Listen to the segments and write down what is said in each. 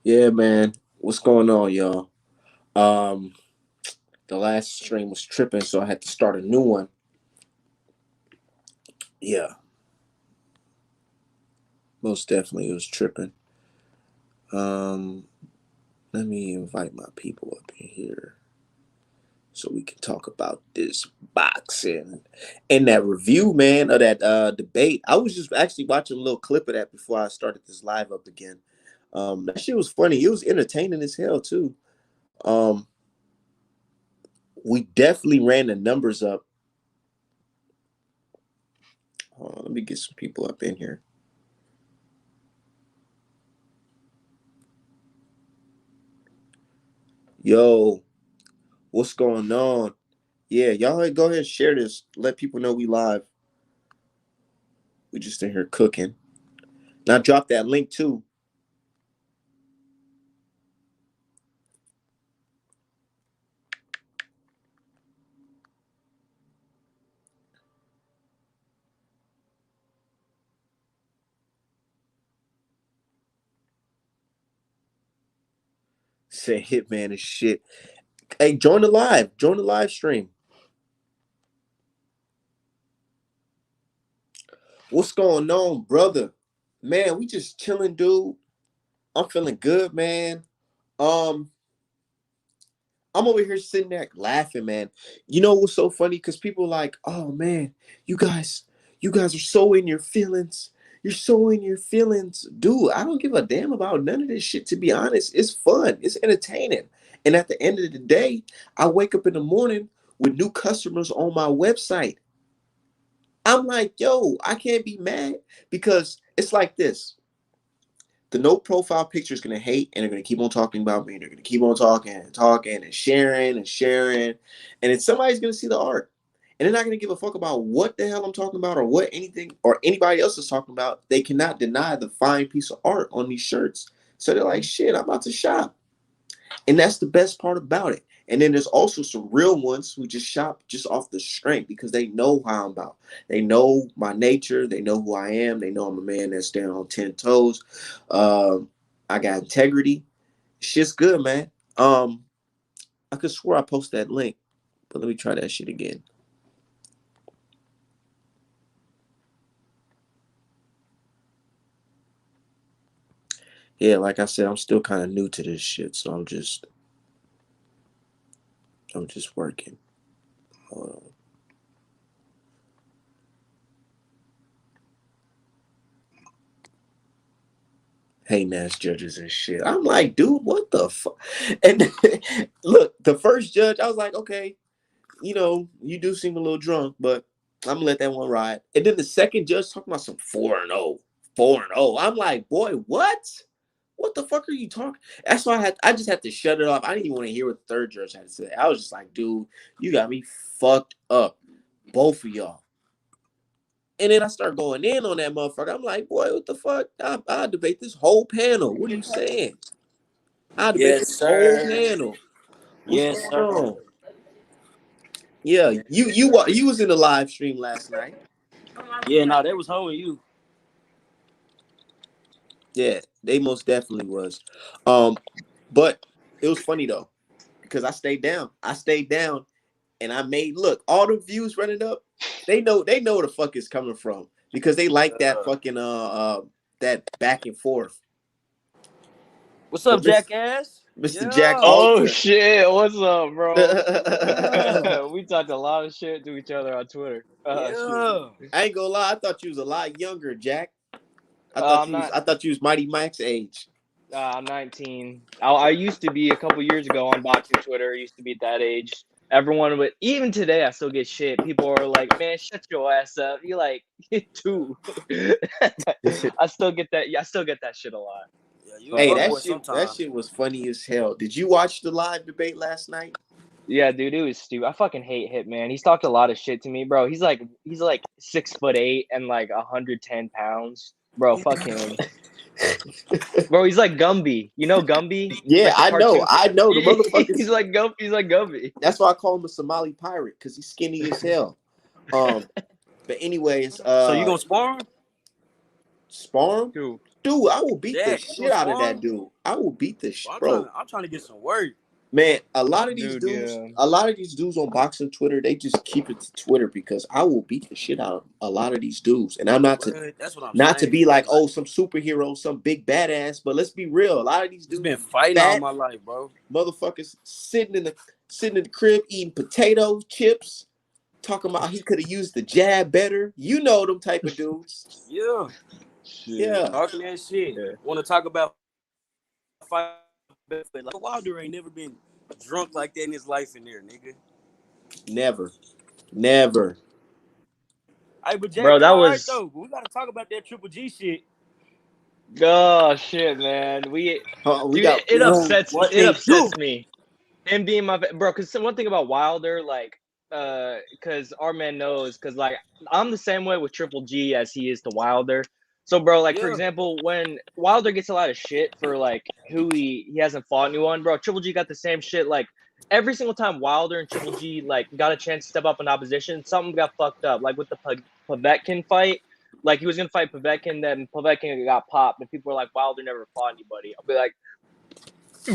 Yeah, man. What's going on, y'all? Um, the last stream was tripping, so I had to start a new one. Yeah, most definitely it was tripping. Um, Let me invite my people up in here so we can talk about this boxing and that review, man, of that debate. I was just actually watching a little clip of that before I started this live up again. That shit was funny. It was entertaining as hell too. Um, we definitely ran the numbers up. Hold on, let me get some people up in here. Yo, what's going on? Yeah, y'all go ahead and share this. Let people know we live. We just in here cooking. Now drop that link too. Say Hitman and shit. Hey, join the live. Join the live stream. What's going on, brother? Man, we just chilling, dude. I'm feeling good, man. Um, I'm over here sitting there laughing, man. You know what's so funny? Because people are like, oh man, you guys, you guys are so in your feelings. You're so in your feelings. Dude, I don't give a damn about none of this shit, to be honest. It's fun, it's entertaining. And at the end of the day, I wake up in the morning with new customers on my website. I'm like, yo, I can't be mad because it's like this. The no profile picture is gonna hate and they're gonna keep on talking about me. They're gonna keep on talking and talking and sharing and sharing. And then somebody's gonna see the art. And they're not gonna give a fuck about what the hell I'm talking about or what anything or anybody else is talking about. They cannot deny the fine piece of art on these shirts. So they're like, shit, I'm about to shop. And that's the best part about it. And then there's also some real ones who just shop just off the strength because they know how I'm about. They know my nature. They know who I am. They know I'm a man that's standing on 10 toes. I got integrity. Shit's good, man. I could swear I posted that link, but let me try that shit again. Yeah, like I said, I'm still kind of new to this shit, so I'm just working. Hold on. Hating ass judges and shit. I'm like, dude, what the fuck? And look, the first judge, I was like, okay, you do seem a little drunk, but I'm gonna let that one ride. And then the second judge talking about some 4-0, 4-0. I'm like, boy, what? What the fuck are you talking? That's why I just had to shut it off. I didn't even want to hear what the third judge had to say. I was just like, dude, you got me fucked up, both of y'all. And then I start going in on that motherfucker. I'm like, boy, what the fuck? I'll debate this whole panel. What are you saying? I'll debate Yes, this whole sir. panel. What's Yes, going sir. on? Yeah, you was in the live stream last night. Yeah, no, they was holding you. Yeah, they most definitely was. Um, but it was funny though because I stayed down. I stayed down, and I made look all the views running up. They know where the fuck is coming from because they like that fucking that back and forth. What's But up, jackass? Mr. Jack Yeah. Oh Halter. shit, what's up, bro? Yeah. We talked a lot of shit to each other on Twitter. Shoot. Yeah. I ain't gonna lie, I thought you was a lot younger, Jack. I thought I'm you was not. I thought you was Mighty Mike's age. I'm 19. I used to be a couple years ago on boxing Twitter. I used to be at that age. Everyone would, even today, I still get shit. People are like, "Man, shut your ass up." You like, too. I still get that. Yeah, I still get that shit a lot. Yeah, you a Hey, But fuck that boy shit that sometimes. shit was funny as hell. Did you watch the live debate last night? yeah, dude, it was stupid. I fucking hate Hitman. He's talked a lot of shit to me, bro. He's like 6'8" and like 110 pounds, bro. Fuck him. Bro, he's like Gumby. You know Gumby? Yeah, Like the I know. cartoon. I know the He's motherfuckers. like Gumby. He's like Gumby. That's why I call him a Somali pirate because he's skinny as hell. Um, but anyways, So you gonna spar him? Sparm. Who? Dude, I will beat the Jack, shit out of that dude. I will beat the Bro, bro. I'm trying to get some work. Man, a lot of these Dude, dudes, yeah. a lot of these dudes on boxing Twitter, they just keep it to Twitter because I will beat the shit out of a lot of these dudes. And I'm That's what I'm not to saying. be like, oh, some superhero, some big badass, but let's be real. A lot of these Just dudes been fighting all fat my life, bro. motherfuckers sitting in the crib eating potatoes, chips, talking about he could have used the jab better. You know them type of dudes. Yeah. Shit. Yeah. Talking that shit. Yeah. Want to talk about fight? Like Wilder ain't never been drunk like that in his life in there, nigga. Never. Hey, but Jack, Bro, you that all right was. though. But we gotta talk about that Triple G shit. Oh shit, man. We Dude, got it upsets what it they upsets do. me. Him being my bro, because one thing about Wilder, like, because Artman knows, because like I'm the same way with Triple G as he is to Wilder. So, bro, like for Yeah. example, when Wilder gets a lot of shit for like who he hasn't fought anyone, bro, Triple G got the same shit. Like every single time Wilder and Triple G like got a chance to step up in opposition, something got fucked up. Like with the Povetkin fight, like he was gonna fight Povetkin, then Povetkin got popped, and people were like, Wilder never fought anybody. I'll be like,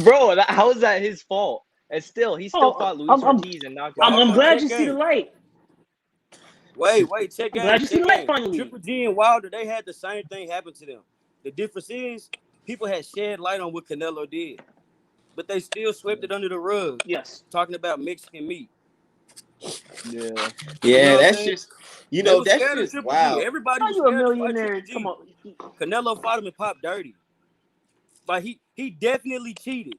bro, how is that his fault? And still, he still Oh, fought Luis Ortiz and knocked him But out. I'm hold on, glad check you see the game. light. Wait, check I'm glad game, you see check the light game. finally. Triple G and Wilder, they had the same thing happen to them. The difference is people had shed light on what Canelo did, but they still swept it under the rug, Yes. talking about Mexican meat. Yeah. You know yeah, what I'm that's saying? just They were that's scared of just Triple G. wild. Everybody Are was you a scared to fight millionaire? Triple Come G. on. Canelo fought him and popped dirty. Like he definitely cheated.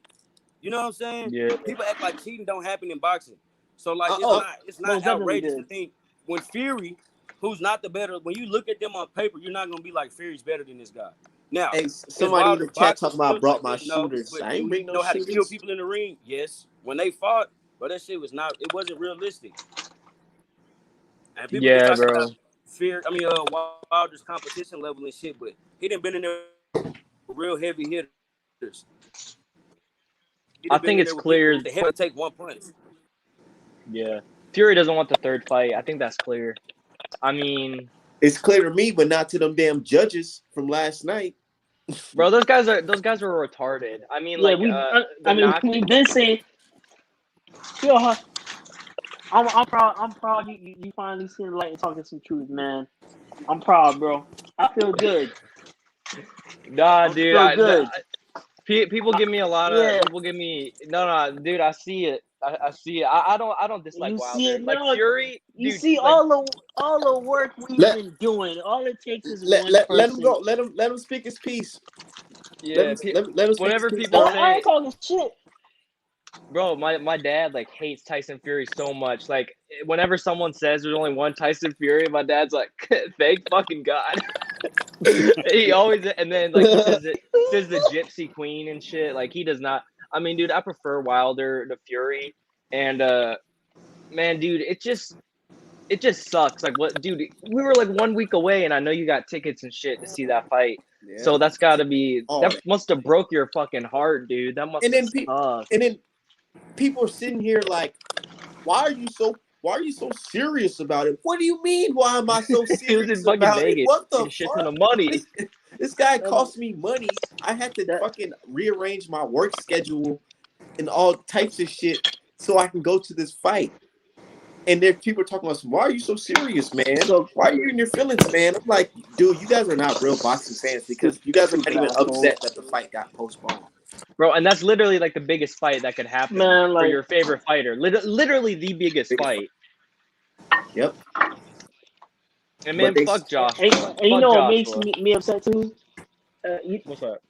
You know what I'm saying? Yeah. People act like cheating don't happen in boxing. So like Oh, it's not most definitely outrageous to did. think when Fury, who's not the better, when you look at them on paper, you're not gonna be like Fury's better than this guy. Now, Hey, is somebody in Wilder the chat boxing talking about I skills brought like my that? No, shooters. but I ain't do he bring no know how to kill shooters. people in the ring? Yes. When they fought, but that shit was not. It wasn't realistic. And people be Yeah, talking about bro. Wilder's competition level and shit, but he didn't been in there with real heavy hitters. He I done been think in it's there with people clear. that had to take one punch. Yeah. Fury doesn't want the third fight. I think that's clear. I mean, It's clear to me, but not to them damn judges from last night. bro, those guys are retarded. I mean, Yeah, like the I mean, knock. we've been saying, yo, I'm proud. I'm proud you finally seen the light and talking some truth, man. I'm proud, bro. I feel good. Nah, I dude. feel good. People give me a lot of Yeah, people give me no, dude. I see it. I see it. I don't dislike you see Wilder. it Like now. Fury, You dude. see Like all the work we've Let been doing. All it takes is let one let, let him person. go. Let him speak his piece. yeah. Let him speak his Whenever piece. people No, Dog. I ain't say, talking shit. bro, my dad like hates Tyson Fury so much. Like whenever someone says there's only one Tyson Fury, my dad's like, thank fucking God. He always and then like he says the Gypsy Queen and shit. Like he does not. I mean, dude, I prefer Wilder to Fury, and man, dude, it just sucks. Like what, dude? We were like 1 week away, and I know you got tickets and shit to see that fight. Yeah, So that's got to be all that that. must have broke your fucking heart, dude. That must And have then sucked. and then people are sitting here like, why are you so serious about it? What do you mean? Why am I so He was in serious fucking about it? Vegas, What made the a shit ton fuck? of money. This guy Um, cost me money. I had to that fucking rearrange my work schedule and all types of shit so I can go to this fight. And there people are talking about, why are you so serious, man? so Why are you in your feelings, man? I'm like, dude, you guys are not real boxing fans because you guys are not stupid even asshole, upset that the fight got postponed. Bro, and that's literally like the biggest fight that could happen man. for Like, your favorite fighter. Literally the biggest fight. Yep. And But man, they fuck and, Joshua. and you Fuck know what makes Joshua. me upset too? You, What's up?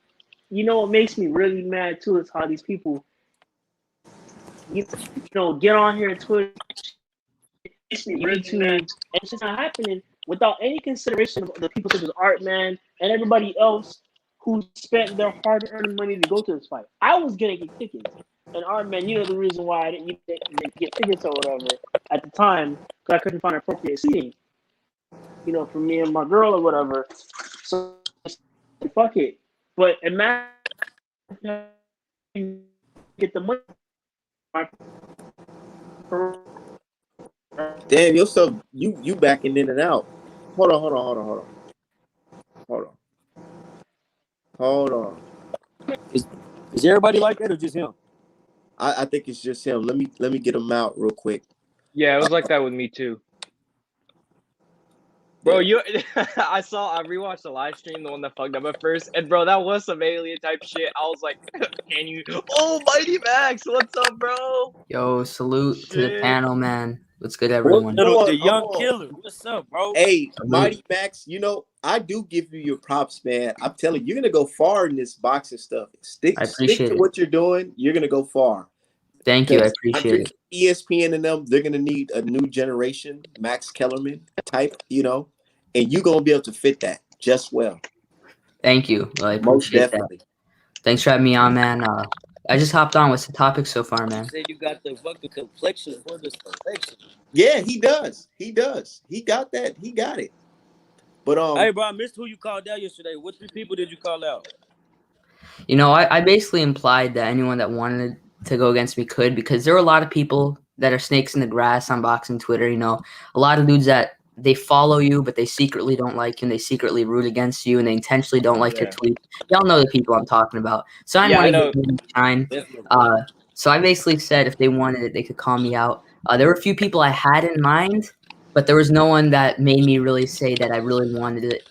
you know what makes me really mad too is how these people, you know, get on here and Twitter, YouTube, and it's just not happening without any consideration of the people such as Artman and everybody else who spent their hard-earned money to go to this fight. I was getting tickets, and Artman, you know the reason why I didn't get tickets or whatever at the time because I couldn't find appropriate seating, you know, for me and my girl or whatever. So fuck it. But imagine you get the money. damn yourself, you backing in and out. Hold on. Hold on. Is everybody like that or just him? I think it's just him. Let me get him out real quick. Yeah, it was like that with me too. Bro, you I rewatched the live stream, the one that fucked up at first, and bro, that was some alien type shit. I was like, can you Mighty Max, what's up, bro? Yo, salute to the Shit. panel, man. What's good, Hold everyone? on, The young hold on. killer. What's up, bro? Hey, Salute. Mighty Max, I do give you your props, man. I'm telling you, you're gonna go far in this boxing stuff. Stick I appreciate to it. what you're doing. You're gonna go far. Thank you. I 'Cause appreciate it. ESPN and them, they're gonna need a new generation, Max Kellerman type, and you're gonna be able to fit that just well. Thank you. Well, I Most appreciate that. definitely. Thanks for having me on, man. I just hopped on. What's the topic so far, You man? said you got the fucking complexion for the selection. Yeah, he does. He does. He got that. He got it. But Hey, bro, I missed who you called out yesterday. What 3 people did you call out? I basically implied that anyone that wanted to go against me could, because there were a lot of people that are snakes in the grass on boxing Twitter. A lot of dudes that they follow you, but they secretly don't like you, and they secretly root against you, and they intentionally don't like your tweets. Y'all know the people I'm talking about. So I didn't Yeah, I want to know. get shine. Definitely. So I basically said if they wanted it, they could call me out. There were a few people I had in mind, but there was no one that made me really say that I really wanted it.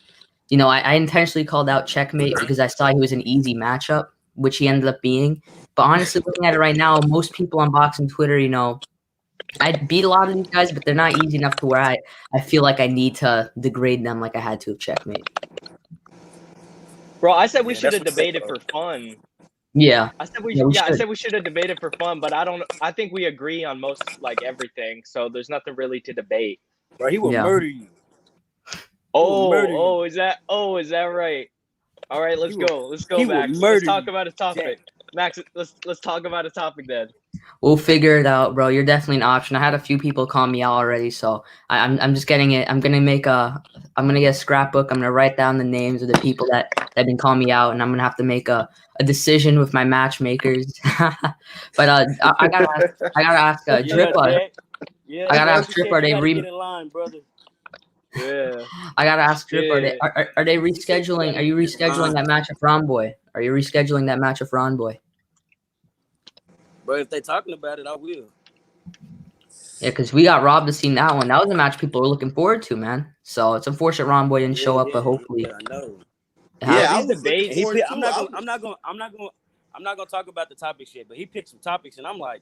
I intentionally called out Checkmate because I saw he was an easy matchup, which he ended up being. But honestly, looking at it right now, most people on boxing Twitter, I beat a lot of these guys, but they're not easy enough to where I feel like I need to degrade them like I had to with Checkmate. Bro, I said we Yeah, should that's have what's up, debated bro. for fun. Yeah. I said we should. should have debated for fun, but I think we agree on most like everything, so there's nothing really to debate. Bro, he will Yeah. murder you. murder you. Is that right? All right, let's He will- go. Let's go, he will Max. murder Let's talk you. about a topic. Max, let's talk about a topic then. We'll figure it out, bro. You're definitely an option. I had a few people call me out already, so I'm just getting it. I'm gonna get a scrapbook. I'm gonna write down the names of the people that been calling me out, and I'm gonna have to make a decision with my matchmakers. But I gotta ask Drip. Yeah, I gotta bro, ask Drip. Are they get in line, brother? Yeah. I gotta ask Drip. Are they Yeah. are they rescheduling? Are you rescheduling that match with Ron Boy? Are you rescheduling that match with Ron Boy? Bro, if they talking about it, I will. Yeah, because we got robbed to see that one. That was a match people were looking forward to, man. So it's unfortunate Ron Boy didn't show up, but hopefully, I know. yeah, I These was looking debates- forward to I'm not gonna talk about the topics yet, but he picked some topics, and I'm like,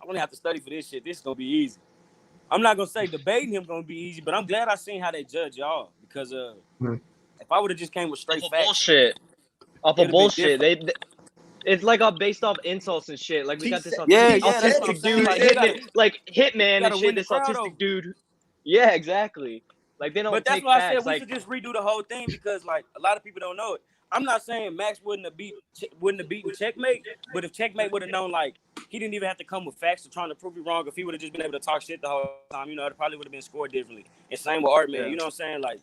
I'm gonna have to study for this shit. This is gonna be easy. I'm not gonna say debating him gonna be easy, but I'm glad I seen how they judge y'all because if I would have just came with straight facts, bullshit. Off It'd of have been bullshit. It's like all based off insults and shit. Like we got this Yeah, that's what I'm autistic saying. dude, Hitman gotta and shit. win the This crowd autistic over. dude. Yeah, exactly. Like they don't But that's take why I facts. said we should just redo the whole thing because like a lot of people don't know it. I'm not saying Max wouldn't have beaten Checkmate, but if Checkmate would have known like he didn't even have to come with facts to trying to prove you wrong, if he would have just been able to talk shit the whole time, it probably would have been scored differently. And same with Artman, you know what I'm saying? Like,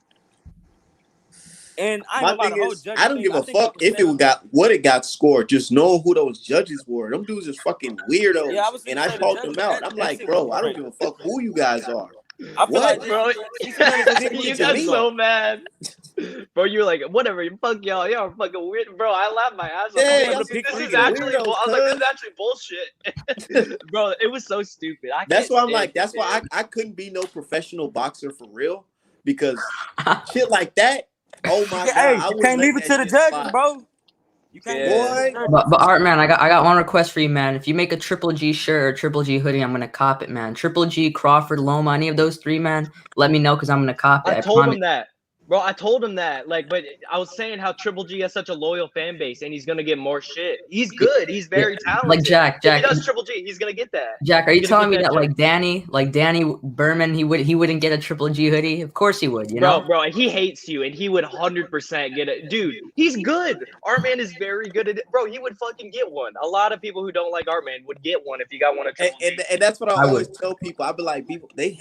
and My thing is, I don't give a fuck if it got scored. Just know who those judges were. Them dudes is fucking weirdos. Yeah, and I called them out. I'm like, bro, I don't give a fuck who you guys are. I feel like Bro, you got so mad. Bro, you're like, whatever, fuck y'all are fucking weird. Bro, I laughed my ass off. Yeah, This is actually bullshit. Bro, it was so stupid. That's why I'm like, that's why I couldn't be no professional boxer for real. Because shit like that, oh my God. Hey, you can't leave it to the judges, bro. You can't. But Artman, I got one request for you, man. If you make a Triple G shirt or Triple G hoodie, I'm gonna cop it, man. Triple G, Crawford, Loma, any of those three, man. Let me know because I'm gonna cop it. I told him that. Bro, I told him that. Like, but I was saying how Triple G has such a loyal fan base and he's gonna get more shit. He's good. He's very talented. Like Jack. If he does Triple G, he's gonna get that. Jack, are you telling me that like Danny Berman, he wouldn't get a Triple G hoodie? Of course he would, you know? Bro, he hates you and he would 100% get it. Dude, he's good. Artman is very good at it. Bro, he would fucking get one. A lot of people who don't like Artman would get one if he got one at Triple G. And that's what I always tell people. I be like, people, they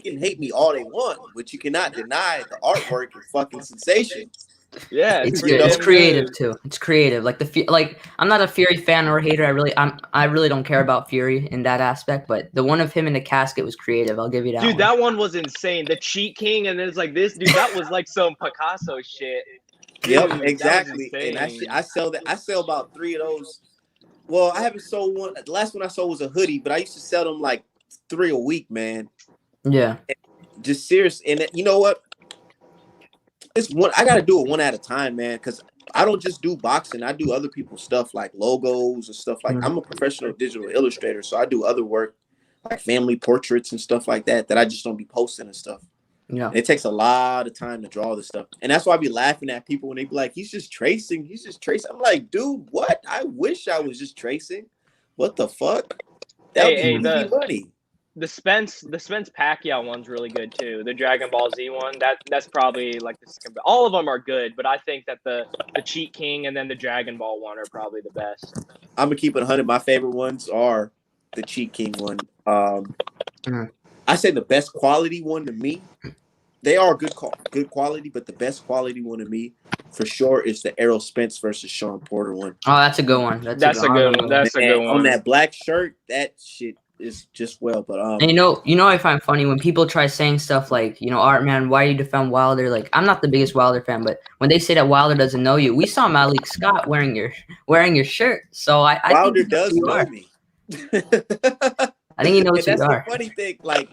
can hate me all they want, but you cannot deny the artwork is fucking sensation. Yeah, It's pretty good. It's damn creative good. too. It's creative. Like I'm not a Fury fan or hater. I really don't care about Fury in that aspect. But the one of him in the casket was creative. I'll give you that Dude, one. that one was insane. The Cheat King, and then it's like this, dude. That was like some Picasso shit. Yep, Dude, that was exactly. And insane. I sell that. I sell about 3 of those. Well, I haven't sold one. The last one I sold was a hoodie, but I used to sell them like 3 a week, man. Yeah. Just serious. And you know what? It's one. I got to do it one at a time, man, because I don't just do boxing. I do other people's stuff like logos and stuff like. I'm a professional digital illustrator, so I do other work like family portraits and stuff like that I just don't be posting and stuff. Yeah. And it takes a lot of time to draw this stuff. And that's why I be laughing at people when they be like, he's just tracing. I'm like, dude, what? I wish I was just tracing. What the fuck? That would be easy money. The Spence Pacquiao one's really good too. The Dragon Ball Z one, that's probably like all of them are good, but I think that the Cheat King and then the Dragon Ball one are probably the best. I'm gonna keep it 100. My favorite ones are the Cheat King one. I say the best quality one to me. They are good quality, but the best quality one to me, for sure, is the Errol Spence versus Sean Porter one. Oh, that's a good one. That's a good one. That's a good one. On that black shirt, that shit is just well. But and you know, I find funny when people try saying stuff like, Artman, why do you defend Wilder? Like, I'm not the biggest Wilder fan, but when they say that Wilder doesn't know you, we saw Malik Scott wearing your shirt. So I Wilder think does know me. I think he knows who you are. That's the funny thing. Like,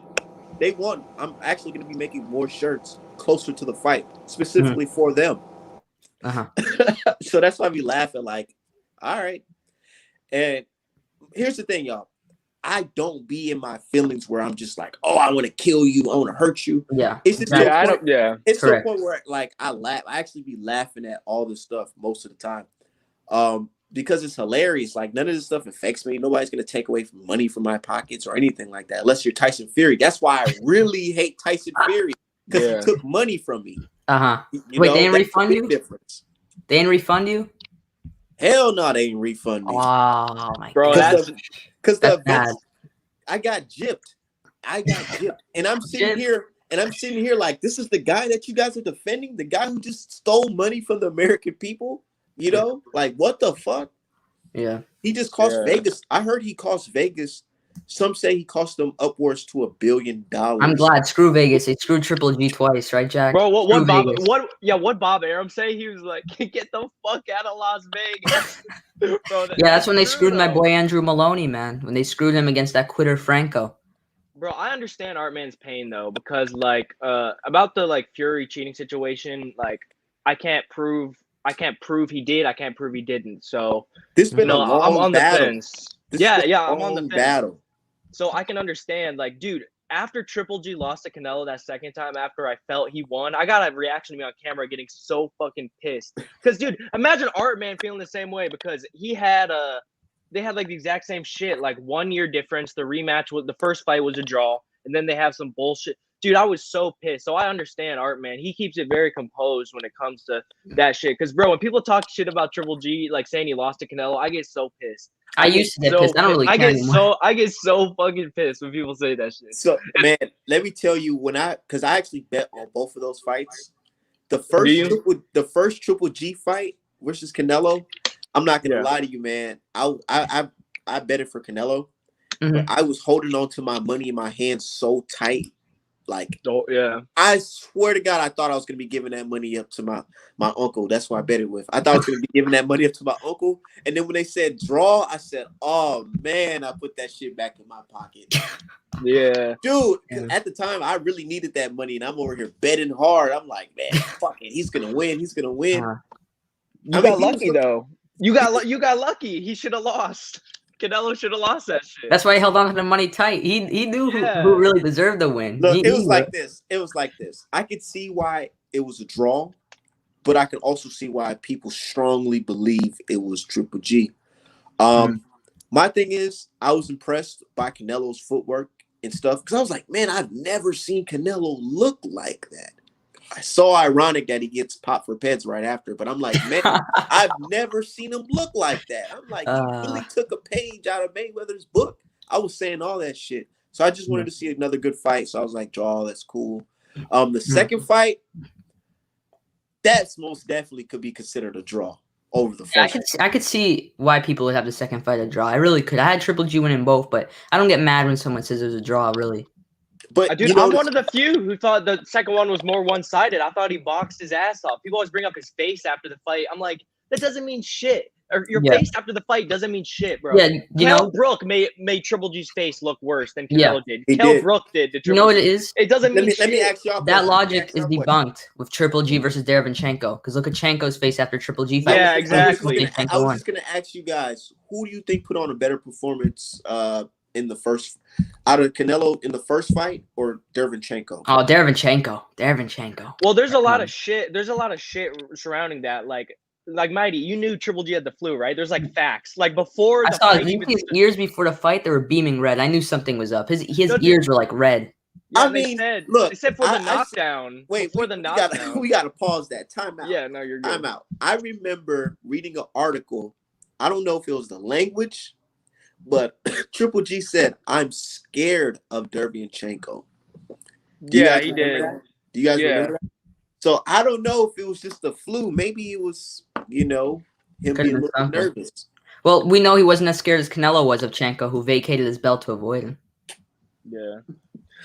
I'm actually going to be making more shirts closer to the fight, specifically for them. So that's why I be laughing. Like, all right. And here's the thing, y'all. I don't be in my feelings where I'm just like, oh, I want to kill you, I want to hurt you. Yeah, it's just It's to the correct. point where like I laugh. I actually be laughing at all this stuff most of the time, because it's hilarious. Like none of this stuff affects me. Nobody's gonna take away from money from my pockets or anything like that, unless you're Tyson Fury. That's why I really hate Tyson Fury because he took money from me. Wait, they didn't refund you? Difference. They didn't refund you? Hell no, they didn't refund me. Oh my god. Because the bad. I got gypped. And I'm sitting here like, this is the guy that you guys are defending, the guy who just stole money from the American people. Like what the fuck? Yeah. He just cost Vegas. I heard he cost Vegas. Some say he cost them upwards to $1 billion. I'm glad. Screw Vegas. They screwed Triple G twice, right, Jack? Bro, what Bob Arum say? He was like, get the fuck out of Las Vegas. Bro, that's when they screwed my boy Andrew Maloney, man. When they screwed him against that quitter Franco. Bro, I understand Artman's pain though, because like about the like Fury cheating situation, like I can't prove he did, I can't prove he didn't. So this been a long I'm on battle. The fence. I'm on the fence. Battle. So I can understand, like, dude, after Triple G lost to Canelo that second time, after I felt he won, I got a reaction to me on camera getting so fucking pissed. Because, dude, imagine Artman feeling the same way because they had like the exact same shit, like 1 year difference. The rematch the first fight was a draw, and then they have some bullshit. Dude, I was so pissed. So I understand Artman. He keeps it very composed when it comes to that shit. Because, bro, when people talk shit about Triple G, like saying he lost to Canelo, I get so pissed. I used to get pissed. I don't really care anymore. I get so fucking pissed when people say that shit. So, man, let me tell you, because I actually bet on both of those fights. The first Triple G fight versus Canelo, I'm not gonna lie to you, man. I bet it for Canelo. But I was holding on to my money in my hands so tight. Like, I swear to God, I thought I was gonna be giving that money up to my uncle. That's why I bet it with. I thought I was gonna be giving that money up to my uncle. And then when they said draw, I said, "Oh man!" I put that shit back in my pocket. Yeah, dude. At the time, I really needed that money, and I'm over here betting hard. I'm like, man, fuck it, he's gonna win. He's gonna win. You got lucky though. You got lucky. He should have lost. Canelo should have lost that shit. That's why he held on to the money tight. He knew who really deserved the win. Look, it was like this. It was like this. I could see why it was a draw, but I could also see why people strongly believe it was Triple G. My thing is, I was impressed by Canelo's footwork and stuff because I was like, man, I've never seen Canelo look like that. It's so ironic that he gets popped for pets right after, but I'm like, man, I've never seen him look like that. I'm like, he really took a page out of Mayweather's book. I was saying all that shit. So I just wanted to see another good fight. So I was like, draw, that's cool. The second fight, That's most definitely could be considered a draw over the Yeah, first. I could see why people would have the second fight a draw. I really could. I had Triple G winning both, but I don't get mad when someone says there's a draw. Really. But Dude, you I'm know, one of the few who thought the second one was more one-sided. I thought he boxed his ass off. People always bring up his face after the fight. I'm like, that doesn't mean shit. Or your Yeah. face after the fight doesn't mean shit, bro. Yeah, you Kell know. Brook made Triple G's face look worse than Yeah, Canelo did. he Kell did. Brook did to You Triple know what G. it is? It doesn't mean let me shit. ask y'all. That question. logic Ask is y'all question. debunked with Triple G versus Derevyanchenko. Because look at Chenko's face after Triple G fight. Yeah, I was exactly. just gonna ask you guys, who do you think put on a better performance in the first out of Canelo in the first fight or Derevyanchenko? Oh, Derevyanchenko. Well, there's a lot of shit. There's a lot of shit surrounding that. Like Mighty, you knew Triple G had the flu, right? There's like facts. Like before I the saw fight, his ears before the fight. They were beaming red. I knew something was up. His No, dude. ears were like red. Yeah, I mean, they said for the knockdown. Wait, before the knockdown. we gotta pause that. Time out. Yeah, no, you're good. Time out. I remember reading an article. I don't know if it was the language, but Triple G said, "I'm scared of Derevyanchenko." Yeah, he did. Do you guys remember that? So I don't know if it was just the flu. Maybe it was, him being a little nervous. Well, we know he wasn't as scared as Canelo was of Chenko, who vacated his belt to avoid him. Yeah.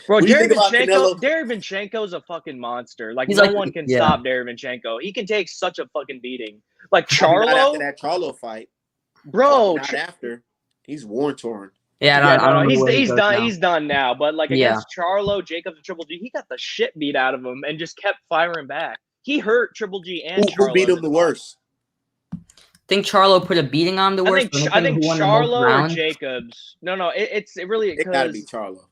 Bro, Derevyanchenko's a fucking monster. Like, no one can stop Derevyanchenko. He can take such a fucking beating. Like, Charlo. Not after that Charlo fight. Bro. Not after. He's worn torn. Yeah, he's done now. But like against Charlo, Jacobs, and Triple G, he got the shit beat out of him and just kept firing back. He hurt Triple G and Charlo. Who beat him the worst? I think Charlo put a beating on the worst. I think Charlo or Jacobs. No, it really gotta be Charlo.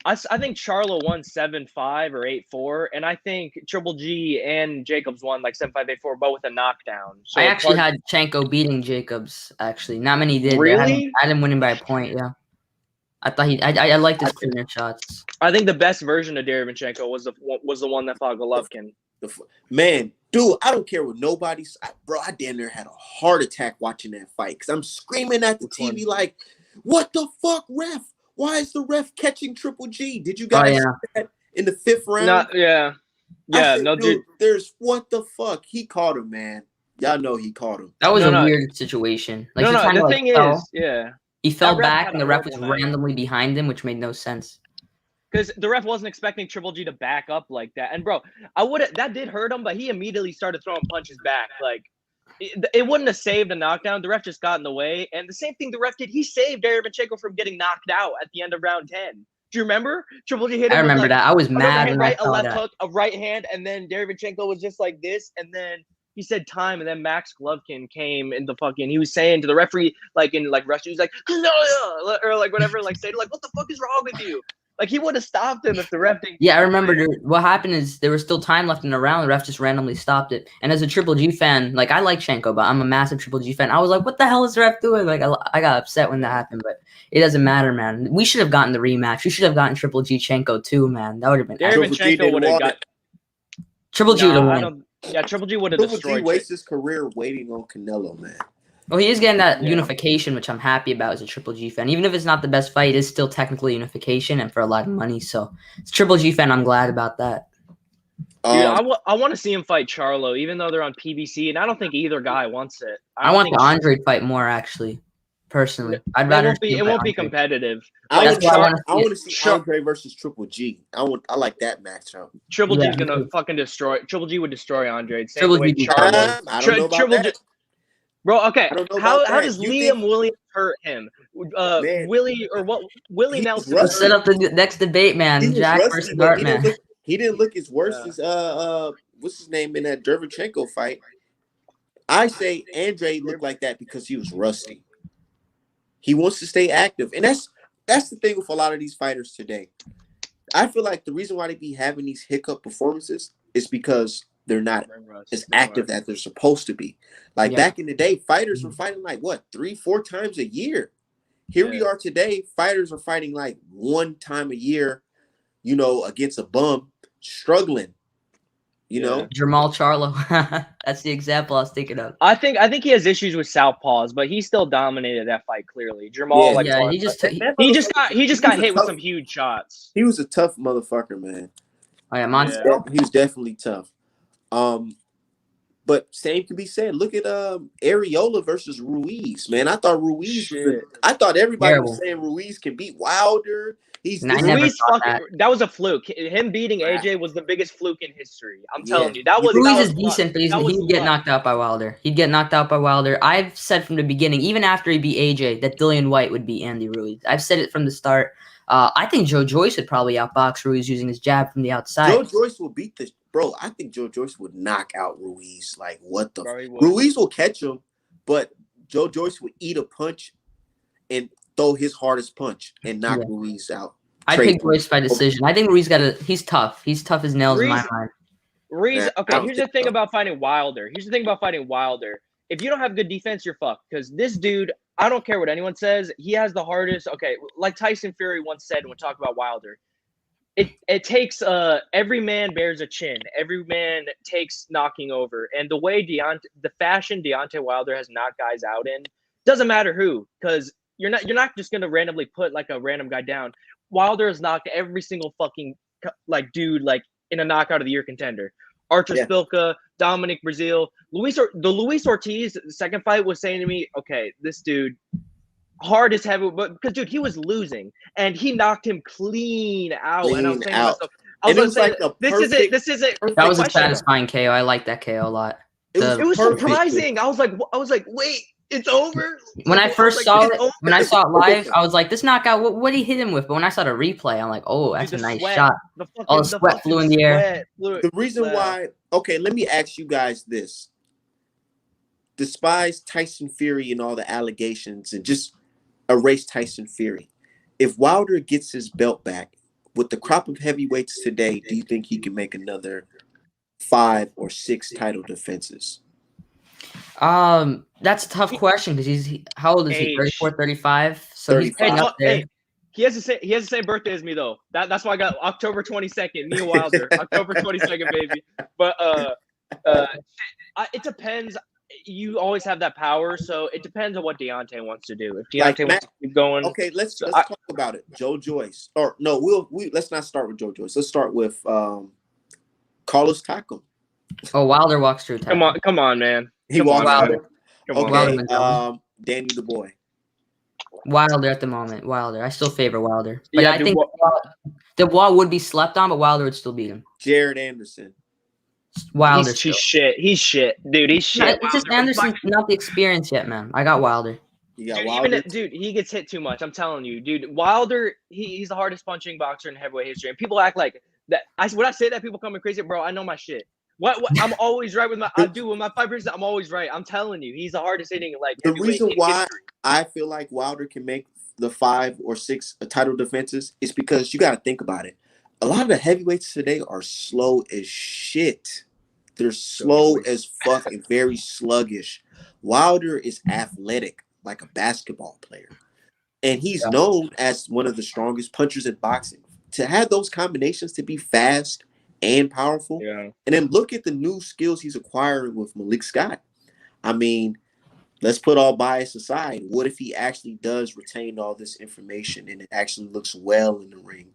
I think Charlo won 7-5 or 8-4, and I think Triple G and Jacobs won like 7-5, 8-4, both with a knockdown. So I actually had Chenko beating Jacobs. Actually, not many did. Really? I had him winning by a point. Yeah, I thought I liked his cleaner shots. I think the best version of Derevyanchenko was the one that fought Golovkin. Man, dude, I don't care what nobody's. Bro, I damn near had a heart attack watching that fight because I'm screaming at the TV like, "What the fuck, ref? Why is the ref catching Triple G? Did you guys see that in the 5th round?" Yeah. Dude. There's what the fuck? He caught him, man. Y'all know he caught him. That was a weird situation. Like, the thing is, he fell back and the ref was randomly behind him, which made no sense. Because the ref wasn't expecting Triple G to back up like that. And bro, that did hurt him, but he immediately started throwing punches back. Like, it wouldn't have saved a knockdown. The ref just got in the way. And the same thing the ref did, he saved Derevyanchenko from getting knocked out at the end of round 10. Do you remember? Triple G hit him. I remember that. I was mad when I saw a left hook, a right hand, and then Derevyanchenko was just like this, and then he said time, and then Max Golovkin came in the fucking. He was saying to the referee, like in like Russian, he was like, or like whatever, like saying like, "What the fuck is wrong with you?" Like, he would have stopped him if the ref didn't. Yeah, I remember what happened is there was still time left in the round. The ref just randomly stopped it. And as a Triple G fan, like, I like Chenko, but I'm a massive Triple G fan. I was like, what the hell is the ref doing? Like, I got upset when that happened, but it doesn't matter, man. We should have gotten the rematch. We should have gotten Triple G Chenko too, man. That would have been. Derevyanchenko would have got. Triple G would have won. Yeah, Triple G would have destroyed. Triple G wastes his career waiting on Canelo, man. Well, he is getting that unification, which I'm happy about as a Triple G fan. Even if it's not the best fight, it is still technically unification and for a lot of money. So, as a Triple G fan, I'm glad about that. Dude, I want to see him fight Charlo, even though they're on PBC, and I don't think either guy wants it. I want the Andre fight more, actually. Personally, I'd rather. It won't be competitive. I want to see Andre versus Triple G. I like that matchup. Triple G's gonna fucking destroy. Triple G would destroy Andre. Triple G. I don't know about that. Bro, okay. How does Liam Williams hurt him? Willie Nelson. Let's set up the next debate, man. Jack versus Artman. He didn't look as worse as what's his name in that Derevyanchenko fight. I say Andre looked like that because he was rusty. He wants to stay active, and that's the thing with a lot of these fighters today. I feel like the reason why they be having these hiccup performances is because they're not as active as they're supposed to be. Like back in the day, fighters were fighting like 3-4 times a year. Here we are today, fighters are fighting like 1 time a year, against a bum, struggling. Jamal Charlo. That's the example I was thinking of. I think he has issues with southpaws, but he still dominated that fight clearly. Jamal, he just got hit with some huge shots. He was a tough motherfucker, man. Oh yeah, monster. He was definitely tough. But same can be said. Look at Areola versus Ruiz, man. I thought Ruiz. I thought everybody was saying Ruiz can beat Wilder. He's And I never Ruiz thought fucking that was a fluke. Him beating AJ was the biggest fluke in history. I'm telling you, Ruiz is luck. decent, but he'd get knocked out by Wilder. He'd get knocked out by Wilder. I've said from the beginning, even after he beat AJ, that Dillian White would beat Andy Ruiz. I've said it from the start. I think Joe Joyce would probably outbox Ruiz using his jab from the outside. Joe Joyce will beat this. Bro, I think Joe Joyce would knock out Ruiz. Like, what the? Ruiz will catch him, but Joe Joyce would eat a punch and throw his hardest punch and knock Ruiz out. I pick Joyce by decision. I think Ruiz he's tough. He's tough as nails in my mind. Ruiz, okay, here's the thing about fighting Wilder. If you don't have good defense, you're fucked. Because this dude, I don't care what anyone says, he has the hardest. Okay, like Tyson Fury once said when talking about Wilder, it takes every man bears a chin. Every man takes knocking over. And the way the fashion Deontay Wilder has knocked guys out in, doesn't matter who, because you're not just gonna randomly put like a random guy down. Wilder has knocked every single fucking like dude like in a knockout of the year contender. Archer Spilka, Dominic Brazil, Luis Ortiz. The second fight was saying to me, okay, this dude hard as heavy, but because dude he was losing and he knocked him clean out. And I was saying to myself, this is it. That was a satisfying KO. I like that KO a lot. It was surprising. I was like, wait. It's over. When I first saw it, when I saw it live, I was like, "This knockout, what did he hit him with?" But when I saw the replay, I'm like, "Oh, that's a nice shot." All the sweat flew in the air. The reason why, okay, let me ask you guys this: despise Tyson Fury and all the allegations, and just erase Tyson Fury. If Wilder gets his belt back with the crop of heavyweights today, do you think he can make another 5 or 6 title defenses? That's a tough question because how old is he? 34, 35? So he's getting up there. Hey, he has the same birthday as me though. That's why I got October 22nd. Me and Wilder, October 22nd, baby. But it depends. You always have that power, so it depends on what Deontay wants to do. If Deontay wants to keep going, okay, let's talk about it. Joe Joyce, or no, let's not start with Joe Joyce. Let's start with Carlos Takam. Oh, Wilder walks through. Takam. Come on, man. He walks Wilder. Okay, Daniel the Boy. Wilder at the moment. Wilder. I still favor Wilder. But I think Dubois would be slept on, but Wilder would still beat him. Jared Anderson. Wilder. He's shit. He's shit. Dude, he's shit. It's just Anderson's not the experience yet, man. I got Wilder. You got Wilder? He gets hit too much. I'm telling you. Dude, Wilder, he's the hardest punching boxer in heavyweight history. And people act like that. When I say that, people call me crazy. Bro, I know my shit. What I'm always right with my 5%. I'm always right. I'm telling you, he's the hardest hitting. Like the reason why I feel like Wilder can make the 5 or 6 title defenses is because you got to think about it. A lot of the heavyweights today are slow as shit. They're slow as fuck and very sluggish. Wilder is athletic, like a basketball player, and he's known as one of the strongest punchers in boxing. To have those combinations, to be fast and powerful. And then look at the new skills he's acquiring with Malik Scott. I mean, let's put all bias aside. What if he actually does retain all this information and it actually looks well in the ring?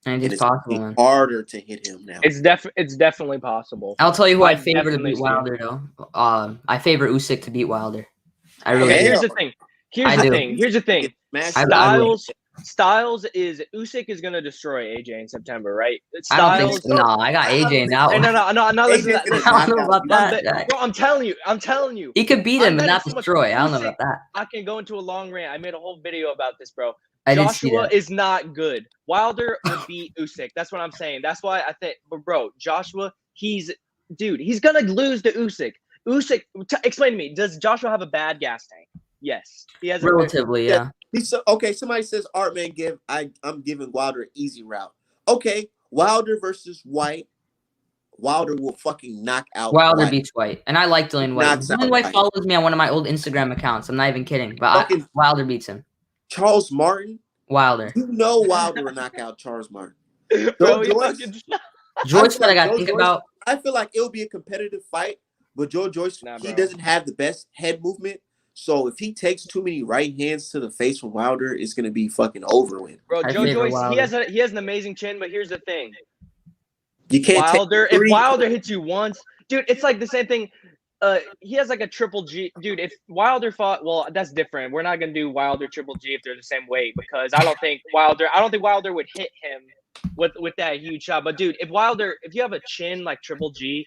And it's possible. Harder to hit him now. It's definitely possible. I'll tell you who I favor to beat Wilder, though. I favor Usyk to beat Wilder. I really do. Here's the thing. Styles is Usyk is gonna destroy AJ in September, right? Styles, I don't think so. No, I got AJ in that one. No. Listen, I don't know about that. Bro, I'm telling you. He could beat him but not destroy. I don't know about that. I can go into a long rant. I made a whole video about this, bro. I Joshua is not good. Wilder would beat Usyk. That's what I'm saying. That's why I think, bro, Joshua, he's gonna lose to Usyk. Explain to me, does Joshua have a bad gas tank? Yes, he has. Relatively, yeah. Okay, somebody says Artman I'm giving Wilder an easy route. Okay, Wilder versus White. Wilder will fucking knock out Wilder beats White. And I like Dillian White. Dillian White follows me on one of my old Instagram accounts. I'm not even kidding. But Wilder beats him. Charles Martin. Wilder. You know Wilder will knock out Charles Martin. Bro, Joyce, what I got to think about. I feel like it'll be a competitive fight, but Joe Joyce, he doesn't have the best head movement. So if he takes too many right hands to the face from Wilder, it's gonna be fucking over with. Bro, Joe Joyce, he has an amazing chin, but here's the thing. You can't if Wilder hits you once, dude, it's like the same thing. He has like a triple G, dude. If Wilder fought, well, that's different. We're not gonna do Wilder triple G if they're the same weight because I don't think Wilder would hit him with that huge shot. But dude, if you have a chin like triple G,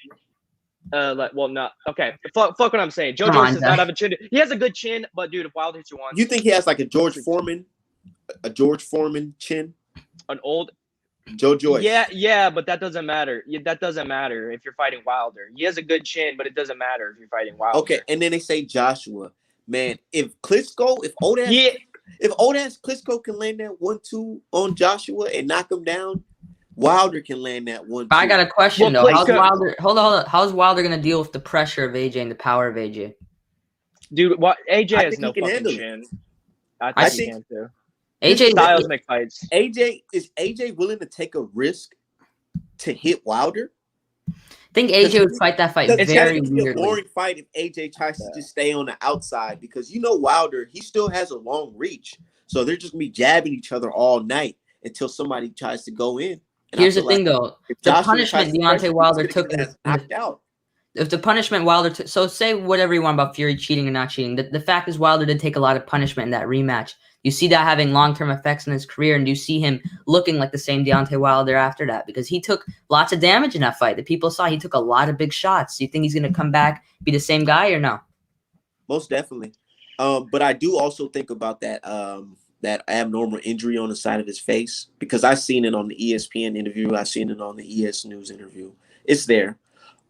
not okay. Fuck what I'm saying. Joe Come Joyce on, does not Zach. have a chin. He has a good chin, but dude, if Wilder hits you once, You think he has like a George Foreman chin? an old. Joe Joyce. Yeah, but that doesn't matter. That doesn't matter if you're fighting Wilder. He has a good chin, but it doesn't matter if you're fighting Wilder. Okay, and then they say Joshua. Man, if Odas Klitschko can land that 1-2 on Joshua and knock him down, Wilder can land that 1-2. I got a question Well, though. How's Klitschko- Wilder? Hold on. How's Wilder gonna deal with the pressure of AJ and the power of AJ? Dude, what AJ I has think no he can fucking handle it. chin. I I think he think- can too. AJ Styles make fights. Is AJ willing to take a risk to hit Wilder? I think AJ would fight that fight It's very gonna be a weirdly. boring fight if AJ tries to just stay on the outside because Wilder, he still has a long reach. So they're just gonna be jabbing each other all night until somebody tries to go in. And Here's I the feel thing like though. if The Joshua punishment tries to pressure, Deontay Wilder he's gonna took get in his ass knocked out. if the punishment Wilder took, so say whatever you want about Fury cheating or not cheating. The fact is Wilder did take a lot of punishment in that rematch. You see that having long-term effects in his career, and you see him looking like the same Deontay Wilder after that because he took lots of damage in that fight. The people saw he took a lot of big shots. Do you think he's going to come back, be the same guy, or no? Most definitely. But I do also think about that that abnormal injury on the side of his face because I've seen it on the ESPN interview. I've seen it on the ES News interview. It's there.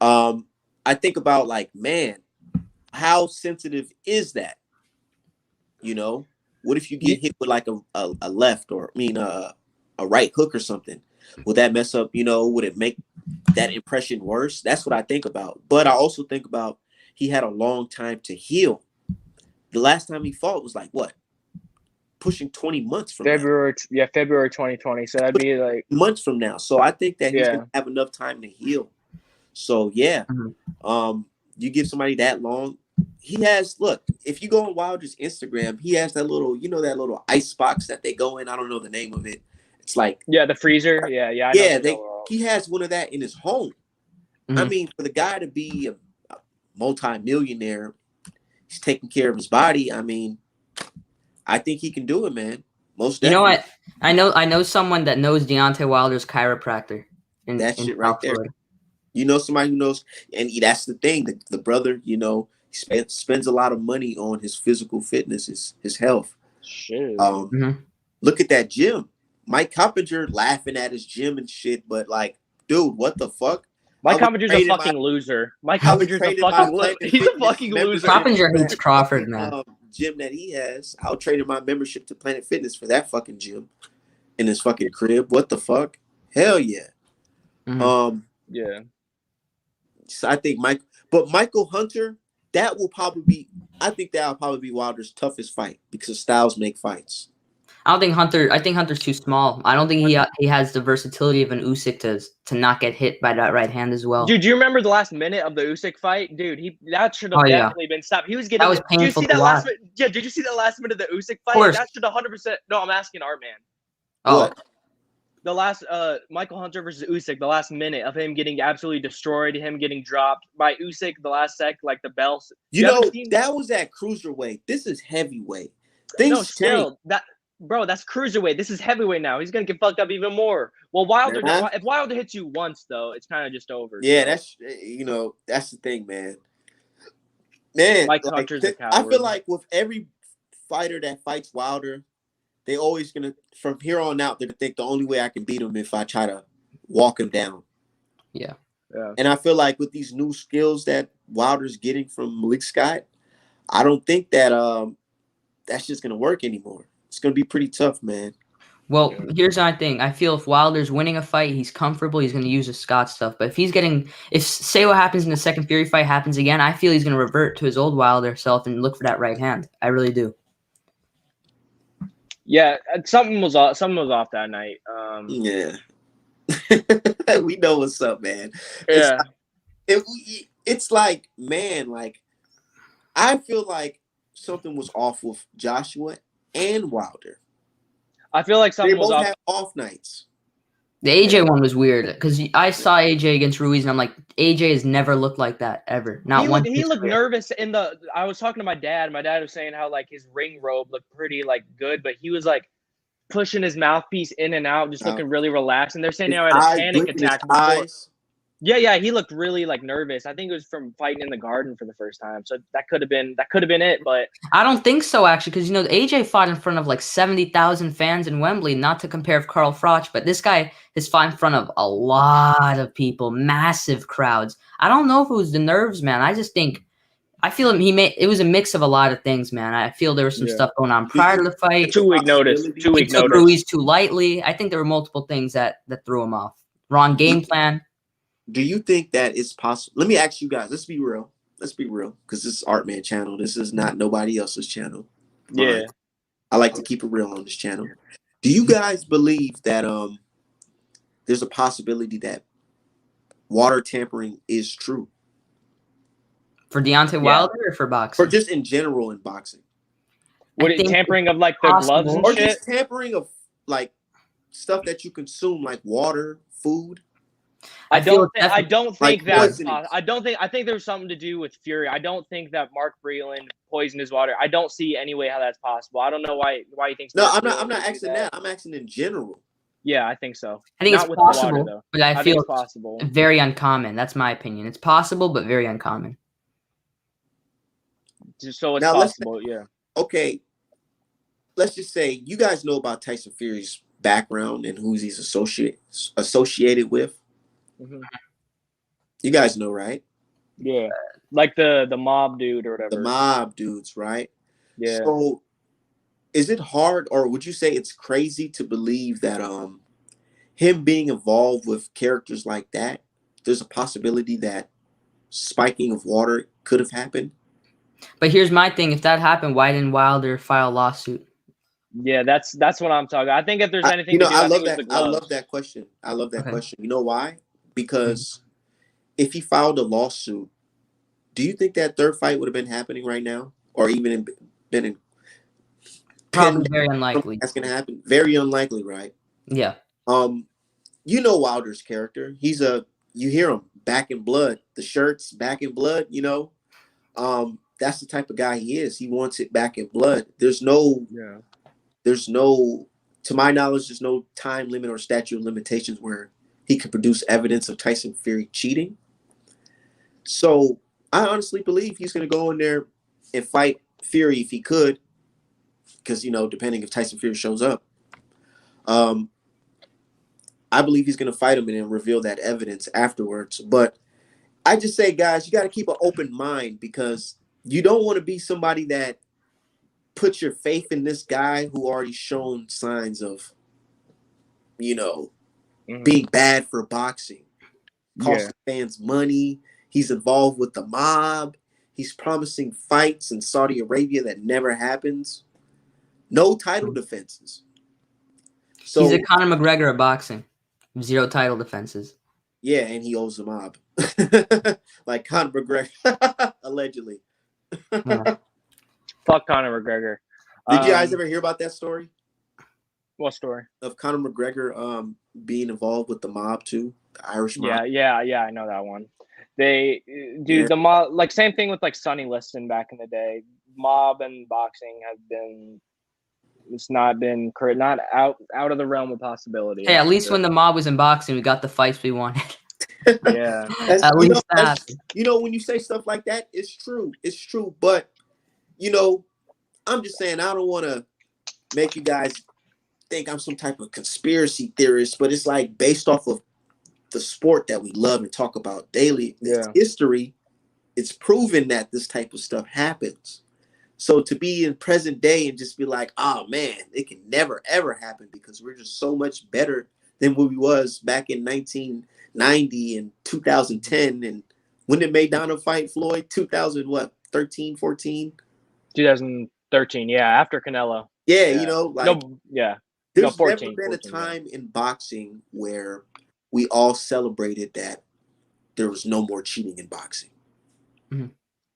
I think about man, how sensitive is that? What if you get hit with like a left or a right hook or something? Would that mess up? Would it make that impression worse? That's what I think about. But I also think about he had a long time to heal. The last time he fought was like what? Pushing 20 months from February 2020. So that'd be like months from now. So I think that he's Yeah. gonna have enough time to heal. So yeah, you give somebody that long. He has if you go on Wilder's Instagram, he has that little, that little ice box that they go in. I don't know the name of it. It's like the freezer. Yeah. I know he has one of that in his home. I Mhm. mean, for the guy to be a multi-millionaire, he's taking care of his body. I mean, I think he can do it, man. Most You know definitely. what? I know someone that knows Deontay Wilder's chiropractor. That shit right South there. Florida. Somebody who knows, and that's the thing. The brother, he spends a lot of money on his physical fitness, his health. Shit. Look at that gym. Mike Coppinger laughing at his gym and shit, but dude, what the fuck? Mike Coppinger's a fucking loser. Mike I would Coppinger's a trade in my fucking Planet He's a Fitness fucking membership loser. Coppinger for hates that Crawford, fucking, man. Gym that he has. I'll trade in my membership to Planet Fitness for that fucking gym in his fucking crib. What the fuck? Hell yeah. Yeah. So I think Michael Hunter, that'll probably be Wilder's toughest fight because Styles make fights. I think Hunter's too small. I don't think he has the versatility of an Usyk to not get hit by that right hand as well. Dude, do you remember the last minute of the Usyk fight? Dude, that should have definitely been stopped. He was getting. That was Did you painful see to that watch. did you see that last minute of the Usyk fight? course. That should 100%. No, I'm asking Artman. Oh, What? The last Michael Hunter versus Usyk, the last minute of him getting absolutely destroyed, him getting dropped by Usyk, the last sec, like the bell. That was at cruiserweight. This is heavyweight. Things change. That's cruiserweight. This is heavyweight now. He's gonna get fucked up even more. Well, if Wilder hits you once, though, it's kind of just over. Yeah, so. that's the thing, man. Man, Mike Hunter's a coward. I feel like with every fighter that fights Wilder, they always gonna from here on out they're gonna think the only way I can beat him if I try to walk him down. yeah. And I feel like with these new skills that Wilder's getting from Malik Scott, I don't think that that's just gonna work anymore. It's gonna be pretty tough, man. Well, here's my thing. I feel if Wilder's winning a fight, he's comfortable. He's going to use the Scott stuff. But if say what happens in the second Fury fight happens again, I feel he's going to revert to his old Wilder self and look for that right hand. I really do. Yeah, something was off that night. Yeah, we know what's up, man. Yeah, It's like, man, I feel like something was off with Joshua and Wilder. I feel like They something was both off. have off nights. The AJ one was weird because I saw AJ against Ruiz, and I'm like, AJ has never looked like that ever. Not once. He looked nervous in the. I was talking to my dad. My dad was saying how like his ring robe looked pretty like good, but he was like pushing his mouthpiece in and out, just looking really relaxed. And they're saying His now he had a eyes, panic blinking his attack before. eyes. Yeah, he looked really like nervous. I think it was from fighting in the garden for the first time. So that could have been it, but I don't think so actually, because AJ fought in front of like 70,000 fans in Wembley. Not to compare with Carl Froch, but this guy has fought in front of a lot of people, massive crowds. I don't know if it was the nerves, man. I feel it was a mix of a lot of things, man. I feel there was some stuff going on prior to the fight. 2 week notice. 2 week He took notice. Ruiz too lightly. I think there were multiple things that threw him off. Wrong game plan. Do you think that it's possible? Let me ask you guys. Let's be real. Because this is Artman channel. This is not nobody else's channel. Yeah. I like to keep it real on this channel. Do you guys believe that there's a possibility that water tampering is true? For Deontay Wilder or for boxing? Or just in general in boxing? What is tampering of like the gloves and or shit? just tampering of like stuff that you consume, like water, food. I don't think like I think there's something to do with Fury. I don't think that Mark Breland poisoned his water. I don't see any way how that's possible. I don't know why he thinks. No, I'm not asking that. I'm asking in general. Yeah, I think so. I think Not it's with possible, the water, though. but I feel it's possible. Very uncommon. That's my opinion. It's possible, but very uncommon. So it's now, possible, yeah. Okay, let's just say you guys know about Tyson Fury's background and who he's associated with. Mm-hmm. You guys know, right? Yeah, like the mob dude or whatever. The mob dudes, right? Yeah. So, is it hard, or would you say it's crazy to believe that him being involved with characters like that, there's a possibility that spiking of water could have happened? But here's my thing: if that happened, why didn't Wilder file a lawsuit? Yeah, that's what I'm talking about. I think if there's anything to do, I love that question. Okay. You know why? Because if he filed a lawsuit, do you think that third fight would have been happening right now, or even been in? Probably very unlikely. That's gonna happen. Very unlikely, right? Yeah. You know Wilder's character. You hear him back in blood. The shirts back in blood. That's the type of guy he is. He wants it back in blood. There's no, to my knowledge, there's no time limit or statute of limitations where he could produce evidence of Tyson Fury cheating. So I honestly believe he's going to go in there and fight Fury if he could, because, depending if Tyson Fury shows up. I believe he's going to fight him and then reveal that evidence afterwards. But I just say, guys, you got to keep an open mind, because you don't want to be somebody that puts your faith in this guy who already shown signs of, being bad for boxing, costing fans money. He's involved with the mob. He's promising fights in Saudi Arabia that never happens. No title defenses. So he's a Conor McGregor of boxing. 0 title defenses. Yeah, and he owes the mob. Like Conor McGregor, allegedly. Fuck Conor McGregor. Did you guys ever hear about that story? What story? Of Conor McGregor being involved with the mob too, the Irish mob. Yeah, I know that one. The mob, like same thing with like Sonny Liston back in the day. Mob and boxing have been, it's not out of the realm of possibility. Hey, at least when the mob was in boxing, we got the fights we wanted. Yeah. At least that. When you say stuff like that, it's true. It's true. But, I'm just saying, I don't want to make you guys think I'm some type of conspiracy theorist, but it's like based off of the sport that we love and talk about daily. It's history. It's proven that this type of stuff happens. So to be in present day and just be like, oh man, it can never ever happen because we're just so much better than what we was back in 1990 and 2010. And when did Maidana fight Floyd? 2013, 14? 2013, yeah, after Canelo. Yeah, There's 14, never been a time in boxing where we all celebrated that there was no more cheating in boxing. Mm-hmm.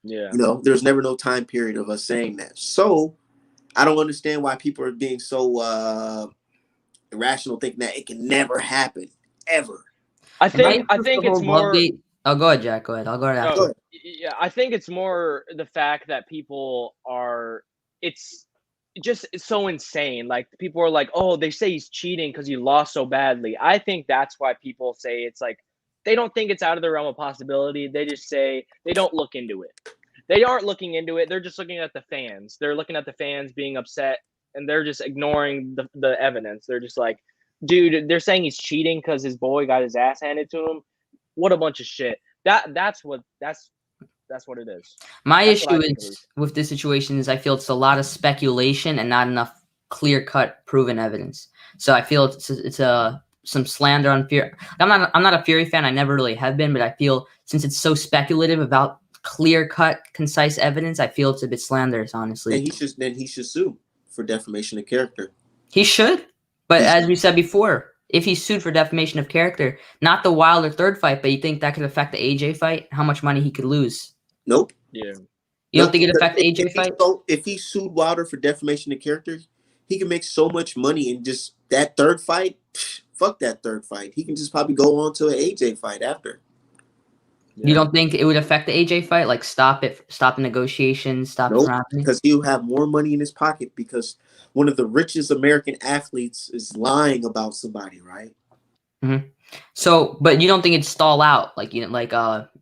Yeah. There's never no time period of us saying that. So I don't understand why people are being so irrational, thinking that it can never happen. ever. I It might think prove the it's whole more. Lovegate. Oh, go ahead, Jack. Go ahead. I'll go right No, after. yeah, I think it's more the fact that people are. It's just so insane. Like people are like, oh, they say he's cheating because he lost so badly. I think that's why people say it's like they don't think it's out of the realm of possibility. They just say they don't look into it. They aren't looking into it. They're just looking at the fans. They're looking at the fans being upset, and they're just ignoring the evidence. They're just like, dude, they're saying he's cheating because his boy got his ass handed to him. What a bunch of shit. That's what it is. My That's what I issue think it is is. with this situation is I feel it's a lot of speculation and not enough clear-cut proven evidence. So I feel it's some slander on Fury. I'm not a Fury fan. I never really have been, but I feel since it's so speculative about clear-cut, concise evidence, I feel it's a bit slanderous, honestly. And he should sue for defamation of character. He should, but as we said before, if he's sued for defamation of character, not the Wilder third fight, but you think that could affect the AJ fight? How much money he could lose? Nope. Yeah. You don't think it affects the AJ fight? If he sued Wilder for defamation of character, he can make so much money in just that third fight. Fuck that third fight. He can just probably go on to an AJ fight after. You don't think it would affect the AJ fight? Like stop the negotiations, stop Nope, surrounding? because he'll have more money in his pocket because one of the richest American athletes is lying about somebody, right? Mm-hmm. So, but you don't think it'd stall out? Like, you know, like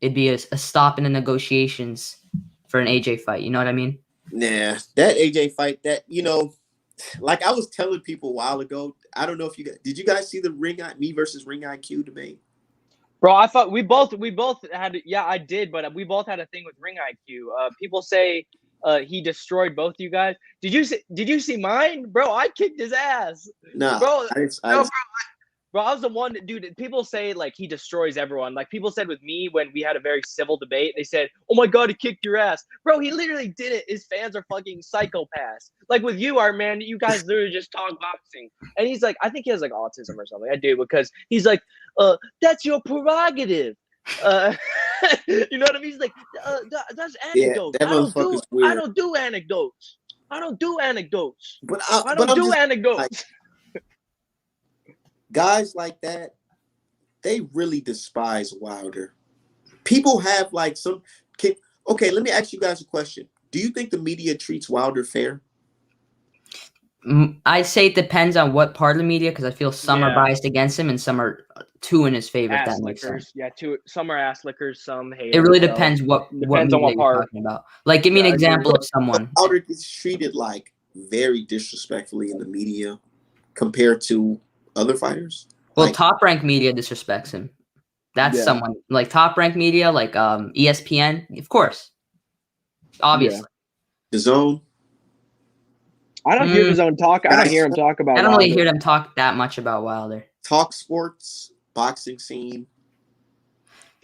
it'd be a stop in the negotiations for an AJ fight. You know what I mean? Nah, that AJ fight, that, you know, like I was telling people a while ago, I don't know if did you guys see the me versus Ring IQ debate? Bro, I thought we both had. Yeah, I did, but we both had a thing with Ring IQ. People say he destroyed both you guys. Did you see mine, bro? I kicked his ass. Nah, Bro, bro, I was the one, dude. People say like he destroys everyone. Like people said with me when we had a very civil debate, they said, "Oh my god, he kicked your ass, bro." He literally did it. His fans are fucking psychopaths. Like with you, Artman, you guys literally just talk boxing, and he's like, I think he has like autism or something. I do because he's like, that's your prerogative. You know what I mean? He's like, that's anecdotes. Yeah, that motherfucker's weird. I don't do anecdotes. I don't do anecdotes. But I don't do anecdotes. Like, guys like that, they really despise Wilder. People have like okay, let me ask you guys a question. Do you think the media treats Wilder fair? I'd say it depends on what part of the media, because I feel some are biased against him and some are too in his favor. If that makes sense. Yeah, some are ass lickers, some hate. It really depends what depends on what part you're talking about. Like, give me an example of someone. Wilder gets treated like very disrespectfully in the media compared to other fighters. Well, like, Top Rank media disrespects him. That's someone like Top Rank media, like ESPN, of course, obviously. The Zone. I don't hear the Zone talk. I don't hear him talk about. I don't really hear them talk that much about Wilder. Talk sports, boxing scene.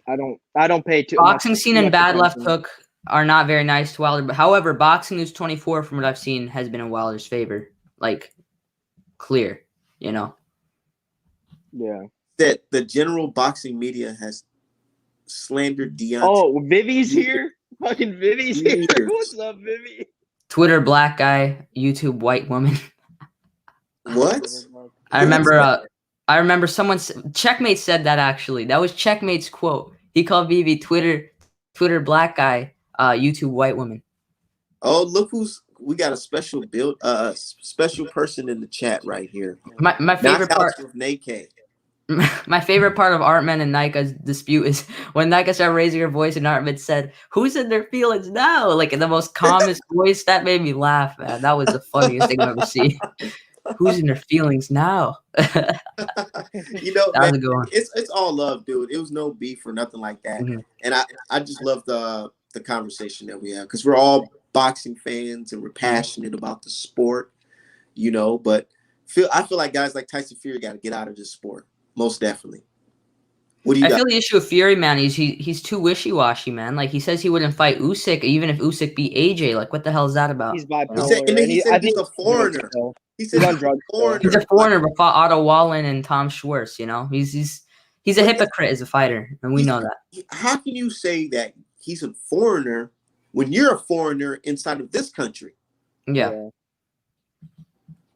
I don't pay too. Boxing scene and Bad Left Hook are not very nice to Wilder. But however, Boxing News 24, from what I've seen, has been in Wilder's favor. Like, clear, you know. Yeah. That the general boxing media has slandered Deontay. Oh, Vivi's here. Fucking Vivi's here. What's up, Vivi? Twitter black guy, YouTube white woman. What? I remember someone Checkmate said that actually. That was Checkmate's quote. He called Vivi Twitter black guy, YouTube white woman. Oh, look we got a special special person in the chat right here. My favorite part of Nake. My favorite part of Artman and Nika's dispute is when Nika started raising her voice and Artman said, "Who's in their feelings now?" Like in the most calmest voice. That made me laugh, man. That was the funniest thing I've ever seen. Who's in their feelings now? You know, man, it's all love, dude. It was no beef or nothing like that. Mm-hmm. And I just love the conversation that we have because we're all boxing fans and we're passionate about the sport, you know. But I feel like guys like Tyson Fury got to get out of this sport. Most definitely. What do you? I feel the issue with Fury, man, he's too wishy-washy, man. Like he says he wouldn't fight Usyk even if Usyk beat AJ. Like what the hell is that about? He's bipolar. He said he's a foreigner. He said he's a foreigner. He's a foreigner, but fought Otto Wallin and Tom Schwartz. You know, he's a hypocrite as a fighter, and we know that. How can you say that he's a foreigner when you're a foreigner inside of this country? Yeah.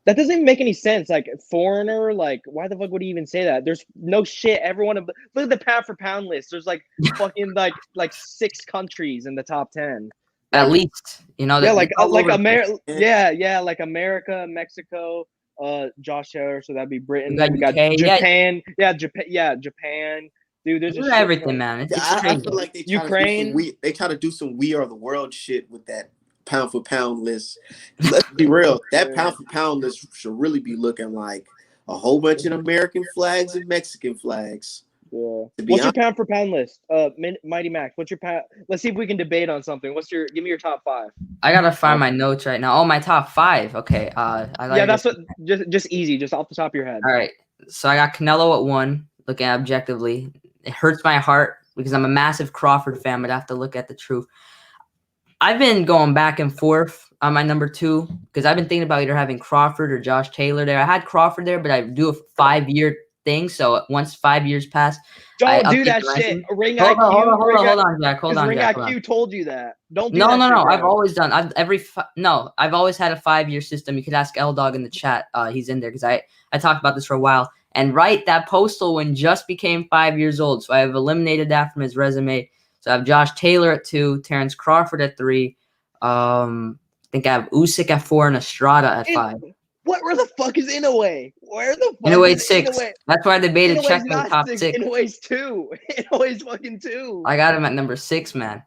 That doesn't even make any sense. Like foreigner, like why the fuck would he even say that? There's no shit. Everyone, look at the pound for pound list. There's like fucking like 6 countries in the top 10. At Like, least, you know, yeah, that like America. Yeah, like America, Mexico, Josh Taylor. So that'd be Britain. got We got UK, Japan. Yeah, Japan. Dude, there's a shit everything, ton. man. It's I crazy. feel like Ukraine. they try to do some We Are the World shit with that pound for pound list. Let's be real. That pound for pound list should really be looking like a whole bunch of American flags and Mexican flags. Yeah. What's your pound for pound list? Mighty Max. What's your pound? Let's see if we can debate on something. Give me your top 5. I gotta find my notes right now. Oh, my top 5. Okay. That's what. Just easy, just off the top of your head. All right. So I got Canelo at 1. Looking at objectively, it hurts my heart because I'm a massive Crawford fan, but I have to look at the truth. I've been going back and forth on my number 2 because I've been thinking about either having Crawford or Josh Taylor there. I had Crawford there, but I do a 5-year thing. So once 5 years pass, don't do that shit. Ring IQ. Hold on, Jack. Hold on, Ring Jack. IQ told you that. Don't do no, that. No. Shit, I've always done. I've always had a 5-year system. You could ask L Dog in the chat. He's in there because I talked about this for a while. And that postal win just became 5 years old. So I've eliminated that from his resume. So I have Josh Taylor at 2, Terrence Crawford at 3. I think I have Usyk at 4 and Estrada at 5. Where the fuck is Inoue? Where the fuck Inoue's 6. Inoue? That's why I debated Inoue's checking not top 6. 6. Inoue's 2. Inoue's fucking 2. I got him at number 6, man.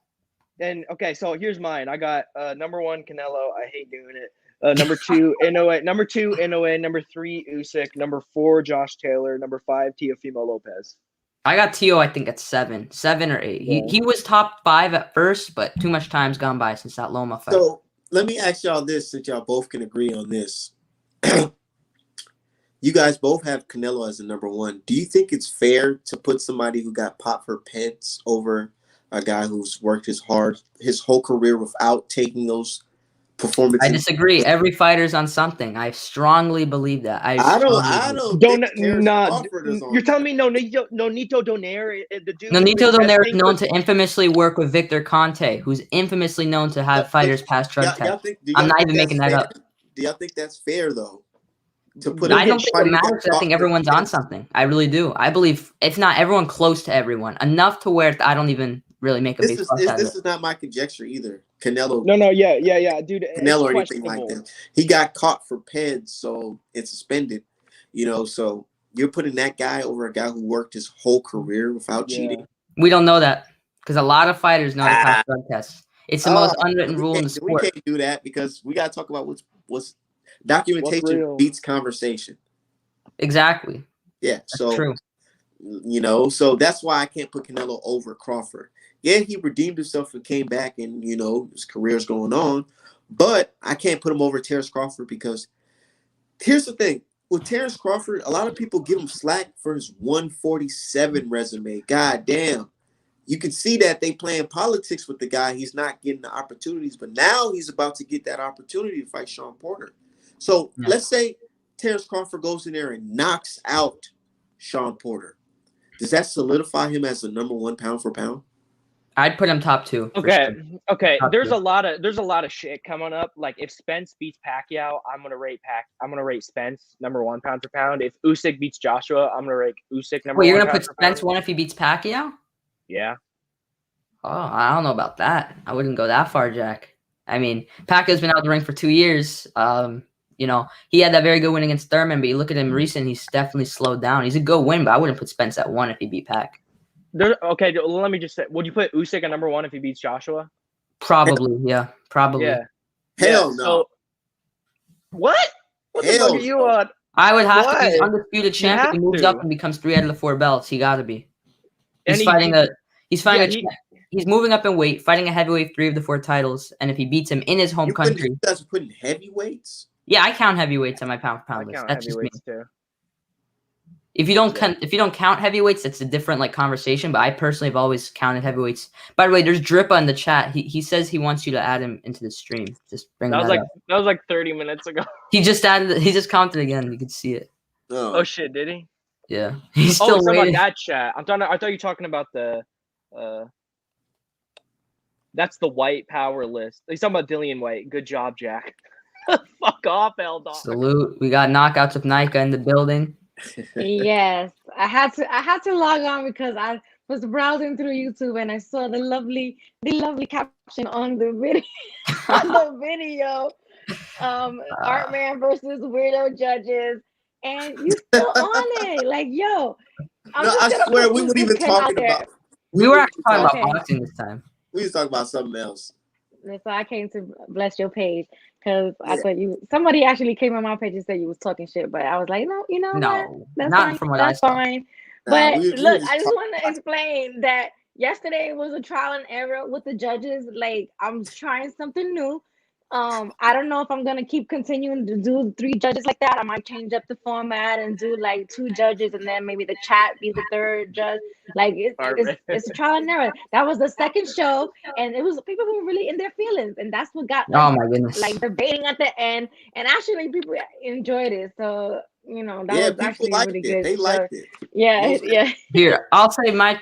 And okay, so here's mine. I got number 1 Canelo. I hate doing it. Number 2 Inoue. Number 2 Inoue. Number 3 Usyk. Number 4 Josh Taylor. Number 5 Teofimo Lopez. I got Tio, I think, at 7 or 8. Yeah. He was top 5 at first, but too much time's gone by since that Loma fight. So let me ask y'all this, since y'all both can agree on this. You guys both have Canelo as the number 1. Do you think it's fair to put somebody who got popped for pence over a guy who's worked his whole career without taking those performances? Mm-hmm. I disagree. Every fighter's on something. I strongly believe that. I don't. You're telling me Nonito Donaire, the dude. Nonito Donaire is known to infamously work with Victor Conte, who's infamously known to have fighters pass drug tests. I'm not even making that up. Do y'all think that's fair though? To put I don't think it matters. I think everyone's on something. I really do. I believe if not everyone, close to everyone, enough to where I don't even really make a big fuss out of it. This is not my conjecture either. Canelo. No, yeah, dude. Canelo or anything like that. He got caught for peds, so it's suspended. You know, so you're putting that guy over a guy who worked his whole career without cheating. We don't know that because a lot of fighters know to pass drug tests. It's the most unwritten rule in the sport. We can't do that because we got to talk about what's documentation beats conversation. Exactly. Yeah. That's so true. You know, so that's why I can't put Canelo over Crawford. Yeah, he redeemed himself and came back, and you know his career's going on. But I can't put him over Terrence Crawford because here's the thing with Terrence Crawford, a lot of people give him slack for his 147 resume. God damn. You can see that they playing politics with the guy. He's not getting the opportunities, but now he's about to get that opportunity to fight Sean Porter. So let's say Terrence Crawford goes in there and knocks out Sean Porter. Does that solidify him as the number 1 pound for pound? I'd put him top 2. Okay. Top There's 2. a lot of shit coming up. Like if Spence beats Pacquiao, I'm gonna rate Spence number 1 pound for pound. If Usyk beats Joshua, I'm gonna rate Usyk number 1. You're gonna put Spence 1 if he beats Pacquiao? Yeah. Oh, I don't know about that. I wouldn't go that far, Jack. I mean, Pacquiao's been out of the ring for 2 years. You know, he had that very good win against Thurman, but you look at him recent, he's definitely slowed down. He's a good win, but I wouldn't put Spence at 1 if he beat Pac. Okay, let me just say, would you put Usyk at number 1 if he beats Joshua? Probably, yeah. Probably. Yeah. Hell no. So, what? What the fuck are you on? I would have to be undisputed champion. He moves up and becomes 3 out of the 4 belts. He got to be. He's moving up in weight, fighting a heavyweight 3 of the 4 titles, and if he beats him in his home country. You guys are putting heavyweights? Yeah, I count heavyweights on my pound for pound list. That's just me. Too. If you don't count heavyweights, that's a different conversation. But I personally have always counted heavyweights. By the way, there's Drippa in the chat. He says he wants you to add him into the stream. Just bring that up. That was like 30 minutes ago. He just counted again. You can see it. Oh shit! Did he? Yeah, he's still waiting. About that chat. I thought you were talking about the. That's the white power list. He's talking about Dillian White. Good job, Jack. Fuck. fuck off, L-Dog. Salute. We got knockouts of Nika in the building. Yes, I had to log on because I was browsing through YouTube and I saw the lovely caption on the video Artman versus weirdo judges, and you still on it. Like, yo, No, I swear we weren't even talking about. We were actually talking Okay. about boxing this time. We was talking about something else. So I came to bless your page because I thought somebody actually came on my page and said you was talking shit, but I was like, no, you know what? No, That's not fine. from what That's I saw. fine. Nah, But we look, just I just talking want to about- explain that yesterday was a trial and error with the judges. Like, I'm trying something new. I don't know if I'm gonna keep continuing to do 3 judges like that. I might change up the format and do like 2 judges and then maybe the chat be the 3rd judge. Like it's a trial and error. That was the second show, and it was people who were really in their feelings, and that's what got Oh my goodness. like debating at the end. And actually, people enjoyed it. So that was people actually liked really it. good. They liked it. Yeah, Most- yeah. Here, I'll say my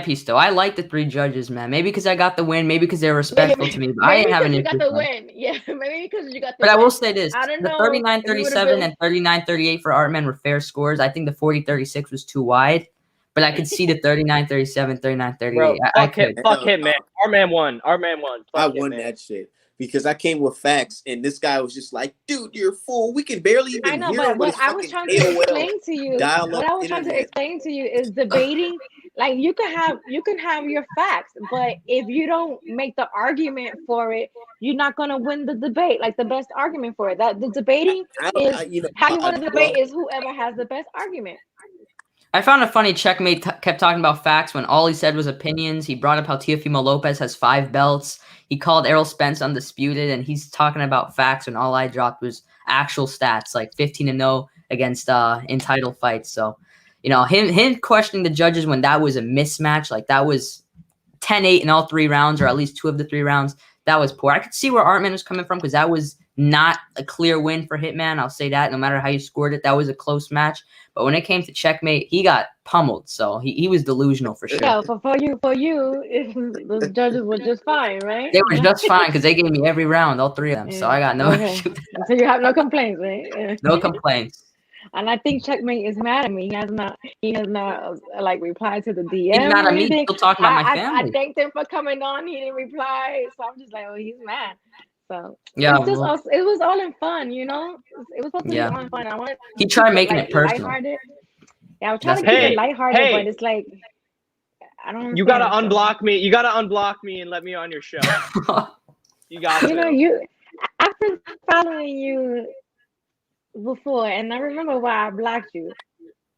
piece though. I like the 3 judges, man. Maybe because I got the win. Maybe because they're respectful to me. But I Maybe didn't have an because you got issue. the win. Yeah, maybe because you got the But I win. will say this: I don't the know 39-37 been- and 39-38 for Artman were fair scores. I think the 40-36 was too wide, but I could see the 39-37, 39-38. Bro, I fuck him, could. fuck him, man. Our man won. Our man won. Fuck I him, won man. that shit because I came with facts, and this guy was just like, "Dude, you're a fool. We can barely even I know, hear but him with what his I was fucking trying to AOL explain to you, dial-up internet." is debating. Like, you can have your facts, but if you don't make the argument for it, you're not gonna win the debate. Like, the best argument for it. That the debating how you want to debate is whoever has the best argument. I found it funny. Checkmate kept talking about facts when all he said was opinions. He brought up how Teofimo Lopez has 5 belts. He called Errol Spence undisputed, and he's talking about facts when all I dropped was actual stats, like 15-0 against in title fights. So, him questioning the judges when that was a mismatch, like that was 10-8 in all 3 rounds, or at least 2 of the 3 rounds. That was poor. I could see where Artman was coming from because that was not a clear win for Hitman. I'll say that. No matter how you scored it, that was a close match. But when it came to Checkmate, he got pummeled. So he was delusional for sure. Yeah, for you, the judges were just fine, right? They were just fine because they gave me every round, all 3 of them. So I got no issue. So you have no complaints, right? Yeah. No complaints. And I think Checkmate is mad at me. He has not like replied to the DM. He's mad or at me. anything. Still talking about my family. I thanked him for coming on. He didn't reply, so I'm just like, oh, he's mad. So yeah, it was all in fun, It was supposed to be all in fun. I wanted. He tried making it personal. Lighthearted. Yeah, I was trying to keep it lighthearted, but it's like I don't. You gotta unblock me. You gotta unblock me and let me on your show. You got to. I've been following you before, and I remember why I blocked you.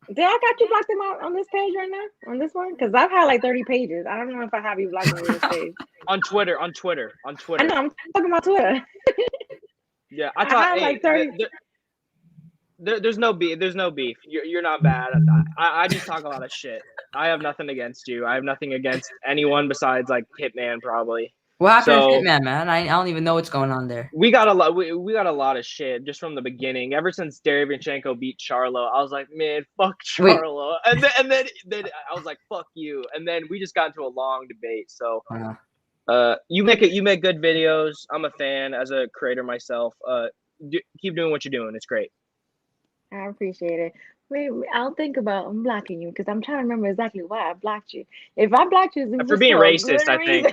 Did I got you blocked on this page right now? On this one? Because I've had like 30 pages. I don't know if I have you blocked on this page. On Twitter. I know, I'm talking about Twitter. Yeah, I had like 30. There's no beef. There's no beef. You're not bad. I just talk a lot of shit. I have nothing against you. I have nothing against anyone besides like Hitman probably. What happened to Hitman, man? I don't even know what's going on there. We got a lot. We got a lot of shit just from the beginning. Ever since Derevyanchenko beat Charlo, I was like, man, fuck Charlo. And then I was like, fuck you. And then we just got into a long debate. So, you make good videos. I'm a fan as a creator myself. Keep doing what you're doing. It's great. I appreciate it. Wait, I'll think about unblocking you because I'm trying to remember exactly why I blocked you. If I blocked you, it's for being racist, I think.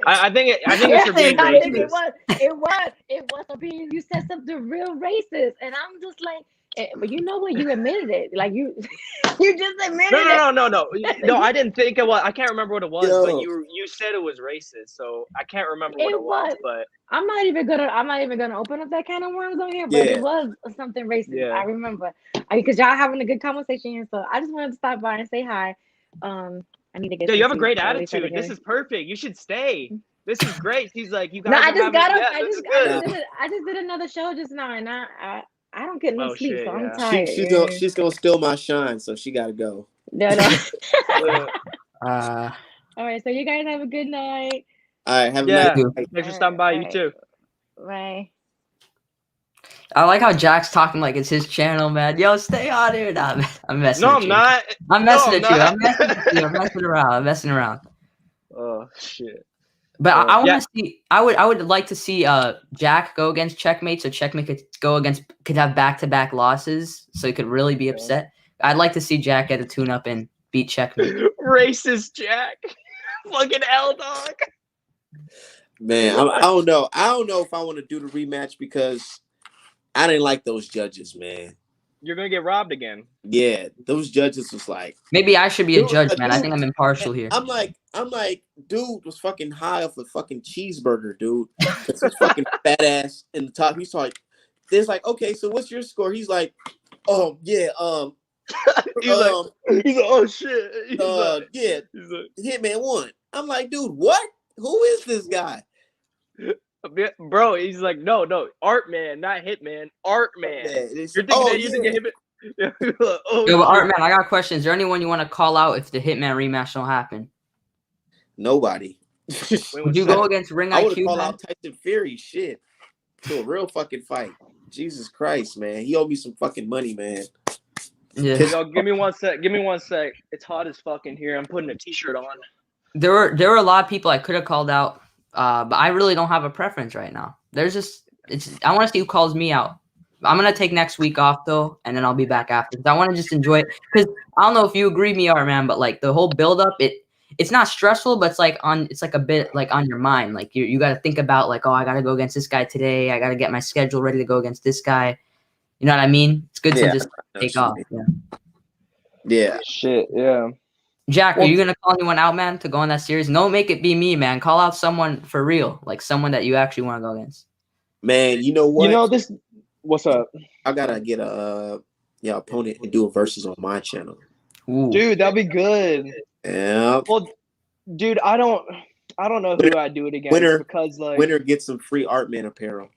I think it's for being racist. It was for being. You said something real racist, and I'm just like, but you know what? You admitted it. Like you just admitted it. No. I didn't think it was. I can't remember what it was, but you said it was racist, so I can't remember what it was. But I'm not even gonna open up that can of worms on here. But it was something racist. Yeah. I remember because y'all having a good conversation here. So I just wanted to stop by and say hi. I need to get. Yeah, you have a great attitude. This is perfect. You should stay. This is great. He's like, you guys. No, I just got up. I just did another show just now, and I don't get no sleep, so I'm tired. She's gonna steal my shine, so she gotta go. No. All right, so you guys have a good night. All right, have a nice night. Thanks for stopping by. You too. Bye. I like how Jack's talking like it's his channel, man. Yo, stay on here. Nah, I'm messing with you. I'm messing with you. I'm messing around. Oh shit. But So, I want yeah. to see. I would like to see Jack go against Checkmate, so Checkmate could have back-to-back losses, so he could really be upset. I'd like to see Jack get a tune-up and beat Checkmate. Racist Jack. Fucking L dog. Man, I don't know. I don't know if I want to do the rematch because I didn't like those judges, man. You're gonna get robbed again. Yeah, those judges was like, Maybe I should be a dude, judge, man. I think I'm impartial here. I'm like, dude was fucking high off a fucking cheeseburger, dude. That's his fucking fat ass in the top. He's like, there's like, okay, so what's your score? He's like, yeah, he's like, oh shit. Yeah, Hitman won. I'm like, dude, what? Who is this guy? Bro, he's like, no, Artman, not Hitman, Artman. You're thinking that you think Hitman. Yo, but Artman, I got a question. Is there anyone you want to call out if the Hitman rematch don't happen? Nobody. Would you go against Ring I would IQ? call out Tyson Fury, shit, to a real fucking fight. Jesus Christ, man, he owed me some fucking money, man. Yeah. Yo, give me one sec. It's hot as fuck in here. I'm putting a t-shirt on. There were a lot of people I could have called out, but I really don't have a preference right now. I want to see who calls me out. I'm gonna take next week off though, and then I'll be back after. I want to just enjoy it because I don't know if you agree with me, man, but like the whole build up, it's not stressful, but it's like a bit like on your mind. Like you got to think about like, oh, I got to go against this guy today. I got to get my schedule ready to go against this guy. You know what I mean? It's good to just take off. Yeah. Shit. Yeah. Jack, are you gonna call anyone out, man, to go on that series? No, make it be me, man. Call out someone for real, like someone that you actually want to go against. Man, you know what? You know this. What's up? I gotta get a opponent and do a versus on my channel. Ooh. Dude, that'd be good. Yeah. Well, dude, I don't know who I'd do it against because like winner gets some free Artman apparel.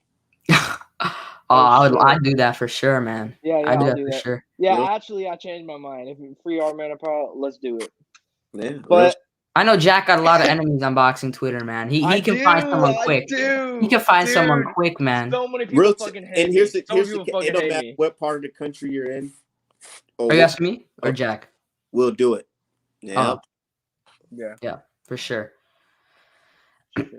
I'd do that for sure, man. Yeah, I'd do I'll that for sure. Yeah, actually, I changed my mind. If free Artman apparel, let's do it. Yeah, but I know Jack got a lot of enemies on boxing Twitter, man. He can find someone quick. He can find someone quick, man. So many people fucking hate me. Here's the it don't matter what part of the country you're in. Are you asking me or Jack? We'll do it. Yeah. Yeah, for sure.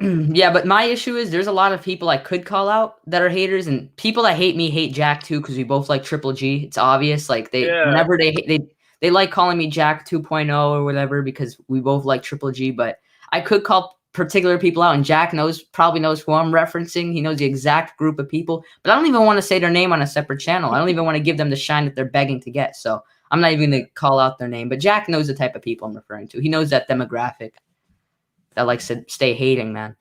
Yeah, but my issue is there's a lot of people I could call out that are haters, and people that hate me hate Jack too because we both like Triple G. It's obvious. Like they like calling me Jack 2.0 or whatever because we both like Triple G. But I could call particular people out, and Jack probably knows who I'm referencing. He knows the exact group of people, but I don't even want to say their name on a separate channel. I don't even want to give them the shine that they're begging to get. So I'm not even going to call out their name. But Jack knows the type of people I'm referring to. He knows that demographic that likes to stay hating, man.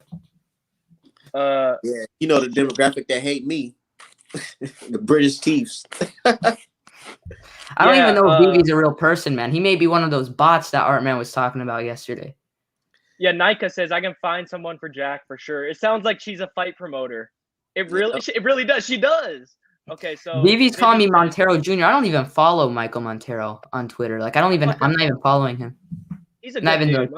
Yeah, you know the demographic that hate me, the British Chiefs. I don't even know if BB's a real person, man. He may be one of those bots that Artman was talking about yesterday. Yeah, Nika says I can find someone for Jack for sure. It sounds like she's a fight promoter. It really does. She does. Okay, so BB's calling me Montero Jr. I don't even follow Michael Montero on Twitter. Like I'm not even following him. He's a good dude.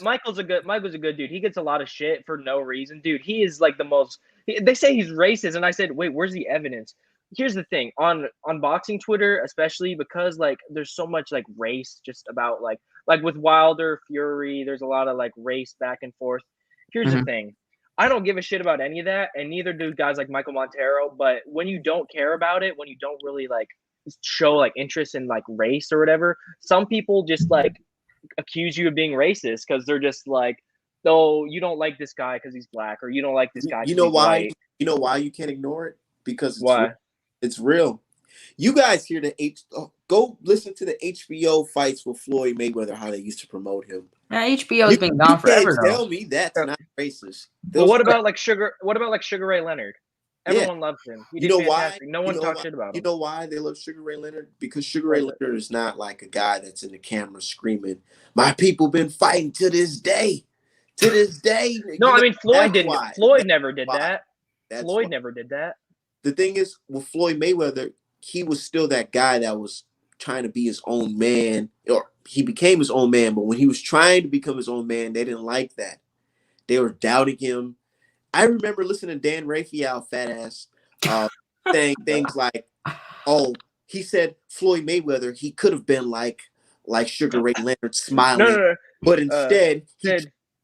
Michael's a good dude. He gets a lot of shit for no reason. Dude, he is like the most they say he's racist, and I said, wait, where's the evidence? Here's the thing, on boxing Twitter, especially because like there's so much like race just about like with Wilder, Fury, there's a lot of like race back and forth. Here's the thing. I don't give a shit about any of that, and neither do guys like Michael Montero, but when you don't care about it, when you don't really like show like interest in like race or whatever, some people just like accuse you of being racist because they're just like, oh, you don't like this guy because he's black, or you don't like this guy. You know why? White. You know why you can't ignore it? Because it's why? Real. It's real. You guys hear go listen to the HBO fights with Floyd Mayweather, how they used to promote him. Yeah, HBO's been gone forever. Tell me that's not racist. Well, what about like Sugar Ray Leonard? Everyone loves him. You know why? No one talks shit about him. You know why they love Sugar Ray Leonard? Because Sugar Ray Leonard is not like a guy that's in the camera screaming, "My people been fighting to this day." To this day. No, I mean Floyd didn't. Floyd never did that. Floyd never did that. The thing is, with Floyd Mayweather, he was still that guy that was trying to be his own man, or he became his own man. But when he was trying to become his own man, they didn't like that. They were doubting him. I remember listening to Dan Raphael, fat ass, saying things like, "Oh, he said Floyd Mayweather, he could have been like Sugar Ray Leonard, smiling, but instead he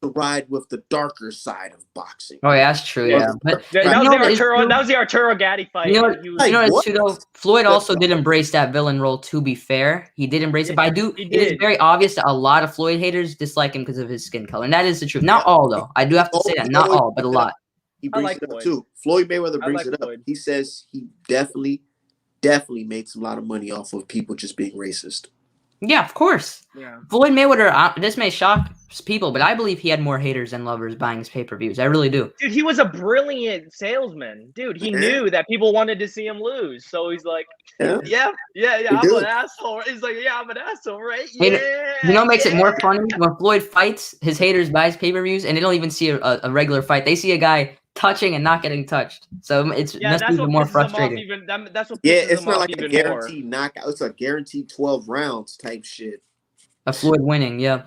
to ride with the darker side of boxing. Oh, yeah, that's true. Yeah, but That you was know the what is Arturo. true? That was the Arturo Gatti fight. You know, and he was, Like, you know what? too though. Floyd also did embrace that villain role. To be fair, he did embrace it. But I do. he It is did. very obvious that a lot of Floyd haters dislike him because of his skin color, and that is the truth. Not Yeah. all though. I do have to say that. He Not always all, but a brings it up. lot. He I brings like it up Floyd. too. Floyd Mayweather I brings like it up. Floyd. He says he definitely made some lot of money off of people just being racist. Yeah, of course. Yeah. Floyd Mayweather. This may shock people, but I believe he had more haters than lovers buying his pay-per-views. I really do. Dude, he was a brilliant salesman. Dude, he knew that people wanted to see him lose. So he's like, Yeah. yeah, I'm an asshole. He's like, yeah, I'm an asshole, right? Hey, Yeah. you know what makes it more funny? When Floyd fights, his haters buy his pay-per-views, and they don't even see a regular fight. They see a guy touching and not getting touched. So it's Yeah, must that's be what even more pisses him off frustrating. even. That's what Yeah, pisses it's him not off like a even more. guaranteed knockout. It's a guaranteed 12 rounds type shit. A Floyd winning, yeah.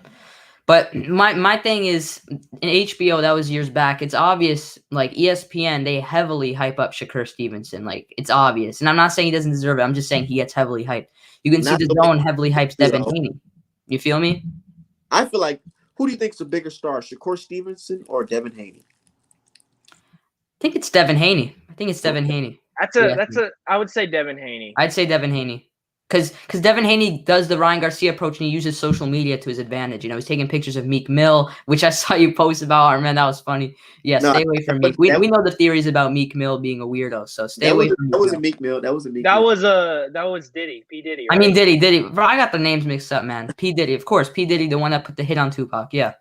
But my thing is, in HBO, that was years back. It's obvious, like ESPN, they heavily hype up Shakur Stevenson. Like, it's obvious. And I'm not saying he doesn't deserve it. I'm just saying he gets heavily hyped. You can see Not the the way Zone heavily hypes you Devin know. Haney. You feel me? I feel like, who do you think's a bigger star, Shakur Stevenson or Devin Haney? I think it's Devin Haney. I would say Devin Haney. I'd say Devin Haney. Because Devin Haney does the Ryan Garcia approach and he uses social media to his advantage. You know, he's taking pictures of Meek Mill, which I saw you post about. Artman, that was funny. Yeah, No, stay away from Meek. We know the theories about Meek Mill being a weirdo, so stay away from Meek That was a Mill. Meek Mill. That was a Meek That Mill. was Diddy, P Diddy. Right? I mean Diddy. Bro, I got the names mixed up, man. P Diddy, of course. P Diddy, the one that put the hit on Tupac. Yeah.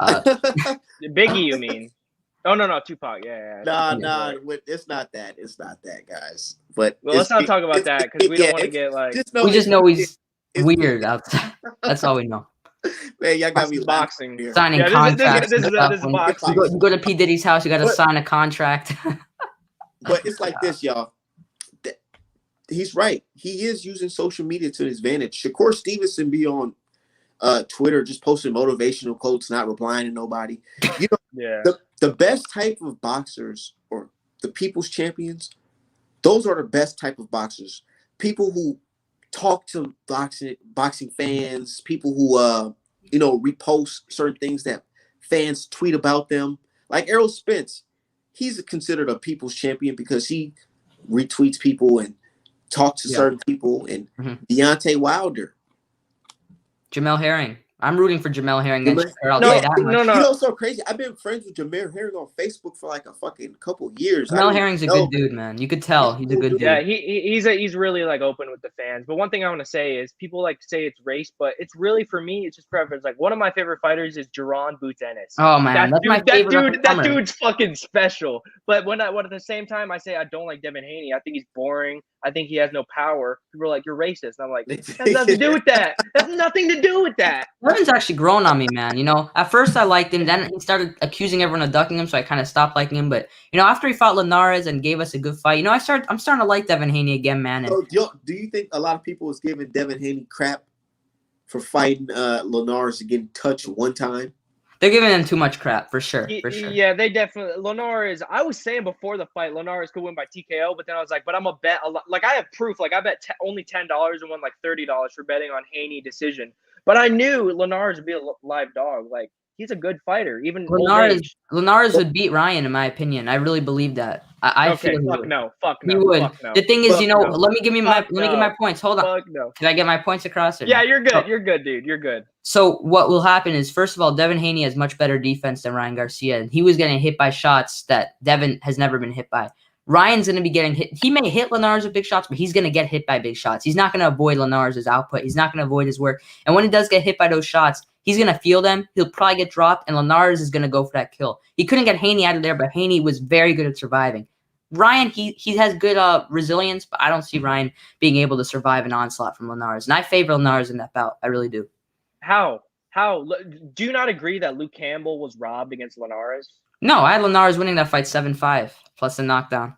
Biggie, you mean? Oh no, Tupac. Yeah. Nah. It's not that. It's not that, guys. But Well, let's not talk about that because we don't want to get like. We just know he's weird outside. That's all we know. Man, y'all got me boxing here. Signing Yeah, contracts. this is boxing. You go to P Diddy's house, you got to sign a contract. But it's like this, y'all. He's right. He is using social media to his advantage. Shakur Stevenson be on Twitter just posting motivational quotes, not replying to nobody. You know, Yeah. The best type of boxers or the people's champions, those are the best type of boxers. People who talk to boxing fans, people who repost certain things that fans tweet about them. Like Errol Spence, he's considered a people's champion because he retweets people and talks to certain people. And Deontay Wilder, Jamel Herring. I'm rooting for Jamel Herring. No. You know, it's so crazy. I've been friends with Jamel Herring on Facebook for like a fucking couple years. Jamel Herring's a good dude, man. You could tell he's a good dude. Yeah, he's really like open with the fans. But one thing I want to say is people like to say it's race, but it's really for me, it's just preference. Like one of my favorite fighters is Jaron Boots Ennis. Oh man, that dude's fucking special. But at the same time I say I don't like Devin Haney. I think he's boring. I think he has no power. People are like, you're racist. And I'm like, that has nothing to do with that. That's nothing to do with that. Devin's actually grown on me, man. You know, at first I liked him. Then he started accusing everyone of ducking him, so I kind of stopped liking him. But, you know, after he fought Linares and gave us a good fight, you know, I'm starting to like Devin Haney again, man. And, so do you think a lot of people was giving Devin Haney crap for fighting Linares to get touched one time? They're giving him too much crap, for sure. Yeah, they definitely. Linares, I was saying before the fight, Linares could win by TKO, but then I was like, but I'm a bet a lot. Like, I have proof. Like, I bet only $10 and won like $30 for betting on Haney decision. But I knew Linares would be a live dog. Like, he's a good fighter, even Linares would beat Ryan, in my opinion. I really believe that. I feel he would. Fuck no. He would. Fuck no. The thing is, no. let me give my points. Hold on. Fuck no. Can I get my points across? Yeah, you're good. You're good, dude. You're good. So what will happen is, first of all, Devin Haney has much better defense than Ryan Garcia. He was getting hit by shots that Devin has never been hit by. Ryan's going to be getting hit. He may hit Linares with big shots, but he's going to get hit by big shots. He's not going to avoid Linares' output. He's not going to avoid his work. And when he does get hit by those shots, he's going to feel them. He'll probably get dropped, and Linares is going to go for that kill. He couldn't get Haney out of there, but Haney was very good at surviving. Ryan, he has good resilience, but I don't see Ryan being able to survive an onslaught from Linares. And I favor Linares in that bout. I really do. How? Do you not agree that Luke Campbell was robbed against Linares? No, I had Linares winning that fight 7-5 plus a knockdown.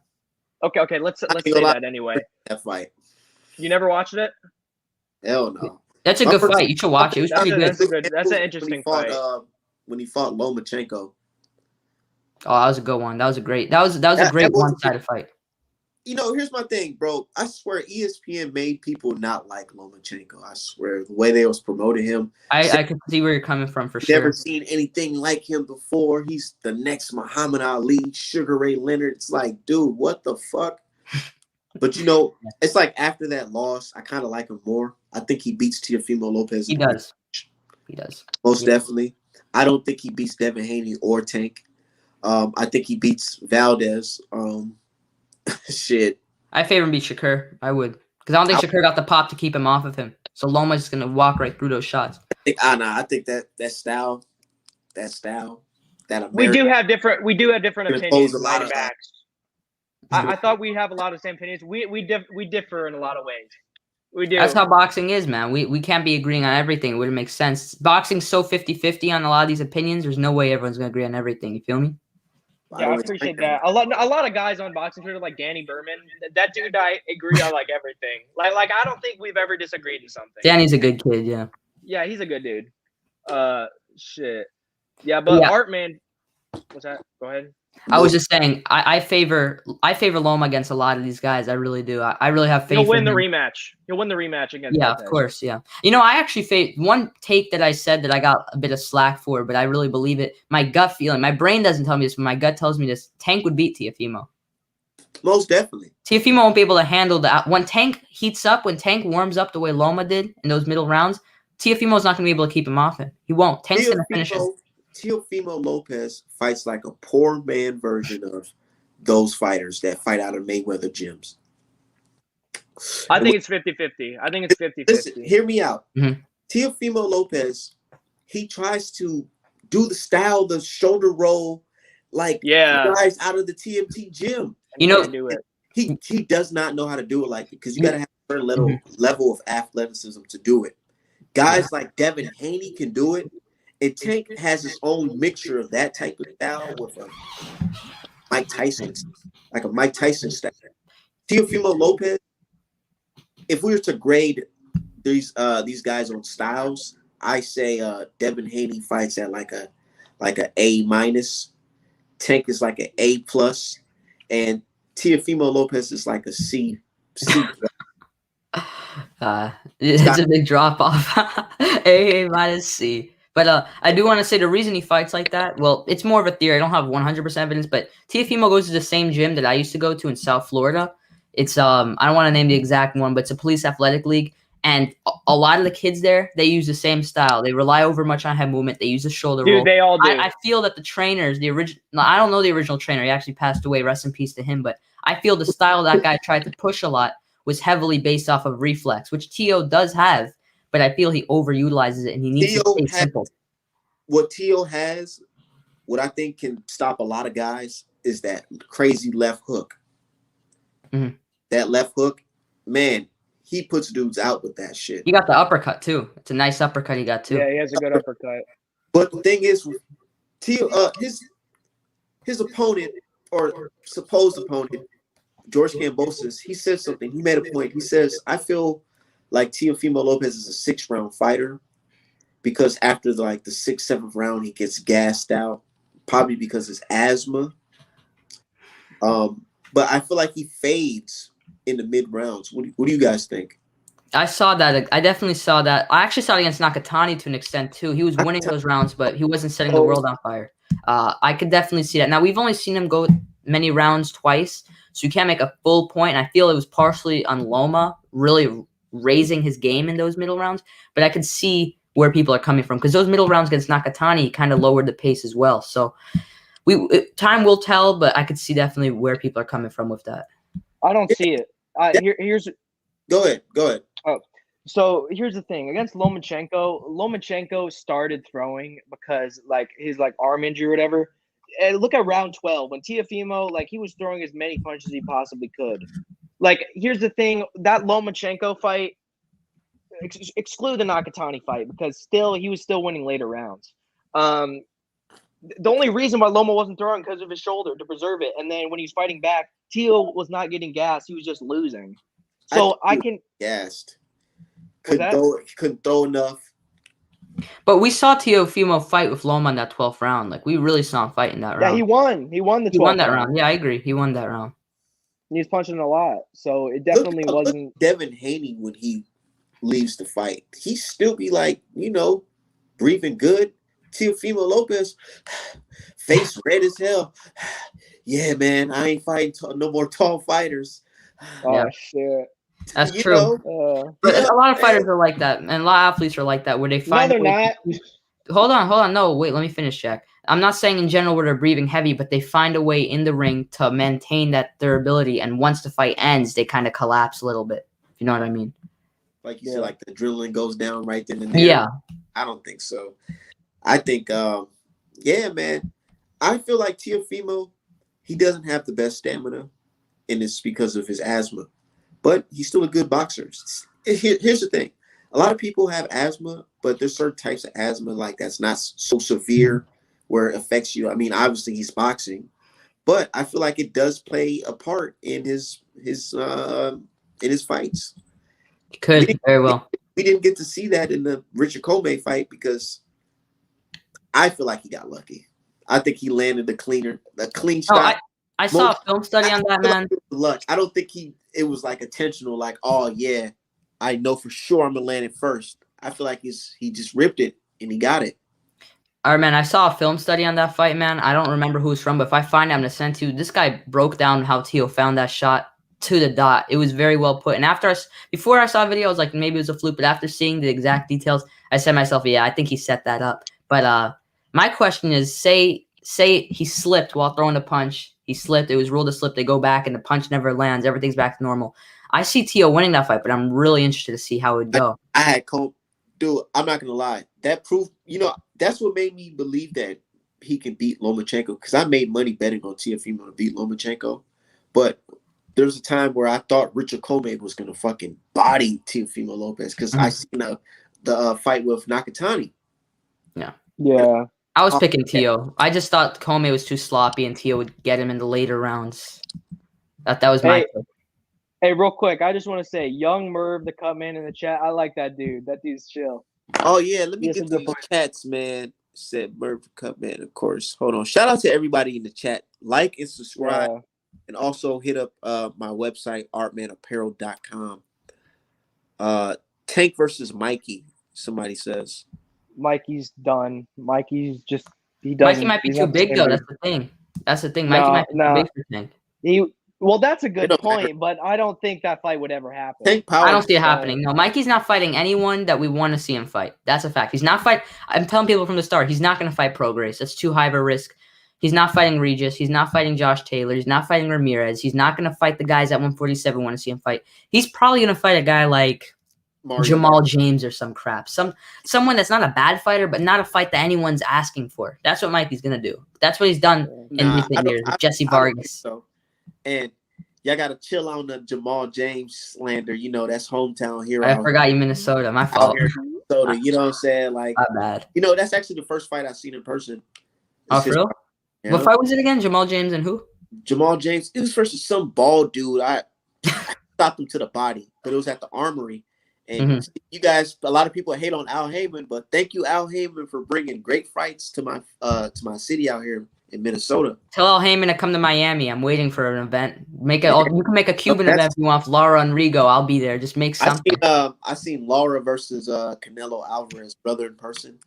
Okay, let's say that anyway. That fight. You never watched it? Hell no. That's a good fight. You should watch it. It was pretty good. That's an interesting fight. When he fought Lomachenko. Oh, that was a good one. That was a great. That was a great one-sided fight. Here's my thing, bro. I swear ESPN made people not like Lomachenko. I swear the way they was promoting him. I can see where you're coming from for Never sure. seen anything like him before. He's the next Muhammad Ali, Sugar Ray Leonard. It's like, dude, what the fuck? But it's like after that loss, I kind of like him more. I think he beats Teofimo Lopez. He does. He does. Most definitely. I don't think he beats Devin Haney or Tank. I think he beats Valdez. Shit. I favor him beat Shakur. I would. Because I don't think Shakur got the pop to keep him off of him. So Loma's just going to walk right through those shots. I think that style, that American, we do have different opinions. a lot of backs. I thought we have a lot of same opinions. We differ in a lot of ways. We do. That's how boxing is, man. We can't be agreeing on everything. It wouldn't make sense. Boxing's so 50-50 on a lot of these opinions. There's no way everyone's going to agree on everything. You feel me? Yeah, I appreciate that. A lot of guys on boxing Twitter, like Danny Berman, that dude, I agree on like everything. Like I don't think we've ever disagreed on something. Danny's a good kid, yeah. Yeah, he's a good dude. Shit. Yeah, but Artman, what's that? Go ahead. I was just saying, I favor Loma against a lot of these guys. I really do. I really have faith. He'll win the rematch. He'll win the rematch against. Yeah, Lopez. Of course. Yeah. I actually one take that I said that I got a bit of slack for, but I really believe it. My gut feeling, my brain doesn't tell me this, but my gut tells me this. Tank would beat Teofimo. Most definitely. Teofimo won't be able to handle that. When Tank heats up, when Tank warms up the way Loma did in those middle rounds, Teofimo's not going to be able to keep him off him. He won't. Tank's going to finish him. Teofimo Lopez fights like a poor man version of those fighters that fight out of Mayweather gyms. I think it's 50-50. I think it's 50-50. Listen, hear me out. Mm-hmm. Teofimo Lopez, he tries to do the shoulder roll, like guys out of the TMT gym. Do it. He does not know how to do it like it because you got to have a certain level of athleticism to do it. Guys like Devin Haney can do it. And Tank has his own mixture of that type of style with a Mike Tyson style. Teofimo Lopez, if we were to grade these guys on styles, I say Devin Haney fights at like a A-. Tank is like an A+, and Teofimo Lopez is like a C. It's a big drop off. A- C. But I do want to say the reason he fights like that, well, it's more of a theory. I don't have 100% evidence, but Teofimo goes to the same gym that I used to go to in South Florida. It's I don't want to name the exact one, but it's a police athletic league. And a lot of the kids there, they use the same style. They rely over much on head movement. They use the shoulder roll. They all do. I feel that the trainers, I don't know the original trainer. He actually passed away. Rest in peace to him. But I feel the style that guy tried to push a lot was heavily based off of reflex, which Teo does have. But I feel he overutilizes it, and he needs to stay simple. What Teo has, what I think can stop a lot of guys, is that crazy left hook. Mm-hmm. That left hook, man, he puts dudes out with that shit. He got the uppercut, too. It's a nice uppercut he got, too. Yeah, he has a good uppercut. But the thing is, Teo, his opponent, or supposed opponent, George Kambosos, he said something. He made a point. He says, I feel like Teofimo Lopez is a 6th-round fighter because after the 6th, 7th round, he gets gassed out, probably because of his asthma. But I feel like he fades in the mid-rounds. What do you guys think? I saw that. I definitely saw that. I actually saw it against Nakatani to an extent, too. He was winning those rounds, but he wasn't setting the world on fire. I could definitely see that. Now, we've only seen him go many rounds twice, so you can't make a full point. And I feel it was partially on Loma really raising his game in those middle rounds, but I could see where people are coming from because those middle rounds against Nakatani kind of lowered the pace as well. So time will tell, but I could see definitely where people are coming from with that. I don't see it. Here's Go ahead. Oh, so here's the thing against Lomachenko started throwing because his arm injury or whatever. And look at round 12 when Teofimo he was throwing as many punches as he possibly could. Here's the thing, that Lomachenko fight, exclude the Nakatani fight because he was still winning later rounds. The only reason why Loma wasn't throwing because of his shoulder to preserve it, and then when he was fighting back, Teo was not getting gassed; he was just losing. So I can gassed. Couldn't throw enough. But we saw Teofimo fight with Loma in that 12th round. We really saw him fight in that round. Yeah, he won. He won the 12th He won that round. Yeah, I agree. He won that round. He was punching a lot, so it Look definitely at wasn't. Devin Haney when he leaves the fight. He still be like, breathing good. Teofimo Lopez, face red as hell. Yeah, man, I ain't fighting no more tall fighters. Oh shit! That's You true. know? But Yeah, a lot of man. fighters are like that, and a lot of athletes are like that, where they No, find. they're not. Hold on. No, wait, let me finish, Jack. I'm not saying in general where they're breathing heavy, but they find a way in the ring to maintain that durability, and once the fight ends, they kind of collapse a little bit. If you know what I mean? Like you Yeah. said, like the adrenaline goes down right then and there. Yeah. I don't think so. I think, yeah, man. I feel like Teofimo, he doesn't have the best stamina, and it's because of his asthma. But he's still a good boxer. Here's the thing. A lot of people have asthma, but there's certain types of asthma like that's not so severe where it affects you. I mean, obviously he's boxing, but I feel like it does play a part in his fights. Could very well. We didn't get to see that in the Richard Comey fight because I feel like he got lucky. I think he landed a clean shot. I saw a film study on that, man. Like luck. I don't think it was like intentional, like, oh yeah, I know for sure I'm gonna land it first. I feel like he just ripped it and he got it. All right, man. I saw a film study on that fight, man. I don't remember who it's from, but if I find it, I'm gonna send it to you. This guy broke down how Teo found that shot to the dot. It was very well put. And before I saw a video, I was like, maybe it was a fluke. But after seeing the exact details, I said to myself, yeah, I think he set that up. But my question is, say he slipped while throwing the punch. He slipped. It was ruled a slip. They go back, and the punch never lands. Everything's back to normal. I see Teo winning that fight, but I'm really interested to see how it would go. I had dude. I'm not gonna lie. That proved, that's what made me believe that he can beat Lomachenko because I made money betting on Teofimo to beat Lomachenko, but there's a time where I thought Richard Comey was gonna fucking body Teofimo Lopez because I seen the fight with Nakatani. Yeah. I was picking Teo. I just thought Comey was too sloppy, and Teo would get him in the later rounds. That was my pick. Hey, real quick, I just want to say, Young Merv, the cut man in the chat, I like that dude. That dude's chill. Oh yeah, let me get to the chats, man. Said Merv Cup man, of course. Hold on. Shout out to everybody in the chat. Like and subscribe, and also hit up my website, artmanapparel.com. Tank versus Mikey, somebody says. Mikey's done. Mikey might be too big though. That's the thing. Mikey might be too big for Tank. Well, that's a good point, but I don't think that fight would ever happen. I don't see it happening. No, Mikey's not fighting anyone that we want to see him fight. That's a fact. He's not fight. I'm telling people from the start, he's not going to fight Prograis. That's too high of a risk. He's not fighting Regis. He's not fighting Josh Taylor. He's not fighting Ramirez. He's not going to fight the guys at 147 want to see him fight. He's probably going to fight a guy like Jamal James or some crap. Someone that's not a bad fighter, but not a fight that anyone's asking for. That's what Mikey's going to do. That's what he's done in recent years with Jesse Vargas. And y'all got to chill on the Jamal James slander. That's hometown hero. I forgot you Minnesota. My fault. Minnesota, you know what I'm saying? Like, not bad. That's actually the first fight I've seen in person. Oh, for real? What fight was it again? Jamal James and who? Jamal James. It was versus some bald dude. I stopped him to the body, but it was at the Armory. And you guys, a lot of people hate on Al Heyman, but thank you, Al Heyman, for bringing great fights to my city out here in Minnesota. Tell Al Heyman to come to Miami. I'm waiting for an event. You can make a Cuban event if you want. Laura and Rigo, I'll be there. Just make something. I seen Laura versus Canelo Alvarez, brother in person.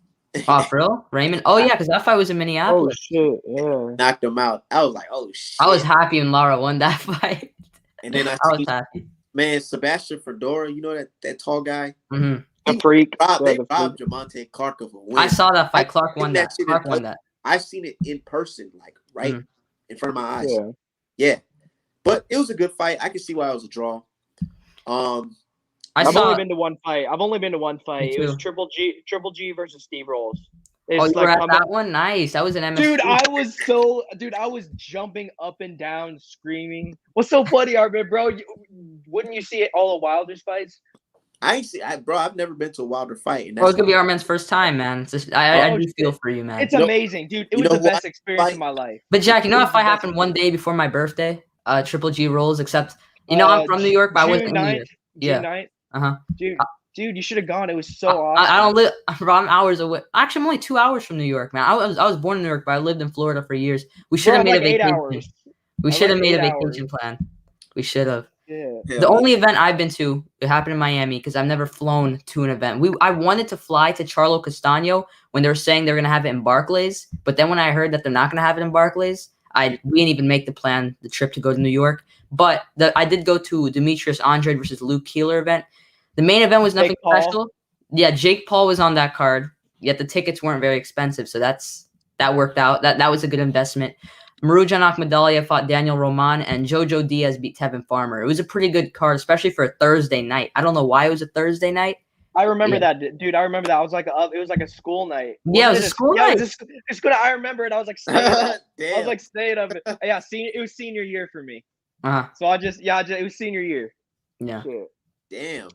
Oh, for real? Raymond? Oh, yeah, because that fight was in Minneapolis. Oh, shit, yeah. Knocked him out. I was like, oh, shit. I was happy when Laura won that fight. And then I was happy. Man, Sebastian Fedora, you know that tall guy? A freak. They robbed Javante Clark of a win. I saw that fight. Clark won that. Clark won that. I've seen it in person, like in front of my eyes. Yeah. But it was a good fight. I can see why it was a draw. I've only been to one fight. It was Triple G versus Steve Rolls. You were at that one? Nice. That was an MSC. Dude, I was jumping up and down, screaming. What's so funny, Artman, bro? Wouldn't you see all the Wilder's fights? I've never been to a Wilder fight. And it's gonna be Artman's first time, man. I do feel for you, man. It's amazing, dude. It was the best experience of my life. But Jack, if I happened one day before my birthday, Triple G rolls. Except, I'm from New York, but I wasn't in New York. Yeah. Dude, you should have gone. It was so awesome. I don't live. I'm hours away. Actually, I'm only 2 hours from New York, man. I was born in New York, but I lived in Florida for years. We should have made a vacation. We should have made a vacation plan. We should have. Yeah. The only event I've been to, it happened in Miami because I've never flown to an event. I wanted to fly to Charlo Castano when they were saying they're gonna have it in Barclays, but then when I heard that they're not gonna have it in Barclays, we didn't even make the trip to go to New York. But I did go to Demetrius Andrade versus Luke Keeler event. The main event was nothing Jake Paul. special. Yeah, Jake Paul was on that card, yet the tickets weren't very expensive, so that worked out. That was a good investment. Marujan Akhmadalia fought Daniel Roman, and Jojo Diaz beat Tevin Farmer. It was a pretty good card, especially for a Thursday night. I don't know why it was a Thursday night. I remember that, dude. I remember that. It was like a school night. Yeah, it was a school night. It's good. I remember it. I was like, staying up. Damn. I was like, staying up. Yeah, it was senior year for me. Uh-huh. So it was senior year. Yeah. Shit. Damn.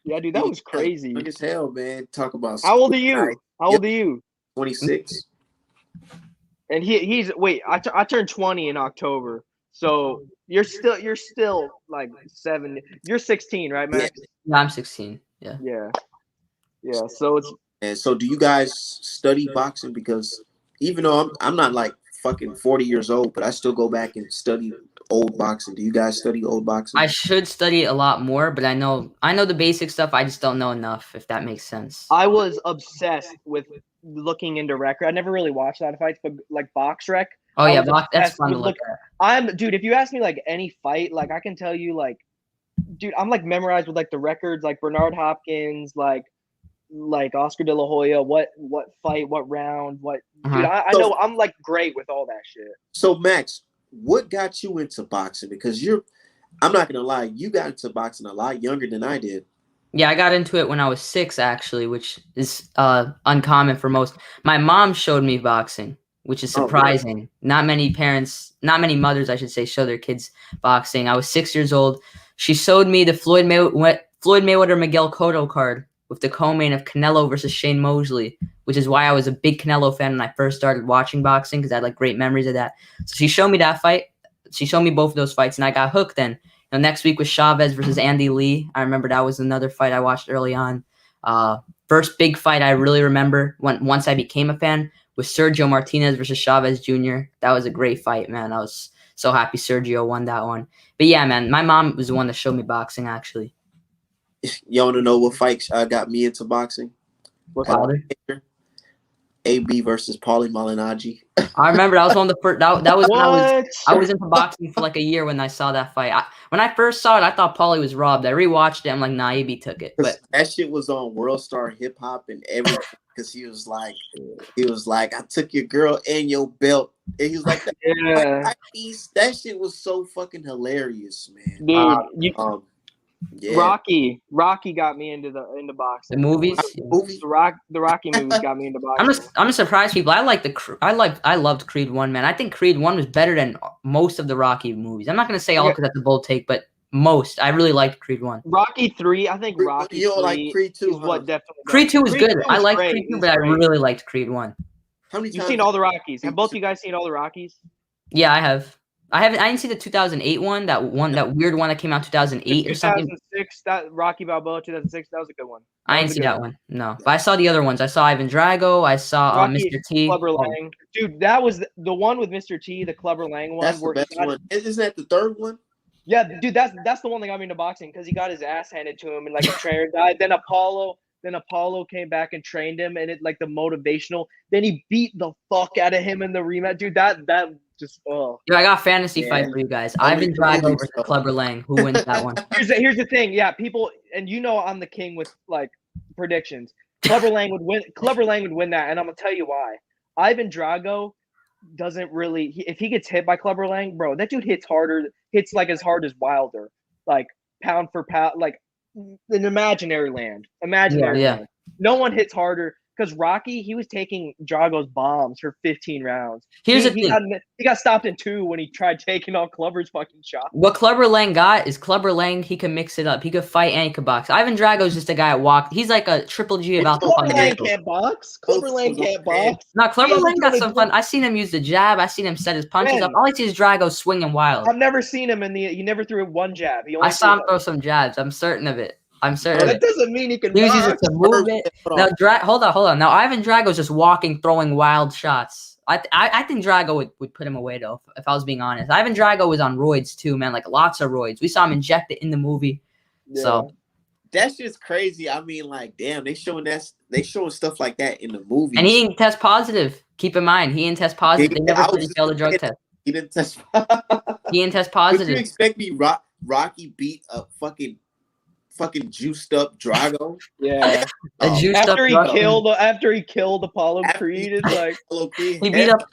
Yeah, dude, that was crazy. Young as hell, man. Talk about. How old are you? How old are you? 26. And I turned 20 in October. So you're still like 7. You're 16, right, Max? Yeah, I'm 16. Yeah. Yeah. So it's. And so, do you guys study boxing? Because even though I'm not like fucking 40 years old, but I still go back and study old boxing. Do you guys study old boxing? I should study a lot more, but I know the basic stuff. I just don't know enough, if that makes sense. I was obsessed with looking into record. I never really watched that fights, but like box rec. Oh yeah, that's fun to look at. Dude, if you ask me like any fight, like I can tell you like, dude, I'm like memorized with like the records, like Bernard Hopkins, like Oscar De La Hoya, what fight, what round, what. Dude, I know I'm like great with all that shit. So Max, what got you into boxing? Because I'm not gonna lie, you got into boxing a lot younger than I did. Yeah, I got into it when I was 6, actually, which is uncommon for most. My mom showed me boxing, which is surprising. Not many mothers, I should say, show their kids boxing. I was 6 years old. She showed me the Floyd Mayweather Miguel Cotto card with the co-main of Canelo versus Shane Mosley, which is why I was a big Canelo fan when I first started watching boxing, because I had like great memories of that. So she showed me that fight. She showed me both of those fights, and I got hooked then. Next week was Chavez versus Andy Lee. I remember that was another fight I watched early on. First big fight I really remember once I became a fan was Sergio Martinez versus Chavez Jr. That was a great fight, man. I was so happy Sergio won that one. But yeah, man, my mom was the one that showed me boxing, actually. You want to know what fight got me into boxing? AB versus Paulie Malignaggi. I remember that was one of the first. That was when I was into boxing for like a year when I saw that fight. When I first saw it, I thought Paulie was robbed. I rewatched it. I'm like, nah, AB took it. But that shit was on World Star Hip Hop and everything, because he was like, I took your girl and your belt, and he was like, that shit was so fucking hilarious, man. Dude, yeah. Rocky got me into boxing. The movies, the Rocky movies got me into boxing. I'm just surprised people. I loved Creed 1, man. I think Creed 1 was better than most of the Rocky movies. I'm not gonna say all because that's a bold take, but most. I really liked Creed 1. Rocky 3, I think Rocky 3 like Creed 2, is what definitely. Creed 2 was good. I liked Creed 2, but I really liked Creed 1. How many times you've seen all the Rockies? Have both you guys seen all the Rockies? Yeah, I have. I didn't see the 2008 one. That weird one that came out 2008 or something. 2006, that Rocky Balboa 2006. That was a good one. I didn't see that one. No, but I saw the other ones. I saw Ivan Drago. I saw Mr. T. Clubber Lang. Dude, that was the one with Mr. T, the Clubber Lang one. That's the best one. Isn't that the third one? Yeah, dude, that's the one that got me into boxing, because he got his ass handed to him and like a trainer died. Then Apollo came back and trained him, and it like the motivational. Then he beat the fuck out of him in the rematch, dude. That just Dude, I got a fantasy fight for you guys. Ivan Drago versus Clubber Lang. Who wins that one? Here's the thing. Yeah, people, and I'm the king with like predictions. Clubber Lang would win. Clubber Lang would win that, and I'm gonna tell you why. Ivan Drago doesn't really. If he gets hit by Clubber Lang, bro, that dude hits like as hard as Wilder, like pound for pound, like an imaginary land. Land. No one hits harder. Because Rocky, he was taking Drago's bombs for 15 rounds. Here's the thing. He got stopped in 2 when he tried taking all Clubber's fucking shots. What Clubber Lang got is Clubber Lang, he can mix it up. He could fight and he could box. Ivan Drago's just a guy that walked. He's like a Triple G of alcohol. Clubber Lang can't box. Clubber Lang can't box. No, Clubber Lang got some fun. I seen him use the jab. I seen him set his punches up. All I see is Drago swinging wild. I've never seen him he never threw one jab. I saw him throw some jabs. I'm certain of it. That doesn't mean he can. He uses it to move it. Now, hold on. Now Ivan Drago's just walking, throwing wild shots. I think Drago would put him away though. If I was being honest, Ivan Drago was on roids too, man. Like lots of roids. We saw him inject it in the movie. Yeah. So That's just crazy. I mean, like, damn, they showing stuff like that in the movies. and he didn't test positive. Keep in mind, he didn't test positive. They never put him failed a drug test. He didn't test. He didn't test Would positive. you expect me Rocky beat a fucking juiced up Drago? Yeah. A juiced After up he Russian, killed Apollo Creed, it's like he beat up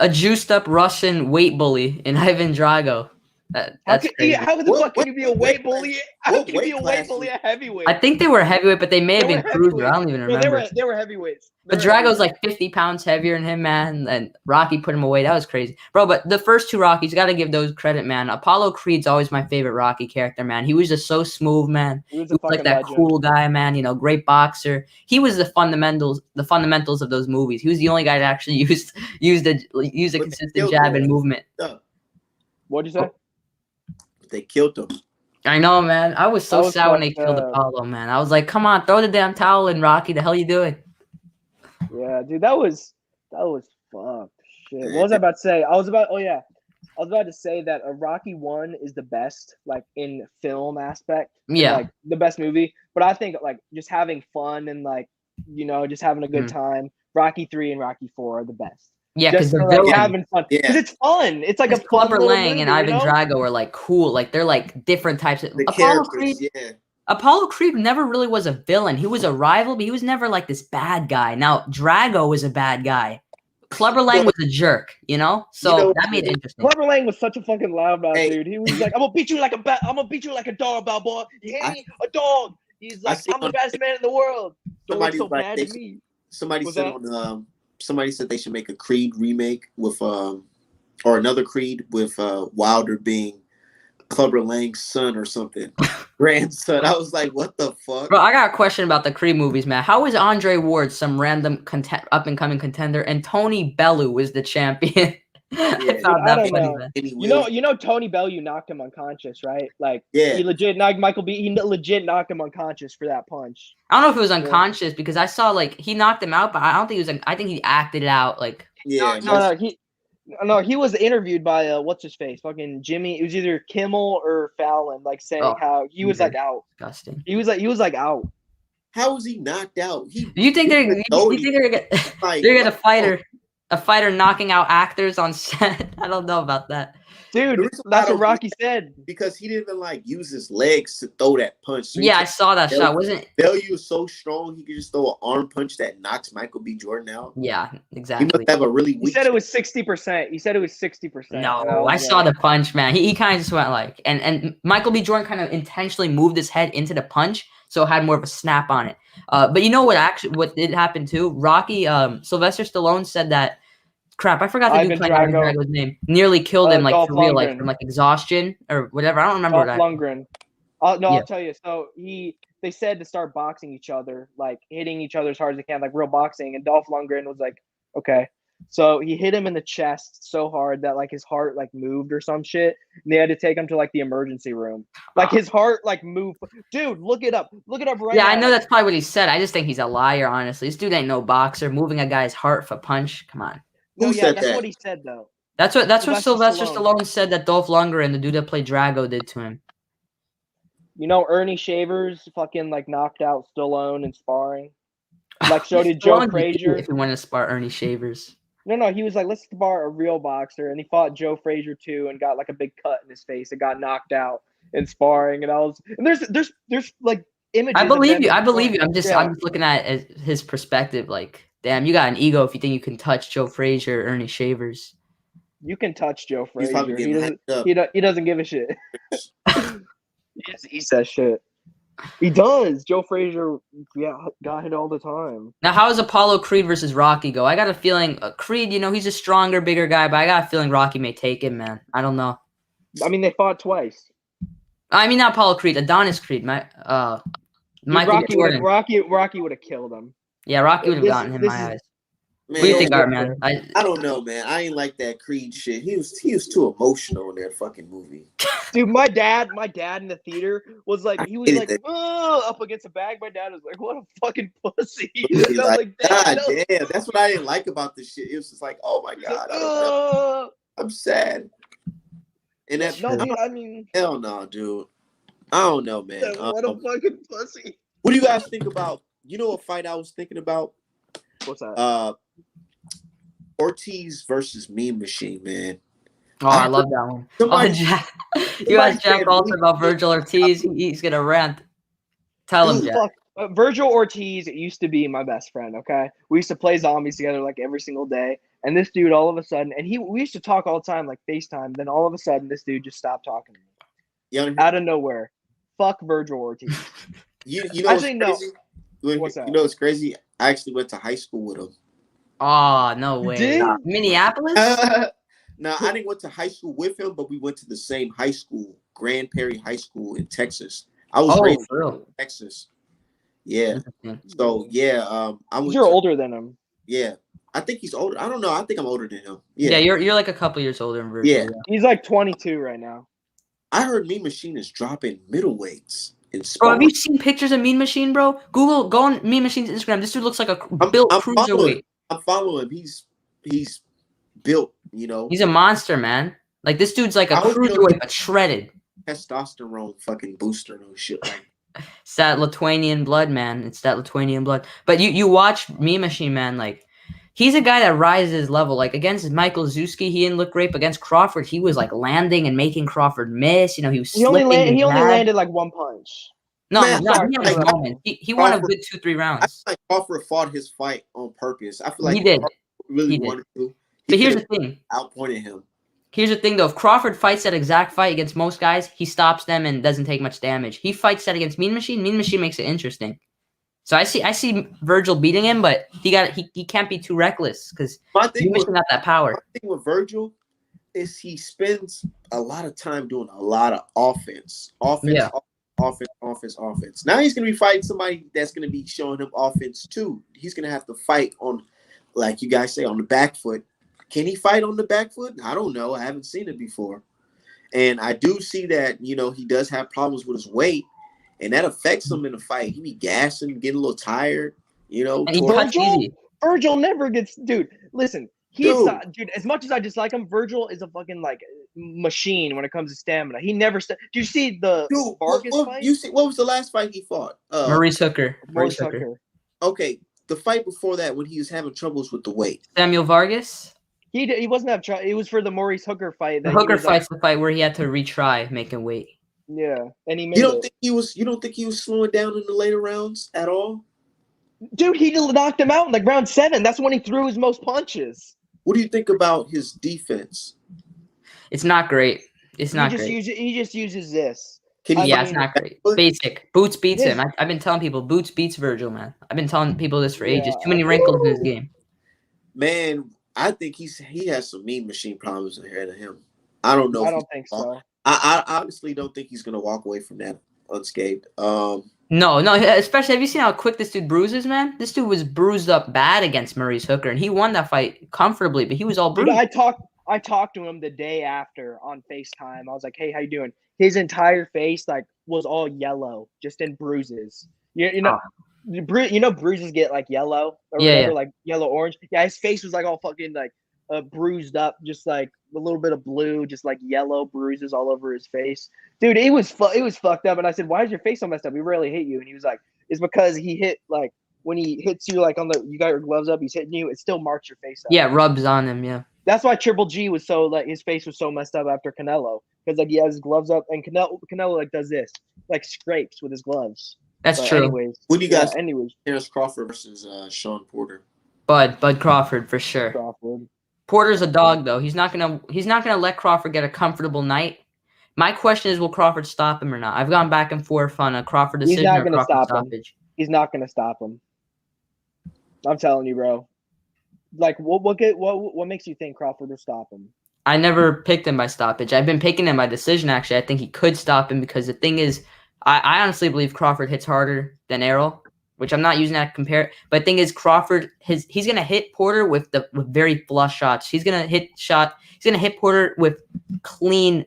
a juiced up Russian weight bully in Ivan Drago. That's crazy. how the fuck can you be a weight bully? How can you be a weight bully at heavyweight? I think they were heavyweight, but they may have been cruiser. I don't even remember. No, they were heavyweights. But Drago's like 50 pounds heavier than him, man. And Rocky put him away. That was crazy. Bro, but the first two Rockies, got to give those credit, man. Apollo Creed's always my favorite Rocky character, man. He was just so smooth, man. He was like that legend. cool guy, man. You know, great boxer. He was the fundamentals of those movies. He was the only guy that actually used a consistent jab and movement. What'd you say? They killed him. I know, man. I was so sad when they killed Apollo, man. I was like, come on, throw the damn towel in, Rocky. The hell you doing? Yeah, dude, that was fucked. Shit. What was I about to say? I was about to say that a Rocky 1 is the best, like in film aspect. Yeah. Like the best movie. But I think like just having fun and like, you know, just having a good time. Rocky 3 and Rocky 4 are the best. Yeah, because they're like having fun. Because it's fun. It's like a Clubber Lang movie, and Ivan you know? Drago are like cool. Like they're like different types of Apollo Creed. Yeah. Apollo Creed never really was a villain. He was a rival, but he was never like this bad guy. Now Drago was a bad guy. Clubber Lang was a jerk, you know? So that made it interesting. Clubber Lang was such a fucking loudmouth, dude. He was like, I'm gonna beat you like a dog, Balboa. You hate me? A dog. He's like, I'm the best man in the world. Don't look so bad to me. Somebody said they should make a Creed remake with or another Creed with Wilder being Clubber Lang's son or something. Grandson. I was like, what the fuck? Bro, I got a question about the Creed movies, man. How is Andre Ward some random up-and-coming contender and Tony Bellew is the champion? I found that funny, man. You know Tony Bellew knocked him unconscious, right? Like, he legit knocked he legit knocked him unconscious for that punch. I don't know if it was unconscious because I saw like he knocked him out, but I don't think it was. I think he acted it out. Like, he was interviewed by what's his face, fucking Jimmy. It was either Kimmel or Fallon, like saying how he was like out. Disgusting. He was like out. How was he knocked out? You think they're gonna a fighter knocking out actors on set? I don't know about that. Dude, that's what Rocky said. Because he didn't even like use his legs to throw that punch. So I saw that shot. Wasn't Bellew was so strong he could just throw an arm punch that knocks Michael B. Jordan out? Yeah, exactly. He must have a really weak. He said it was 60%. He said it was 60%. No, I saw the punch, man. He kind of just went like, and Michael B. Jordan kind of intentionally moved his head into the punch, so it had more of a snap on it. But you know what did happen too? Rocky, Sylvester Stallone said that. Crap, I forgot the dude playing Ivan Drago's name. Nearly killed him, like Dolph for real, Lundgren. like from like exhaustion or whatever. I don't remember Dolph Lundgren. I'll tell you. So they said to start boxing each other, like hitting each other as hard as they can, like real boxing. And Dolph Lundgren was like, okay. So he hit him in the chest so hard that like his heart like moved or some shit. And they had to take him to like the emergency room. Like his heart like moved. Dude, look it up. Look it up right now. Yeah, I know that's probably what he said. I just think he's a liar, honestly. This dude ain't no boxer. Moving a guy's heart for a punch. Come on. That's what he said though. That's what Sylvester Stallone said that Dolph Lundgren, the dude that played Drago, did to him. You know, Ernie Shavers fucking like knocked out Stallone in sparring. Like so did Joe Frazier. If you want to spar Ernie Shavers. No, he was like, let's spar a real boxer, and he fought Joe Frazier too, and got like a big cut in his face and got knocked out in sparring. And there's like images. I believe you. I'm just looking at his perspective, like. Damn, you got an ego if you think you can touch Joe Frazier or Ernie Shavers. You can touch Joe Frazier. He doesn't give a shit. He just eats that shit. He does. Joe Frazier, got hit all the time. Now, how does Apollo Creed versus Rocky go? I got a feeling Creed, he's a stronger, bigger guy, but I got a feeling Rocky may take him, man. I don't know. I mean, they fought twice. I mean, not Apollo Creed, Adonis Creed. Michael Jordan. Rocky would have killed him. Yeah, Rocky would have gotten him in my eyes. What do you Man, think, Artman? I don't know, man. I ain't like that Creed shit. He was too emotional in that fucking movie. Dude, my dad in the theater was like, I he was hated like, that. oh, up against a bag. My dad was like, what a fucking pussy. Movie. And I was Like, like, Dad, God no. damn, that's what I didn't like about this shit. It was just like, oh my He was like, God, I don't know. I'm sad. And yeah, that, no, I dude, don't, I mean, hell no, dude. I don't know, man. what a fucking pussy. What do you guys think about? You know, a fight I was thinking about. What's that? Ortiz versus Meme Machine, man. Oh, I love that one. Somebody, You asked Jack said also Meme about Machine- Virgil Ortiz. He's gonna rant. Tell him, Dude, Jack. Fuck. Virgil Ortiz used to be my best friend, okay? We used to play zombies together like every single day. And this dude all of a sudden, and we used to talk all the time, like FaceTime. Then all of a sudden, this dude just stopped talking to me. Out of nowhere. Fuck Virgil Ortiz. You know Actually, what's crazy? What's that? You know what's crazy? I actually went to high school with him. Oh, no You way. did? Minneapolis? No, I didn't went to high school with him, but we went to the same high school, Grand Prairie High School in Texas. I was raised for real. in Texas. Yeah. So yeah, I went You're to, older than him. yeah. I think he's older. I don't know. I think I'm older than him. Yeah. Yeah, you're like a couple years older than Virgil. Yeah. He's like 22 right now. I heard Mean Machine is dropping middleweights in Bro, sport. have you seen pictures of Mean Machine, bro? Go on Mean Machine's Instagram. This dude looks like a built cruiserweight. I'm following him. He's built, you know. He's a monster, man. Like, this dude's like a cruiserweight, but shredded. Testosterone fucking booster and shit. Like, it's that Lithuanian blood, man. It's that Lithuanian blood. But you watch Mean Machine, man. Like, he's a guy that rises his level. Like, against Michael Zuski, he didn't look great. But against Crawford, he was like landing and making Crawford miss. You know, he was slipping. He only landed like one punch. No, Man, he had a moment. He won a good 2-3 rounds. I feel like Crawford fought his fight on purpose. I feel like he did. Crawford really wanted to. But here's the thing. Outpointed him. Here's the thing, though. If Crawford fights that exact fight against most guys, he stops them and doesn't take much damage. He fights that against Mean Machine. Mean Machine makes it interesting. So I see Virgil beating him, but he can't be too reckless because Mean Machine got that power. My thing with Virgil is he spends a lot of time doing a lot of offense. Offense. Now he's gonna be fighting somebody that's gonna be showing him offense too. He's gonna have to fight on, like you guys say, on the back foot. Can he fight on the back foot? I don't know. I haven't seen it before. And I do see that, you know, he does have problems with his weight, and that affects him in the fight. He be gassing, getting a little tired, you know. And Virgil never gets, dude, listen, dude, as much as I dislike him, Virgil is a fucking like machine when it comes to stamina. He never do you see the Vargas fight? What was the last fight he fought? Maurice Hooker. Okay, the fight before that when he was having troubles with the weight. Samuel Vargas? He wasn't have trouble. It was for the Maurice Hooker fight. The Hooker fight's the fight where he had to retry making weight. Yeah, and he made You don't think he was slowing down in the later rounds at all? Dude, he knocked him out in like round 7. That's when he threw his most punches. What do you think about his defense? It's not great. It's not great. He just uses this. It's not great. Basic. Boots beats him. I've been telling people Boots beats Virgil, man. I've been telling people this for ages. Too many wrinkles in his game. Man, I think he has some Mean Machine problems ahead of him. I don't know. I don't think so. I honestly don't think he's gonna walk away from that unscathed. No. Especially, have you seen how quick this dude bruises, man? This dude was bruised up bad against Maurice Hooker, and he won that fight comfortably, but he was all bruised. Dude, I talked to him the day after on FaceTime. I was like, "Hey, how you doing?" His entire face like was all yellow, just in bruises. You know, bruises get like yellow or whatever, like yellow orange. Yeah, his face was like all fucking like bruised up, just like a little bit of blue, just like yellow bruises all over his face. Dude, it was fucked up. And I said, "Why is your face so messed up? We rarely hit you." And he was like, "It's because he hit like when he hits you like you got your gloves up, he's hitting you. It still marks your face up." Yeah, rubs on him. Yeah. That's why Triple G was so like his face was so messed up after Canelo because like he has his gloves up and Canelo like does this like scrapes with his gloves. That's true. Anyways, what do you guys? Anyways, Terrence Crawford versus Sean Porter. Bud Crawford for sure. Crawford. Porter's a dog though. He's not gonna let Crawford get a comfortable night. My question is, will Crawford stop him or not? I've gone back and forth on a Crawford decision or Crawford stoppage. He's not gonna stop him. I'm telling you, bro. Like, what makes you think Crawford will stop him? I never picked him by stoppage. I've been picking him by decision, actually. I think he could stop him because the thing is, I honestly believe Crawford hits harder than Errol. which I'm not using that to compare. But the thing is, Crawford, he's gonna hit Porter with very flush shots. He's gonna hit Porter with clean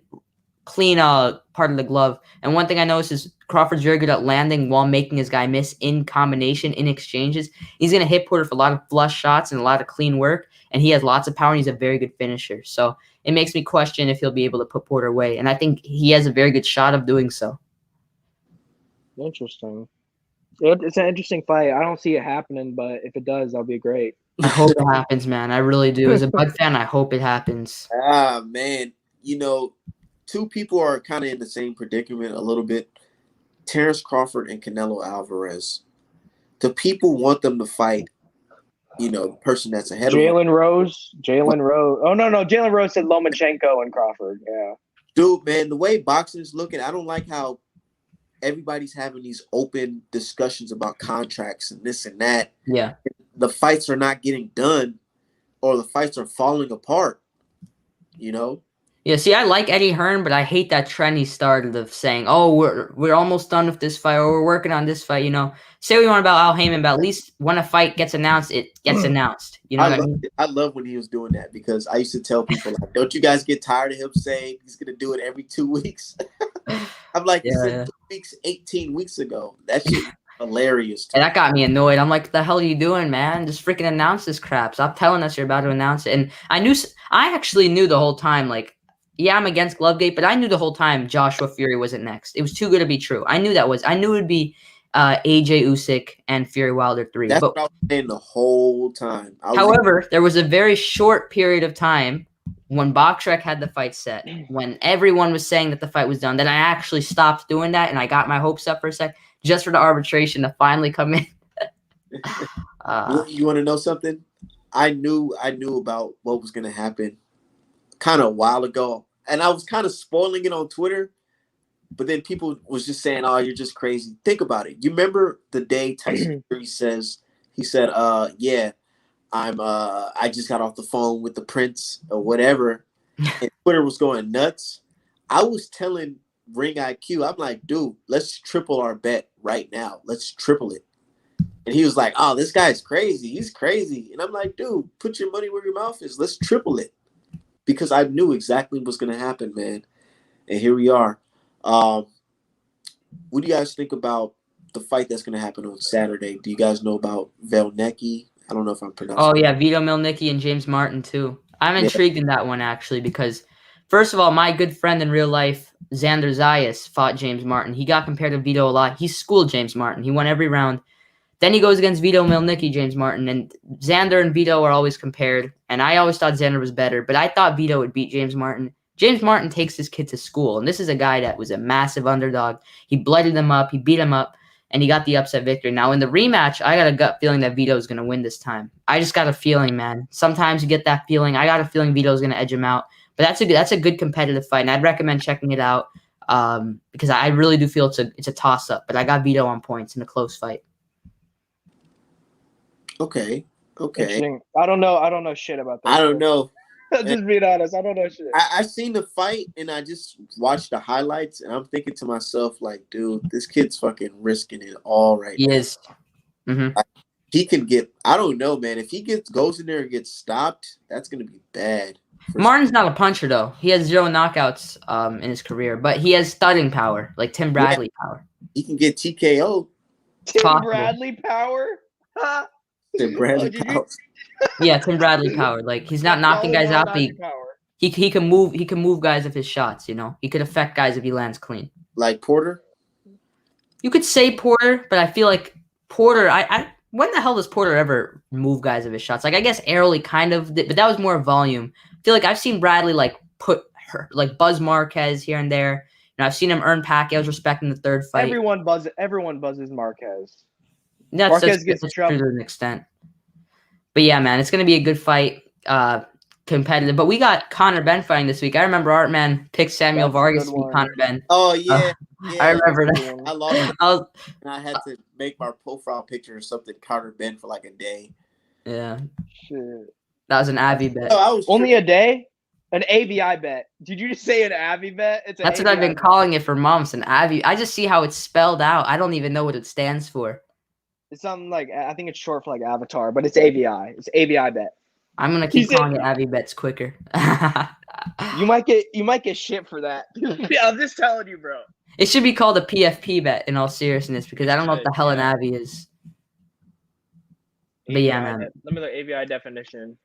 part of the glove. And one thing I noticed is Crawford's very good at landing while making his guy miss in combination, in exchanges. He's going to hit Porter for a lot of flush shots and a lot of clean work, and he has lots of power, and he's a very good finisher. So it makes me question if he'll be able to put Porter away, and I think he has a very good shot of doing so. Interesting. It's an interesting fight. I don't see it happening, but if it does, that'll be great. I hope it happens, man. I really do. As a Bud fan, I hope it happens. Man, two people are kind of in the same predicament a little bit. Terrence Crawford and Canelo Alvarez. The people want them to fight, the person that's ahead of them. Jalen Rose. Oh, no. Jalen Rose said Lomachenko and Crawford. Yeah. Dude, man, the way boxing is looking, I don't like how everybody's having these open discussions about contracts and this and that. Yeah. The fights are not getting done, or the fights are falling apart, Yeah, see, I like Eddie Hearn, but I hate that trend he started of saying, "Oh, we're almost done with this fight, or we're working on this fight." Say what you want about Al Heyman, but at least when a fight gets announced, it gets announced. You know what I mean? I love when he was doing that, because I used to tell people, like, "Don't you guys get tired of him saying he's gonna do it every 2 weeks?" I'm like, "He said 2 weeks, 18 weeks ago." That shit is hilarious. And that got me annoyed. I'm like, "The hell are you doing, man? Just freaking announce this crap! Stop telling us you're about to announce it." And I actually knew the whole time, like. Yeah, I'm against Glovegate, but I knew the whole time Joshua Fury wasn't next. It was too good to be true. I knew it would be AJ Usyk and Fury Wilder 3. That's what I was saying the whole time. However, there was a very short period of time when BoxRec had the fight set, when everyone was saying that the fight was done, that I actually stopped doing that, and I got my hopes up for a sec, just for the arbitration to finally come in. You want to know something? I knew about what was going to happen kind of a while ago, and I was kind of spoiling it on Twitter, but then people was just saying, "Oh, you're just crazy." Think about it. You remember the day Tyson Fury said, "Yeah, I just got off the phone with the Prince or whatever," and Twitter was going nuts. I was telling Ring IQ, I'm like, "Dude, let's triple our bet right now. Let's triple it." And he was like, "Oh, this guy's crazy. He's crazy." And I'm like, "Dude, put your money where your mouth is. Let's triple it." Because I knew exactly what's going to happen, man. And here we are. What do you guys think about the fight that's going to happen on Saturday? Do you guys know about Velnicki? I don't know if I'm pronouncing it. Oh, yeah, Vito Milnicki and James Martin, too. I'm intrigued in that one, actually, because, first of all, my good friend in real life, Xander Zayas, fought James Martin. He got compared to Vito a lot. He schooled James Martin. He won every round. Then he goes against Vito Milnicki, James Martin, and Xander and Vito are always compared, and I always thought Xander was better, but I thought Vito would beat James Martin. James Martin takes this kid to school, and this is a guy that was a massive underdog. He blooded him up, he beat him up, and he got the upset victory. Now, in the rematch, I got a gut feeling that Vito's going to win this time. I just got a feeling, man. Sometimes you get that feeling. I got a feeling Vito's going to edge him out, but that's a good competitive fight, and I'd recommend checking it out because I really do feel it's a toss-up, but I got Vito on points in a close fight. Okay. I don't know shit about that. I don't know. Just being honest, I don't know shit. I seen the fight and I just watched the highlights and I'm thinking to myself, like, dude, this kid's fucking risking it all right now. He is. Mm-hmm. Like, he can get, I don't know, man. If he goes in there and gets stopped, that's gonna be bad. Martin's not a puncher though. He has 0 knockouts in his career, but he has thudding power, like Tim Bradley power. He can get TKO. Tim Bradley power? Tim Bradley power. Yeah, Tim Bradley power. Like he's not knocking guys out. But he can move. He can move guys with his shots. He could affect guys if he lands clean. Like Porter. You could say Porter, but I feel like Porter. When the hell does Porter ever move guys with his shots? Like I guess Airly kind of, but that was more volume. I feel like I've seen Bradley like put her like Buzz Marquez here and there. I've seen him earn Pacquiao's respect in the third fight. Everyone buzzes Marquez. Marquez gets true to an extent. But yeah, man, it's going to be a good fight, competitive. But we got Conor Benn fighting this week. I remember Artman picked Samuel Vargas to beat Conor Benn. Oh, yeah. I remember that. I lost it. And I had to make my profile picture or something, Conor Benn, for like a day. Yeah. Shit. That was an Avi bet. Only a day? An AVI bet. Did you just say an Avi bet? That's what I've been calling it for months, an Avi. I just see how it's spelled out. I don't even know what it stands for. It's something like I think it's short for like Avatar, but it's AVI. It's AVI bet. I'm gonna He keep said- calling it Avi Bets quicker. You might get shit for that. Yeah, I'm just telling you, bro. It should be called a PFP bet in all seriousness because I don't know what the hell an Avi is. But yeah, man. Let me look AVI definition.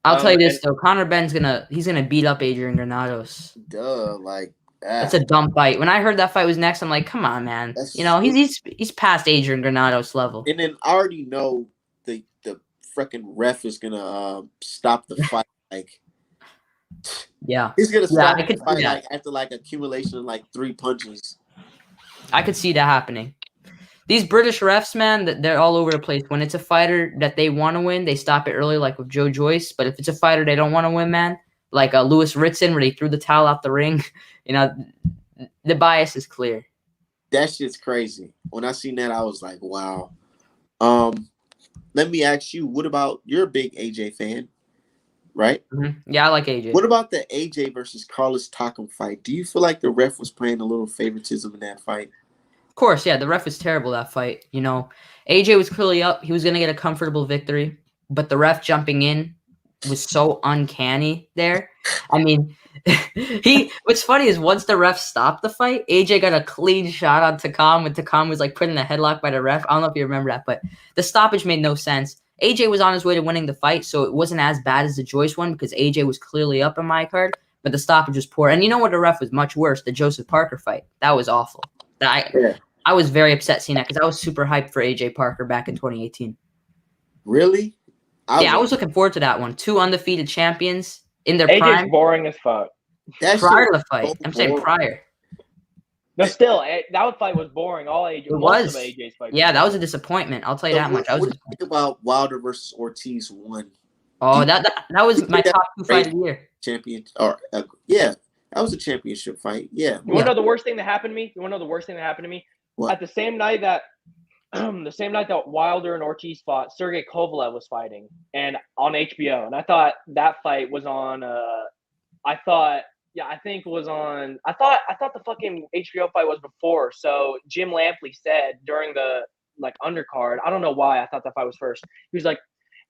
I'll tell you this though, Conor Benn's gonna beat up Adrian Granados. Duh, like That's a dumb fight. When I heard that fight was next, I'm like, come on, man. You know, he's past Adrian Granados level. And then I already know the freaking ref is gonna stop the fight. Like, yeah, he's gonna stop the fight that. like after like accumulation of like 3 punches. I could see that happening. These British refs, man, they're all over the place. When it's a fighter that they want to win, they stop it early, like with Joe Joyce. But if it's a fighter they don't want to win, man, like Lewis Ritson, where they threw the towel out the ring, you know, the bias is clear. That shit's crazy. When I seen that, I was like, wow. Let me ask you, what about, you're a big AJ fan, right? Mm-hmm. Yeah, I like AJ. What about the AJ versus Carlos Takam fight? Do you feel like the ref was playing a little favoritism in that fight? Of course, yeah, the ref was terrible that fight. You know, AJ was clearly up. He was going to get a comfortable victory, but the ref jumping in was so uncanny there. I mean, what's funny is once the ref stopped the fight, AJ got a clean shot on Takam when Takam was like put in a headlock by the ref. I don't know if you remember that, but the stoppage made no sense. AJ was on his way to winning the fight, so it wasn't as bad as the Joyce one because AJ was clearly up in my card, but the stoppage was poor. And you know what, the ref was much worse, the Joseph Parker fight. That was awful. I was very upset seeing that because I was super hyped for AJ Parker back in 2018. Really? I was looking forward to that one. 2 undefeated champions in their AJ's prime. boring as fuck. Prior to the fight. I'm saying prior. No, still, that fight was boring. All AJ. It was. AJ's fight. Yeah, that was a disappointment. I'll tell you that much. What do you think about Wilder versus Ortiz 1? Oh, that was my top 2 fight of the year. Champion, or yeah, that was a championship fight. Yeah. You want to know the worst thing that happened to me? What? At the same night that Wilder and Ortiz fought, Sergey Kovalev was fighting, and on HBO. And I thought that fight was on. I thought the fucking HBO fight was before. So Jim Lampley said during the undercard. I don't know why I thought that fight was first. He was like,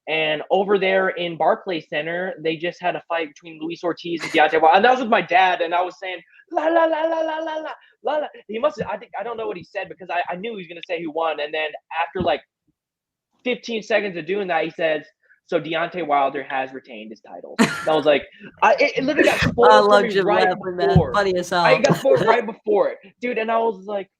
and over there in Barclays Center, they just had a fight between Luis Ortiz and Deontay Wilder. And that was with my dad, and I was saying, la la la la la la la la la. He must have, I don't know what he said because I knew he was gonna say who won. And then after like 15 seconds of doing that, he says, so Deontay Wilder has retained his title. And I was like, it literally got spoiled I for love me Jim right Lampley, man. before. Funny as hell. I got spoiled right before it, dude. And I was like,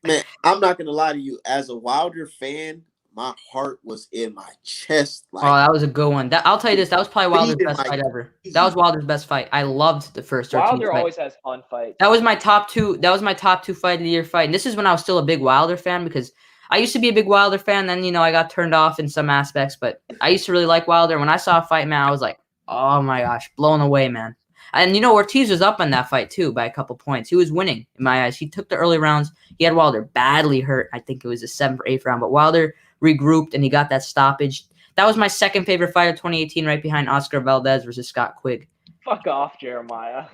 Man, I'm not gonna lie to you. As a Wilder fan, my heart was in my chest. Like, that was a good one. I'll tell you this. That was probably Wilder's best fight ever. That was Wilder's best fight. I loved the first Ortiz Wilder fight. always has fun fights. That was my top 2. That was my top 2 fight of the year fight. And this is when I was still a big Wilder fan because I used to be a big Wilder fan. Then, I got turned off in some aspects, but I used to really like Wilder. When I saw a fight, man, I was like, oh my gosh, blown away, man. And, Ortiz was up on that fight, too, by a couple points. He was winning, in my eyes. He took the early rounds. He had Wilder badly hurt. I think it was the 7th or 8th round. But Wilder regrouped, and he got that stoppage. That was my second favorite fight of 2018, right behind Oscar Valdez versus Scott Quigg. Fuck off, Jeremiah.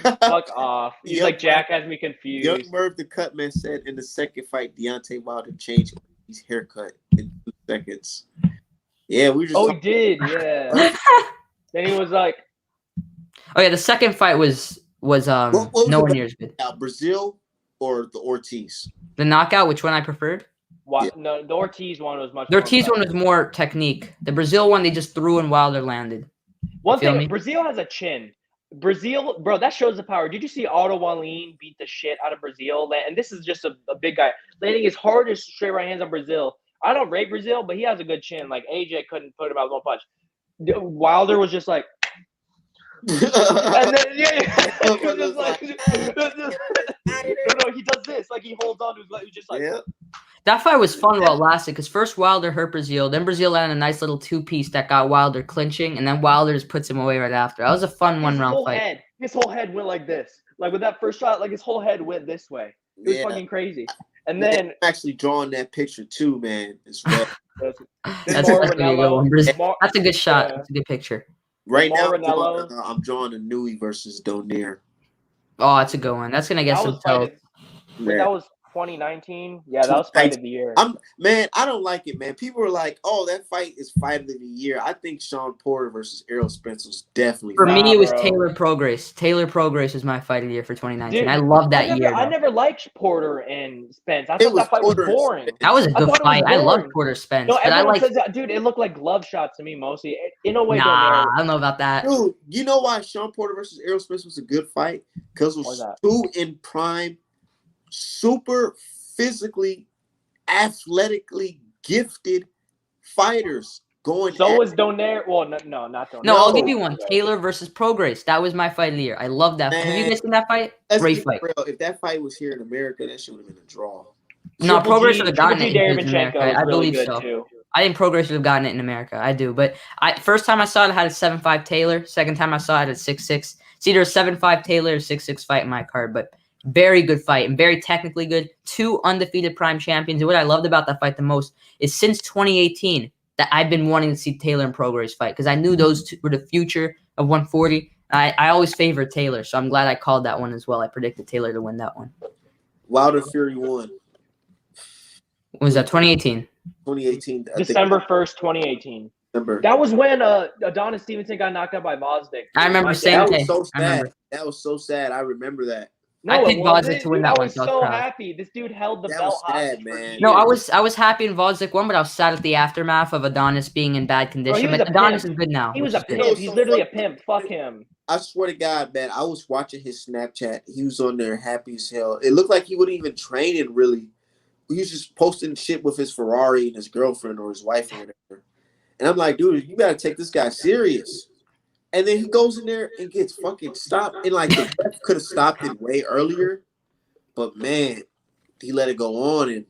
Fuck off. He's like, Jack has me confused. Young Merv the Cutman said in the second fight, Deontay Wilder changed his haircut in 2 seconds. Yeah, we just. Oh, he did, yeah. Then he was like. Oh yeah, the second fight was nowhere near as good. Brazil or the Ortiz? The knockout, which one I preferred? No, the Ortiz one was much. The Ortiz one was more technique. The Brazil one, they just threw and Wilder landed. One thing, Brazil has a chin. Brazil, bro, that shows the power. Did you see Otto Wallin beat the shit out of Brazil? And this is just a big guy landing his hardest straight right hands on Brazil. I don't rate Brazil, but he has a good chin. Like AJ couldn't put him out with one punch. Wilder was just like. And then just like, no, he does this, like he holds on to his leg, just like. Yeah. That fight was fun while it lasted because first Wilder hurt Brazil, then Brazil landed a nice little 2-piece that got Wilder clinching, and then Wilder just puts him away right after. That was a fun one-round fight. His whole head went like this, like with that first shot, like his whole head went this way. It was fucking crazy. And then I'm actually drawing that picture too, man. As well. That's a good one. That's a good shot. That's a good picture. Right now, I'm drawing a Nui versus Donaire. Oh, that's a good one. That's gonna get some tells. That was 2019. Yeah, that was fight of the year. I don't like it, man. People are like, "Oh, that fight is fight of the year." I think Sean Porter versus Errol Spence was definitely. For me, it was bro. Taylor Prograis. Taylor Prograis was my fight of the year for 2019. Dude, I love that year. I never liked Porter and Spence. I It thought was that fight Porter was and boring. Spence. That was a I good thought it was fight. I love boring. Porter Spence, No, but I everyone like. says that, dude. It looked like glove shots to me mostly. In a way, Nah, Donaire. I don't know about that. Dude, you know why Sean Porter versus Errol Spence was a good fight? Because it was two in prime, super physically, athletically gifted fighters going. So was Donaire. Well, no, not Donaire. No, I'll give you one. Taylor versus Prograis. That was my fight of the year. I love that. Man, Have you guys seen that fight? Let's Great be fight. real. If that fight was here in America, that should have been a draw. No, Prograis would have gotten it in Derevyanchenko America. is I really believe good so. too. I think Prograis would have gotten it in America. I do. But first time I saw it, I had a 7-5 Taylor. Second time I saw it at 6-6. It's either a 7-5 Taylor or 6-6 fight in my card. But very good fight and very technically good. Two undefeated prime champions. And what I loved about that fight the most is since 2018 that I've been wanting to see Taylor and Prograis fight because I knew those two were the future of 140. I always favored Taylor, so I'm glad I called that one as well. I predicted Taylor to win that one. Wilder Fury won. What was that, 2018? 2018. December 1st, 2018. December. That was when Adonis Stevenson got knocked out by Vosdick. I remember saying that was so sad. That was so sad. I remember that. No, I picked Vosdick to win that one. I was so happy. This dude held the belt hostage, man. No, I was happy in Vosdick won, but I was sad at the aftermath of Adonis being in bad condition. But Adonis is good now. He was a pimp. He's literally a pimp. Fuck him. I swear to God, man, I was watching his Snapchat. He was on there happy as hell. It looked like he wasn't even training really. He was just posting shit with his Ferrari and his girlfriend or his wife or whatever. And I'm like, dude, you gotta take this guy serious. And then he goes in there and gets fucking stopped. And like the ref could have stopped it way earlier. But man, he let it go on and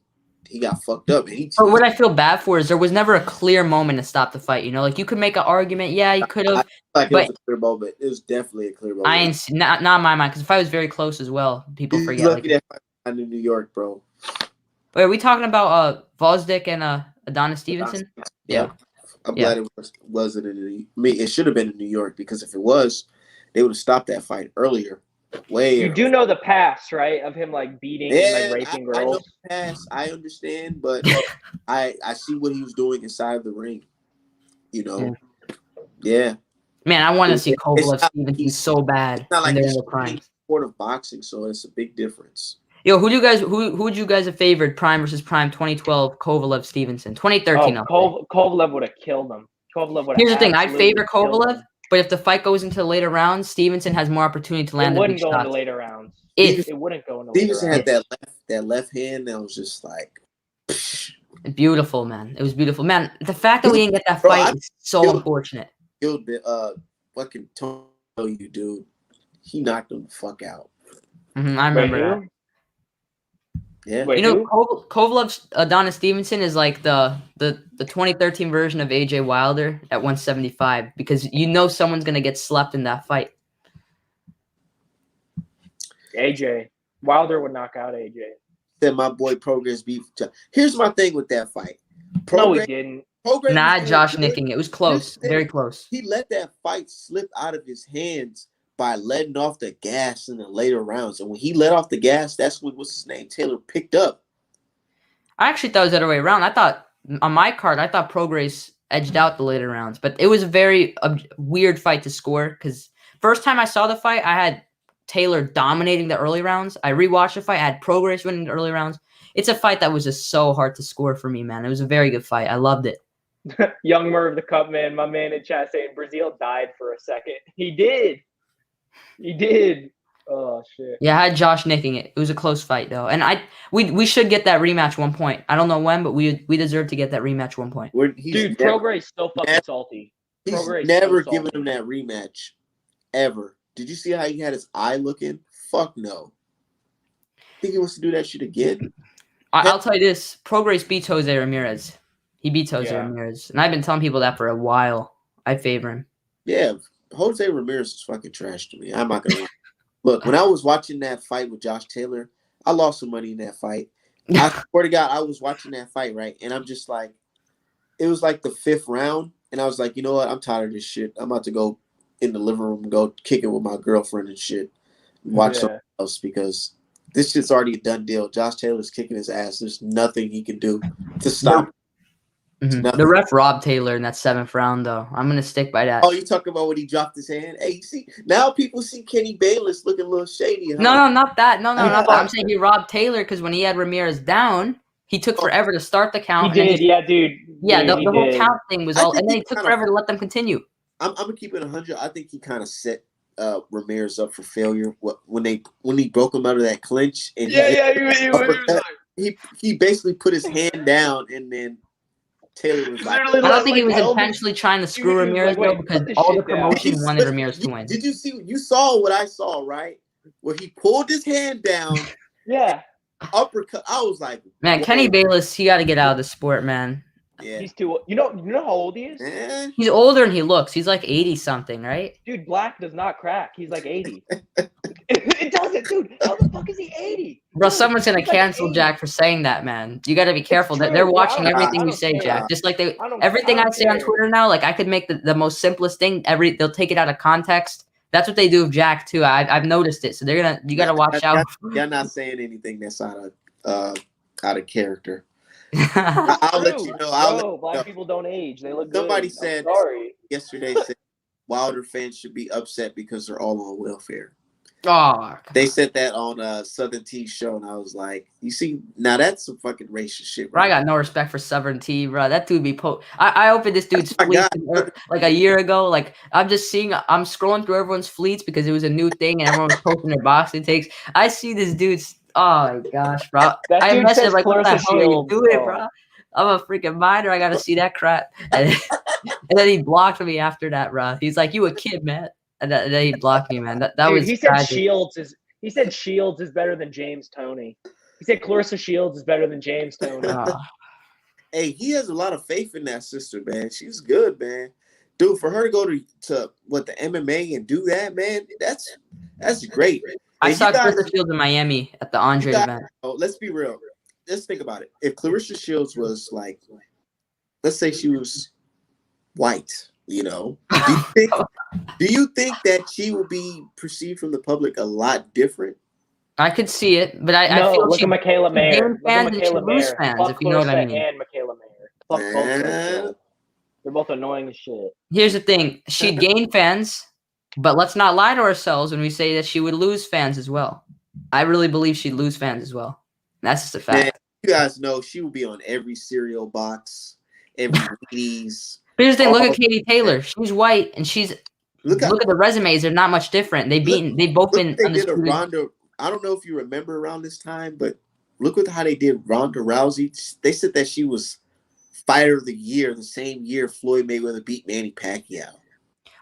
he got fucked up. And but what I feel bad for is there was never a clear moment to stop the fight. You know, like you could make an argument. Yeah, you could have. Like it was a clear moment. It was definitely a clear moment. I ain't not in my mind because the fight was very close as well. People forget. Lucky that fight in New York, bro. Wait, are we talking about Vosdick and Adonis Stevenson? Yeah. I'm glad it wasn't in it should have been in New York because if it was, they would have stopped that fight earlier. You do know the past, right? Of him like beating and like raping girls. I know the past. I understand, but I see what he was doing inside of the ring. You know, yeah. Man, I want to see Kovalev Stevenson so bad. It's not like they're he's in the prime sport of boxing, so it's a big difference. Yo, who would you guys have favored prime versus prime 2012 Kovalev Stevenson 2013? Kovalev would have killed him. Here's the thing: I'd favor Kovalev, but if the fight goes into the later rounds, Stevenson has more opportunity to land. It wouldn't go into later rounds. It wouldn't go into later rounds. Stevenson had that left hand that was just like beautiful, man. It was beautiful, man. The fact that we didn't get that fight is so unfortunate. Killed fucking tell you, dude. He knocked him the fuck out. I remember that. Yeah. You know, Kovalev's Adonis Stevenson is like the 2013 version of AJ Wilder at 175 because you know someone's gonna get slept in that fight. AJ Wilder would knock out AJ. Said my boy Progress beat. Here's my thing with that fight. No, he didn't. Josh nicking it. It was close, very close. He let that fight slip out of his hands by letting off the gas in the later rounds. And when he let off the gas, that's when, what's his name, Taylor picked up. I actually thought it was the other way around. I thought, on my card, Prograis edged out the later rounds. But it was a very weird fight to score because first time I saw the fight, I had Taylor dominating the early rounds. I rewatched the fight. I had Prograis winning the early rounds. It's a fight that was just so hard to score for me, man. It was a very good fight. I loved it. Young Merv, the Cup man, my man in chat saying Brazil died for a second. He did. Oh shit. Yeah, I had Josh nicking it. It was a close fight though, and we should get that rematch one point. I don't know when, but we deserve to get that rematch one point. Dude, Prograis so fucking salty. He's never given him that rematch ever. Did you see how he had his eye looking? Fuck no. Think he wants to do that shit again? I'll tell you this: Prograis beats Jose Ramirez. He beats Jose Ramirez, and I've been telling people that for a while. I favor him. Yeah, Jose Ramirez is fucking trash to me. I'm not gonna lie. Look, when I was watching that fight with Josh Taylor, I lost some money in that fight. I swear to God, I was watching that fight, right? And I'm just like, it was like the 5th round, and I was like, you know what? I'm tired of this shit. I'm about to go in the living room and go kick it with my girlfriend and shit. And watch something else because This shit's already a done deal. Josh Taylor's kicking his ass. There's nothing he can do to stop. The ref robbed Taylor in that 7th round, though. I'm gonna stick by that. Oh, you talking about when he dropped his hand? Hey, you see, now people see Kenny Bayless looking a little shady. Huh? No, not that. No, not that. I'm saying he robbed Taylor because when he had Ramirez down, he took forever to start the count. He did, yeah, dude. Yeah, dude, the whole count thing was all, and then he took kinda, forever to let them continue. I'm gonna keep it 100. I think he kind of set Ramirez up for failure when he broke him out of that clinch. And he basically put his hand down, and then Taylor was like, I don't think he was intentionally trying to screw Ramirez though, because all the promotion wanted Ramirez to win. Did you see? You saw what I saw, right? Where he pulled his hand down. Yeah. Uppercut. I was like, man, Kenny Bayless, he got to get out of the sport, man. Yeah. He's too. You know how old he is? Man. He's older than he looks. He's like 80 something, right? Dude, black does not crack. He's like 80. It doesn't, dude. How the fuck is he 80? Bro, someone's gonna cancel like Jack for saying that, man. You gotta be careful. They're watching everything you say, Jack. Just like everything I say on Twitter now, like I could make the most simplest thing. They'll take it out of context. That's what they do with Jack too. I've noticed it. So you gotta watch out. You're not saying anything that's out of character. I'll I'll let you know. Black people don't age. They look Somebody good. said yesterday Wilder fans should be upset because they're all on welfare. Oh, they said that on Southern T's show, and I was like, "You see, now that's some fucking racist shit." Bro, I got no respect for Southern T, bro. That dude be I opened this dude's fleets like a year ago. Like I'm scrolling through everyone's fleets because it was a new thing, and everyone was posting their boxing takes. I see this dude's. Oh my gosh, bro! I messaged like, "What the hell are you doing, bro?" I'm a freaking minor. I gotta see that crap, and then he blocked me after that, bro. He's like, "You a kid, man." And then he blocked me, man. That dude, was. He said Shields is better than James Toney. He said Clarissa Shields is better than James Toney. Hey, he has a lot of faith in that sister, man. She's good, man. Dude, for her to go to the MMA and do that, man, that's great. I saw Clarissa Shields in Miami at the Andre event. Oh, let's be real. Let's think about it. If Clarissa Shields was like, let's say she was white. You know, do you think that she will be perceived from the public a lot different? I could see it, but I feel look at Michaela Mayer. Fans and lose fans, if you know what I mean. And Michaela Mayer. Fuck both. They're both annoying as shit. Here's the thing: she'd gain fans, but let's not lie to ourselves when we say that she would lose fans as well. I really believe she'd lose fans as well. That's just a fact. Man, you guys know she will be on every cereal box, every Wheaties. Here's the thing: look at Katie Taylor. She's white, and look at the resumes. They're not much different. They've both been undisputed. I don't know if you remember around this time, but look at how they did Ronda Rousey. They said that she was Fighter of the Year the same year Floyd Mayweather beat Manny Pacquiao.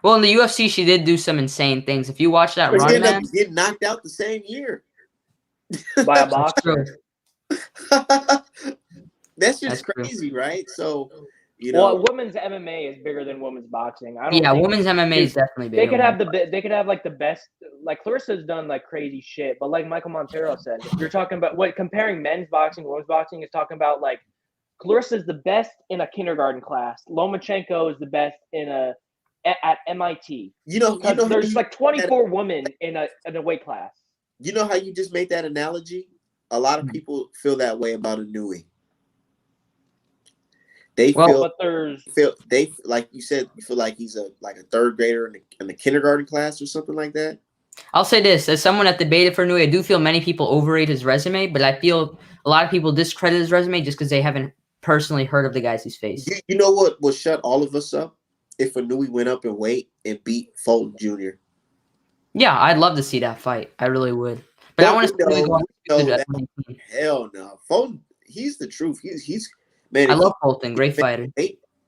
Well, in the UFC, she did do some insane things. If you watch that run, ended up getting knocked out the same year by a boxer. That's just crazy, right? So. You know, well, women's MMA is bigger than women's boxing. Women's MMA is definitely bigger. They could have like the best. Like Clarissa's done like crazy shit, but like Michael Montero said, you're talking about comparing men's boxing to women's boxing is talking about like Clarissa's the best in a kindergarten class. Lomachenko is the best at MIT. You know there's like 24 women in a weight class. You know how you just made that analogy? A lot of people feel that way about Inouye. They like you said, you feel like he's a third grader in the kindergarten class or something like that. I'll say this, as someone that debated for Inouye, I do feel many people overrate his resume, but I feel a lot of people discredit his resume just because they haven't personally heard of the guys he's faced. You know what would shut all of us up? If Inouye went up in weight and beat Fulton Jr. Yeah, I'd love to see that fight. I really would. But I want to hell no. Fulton, he's the truth. He's man, I love Fulton, great fighter.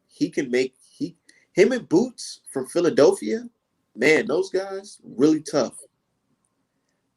He can make him and Boots from Philadelphia. Man, those guys really tough.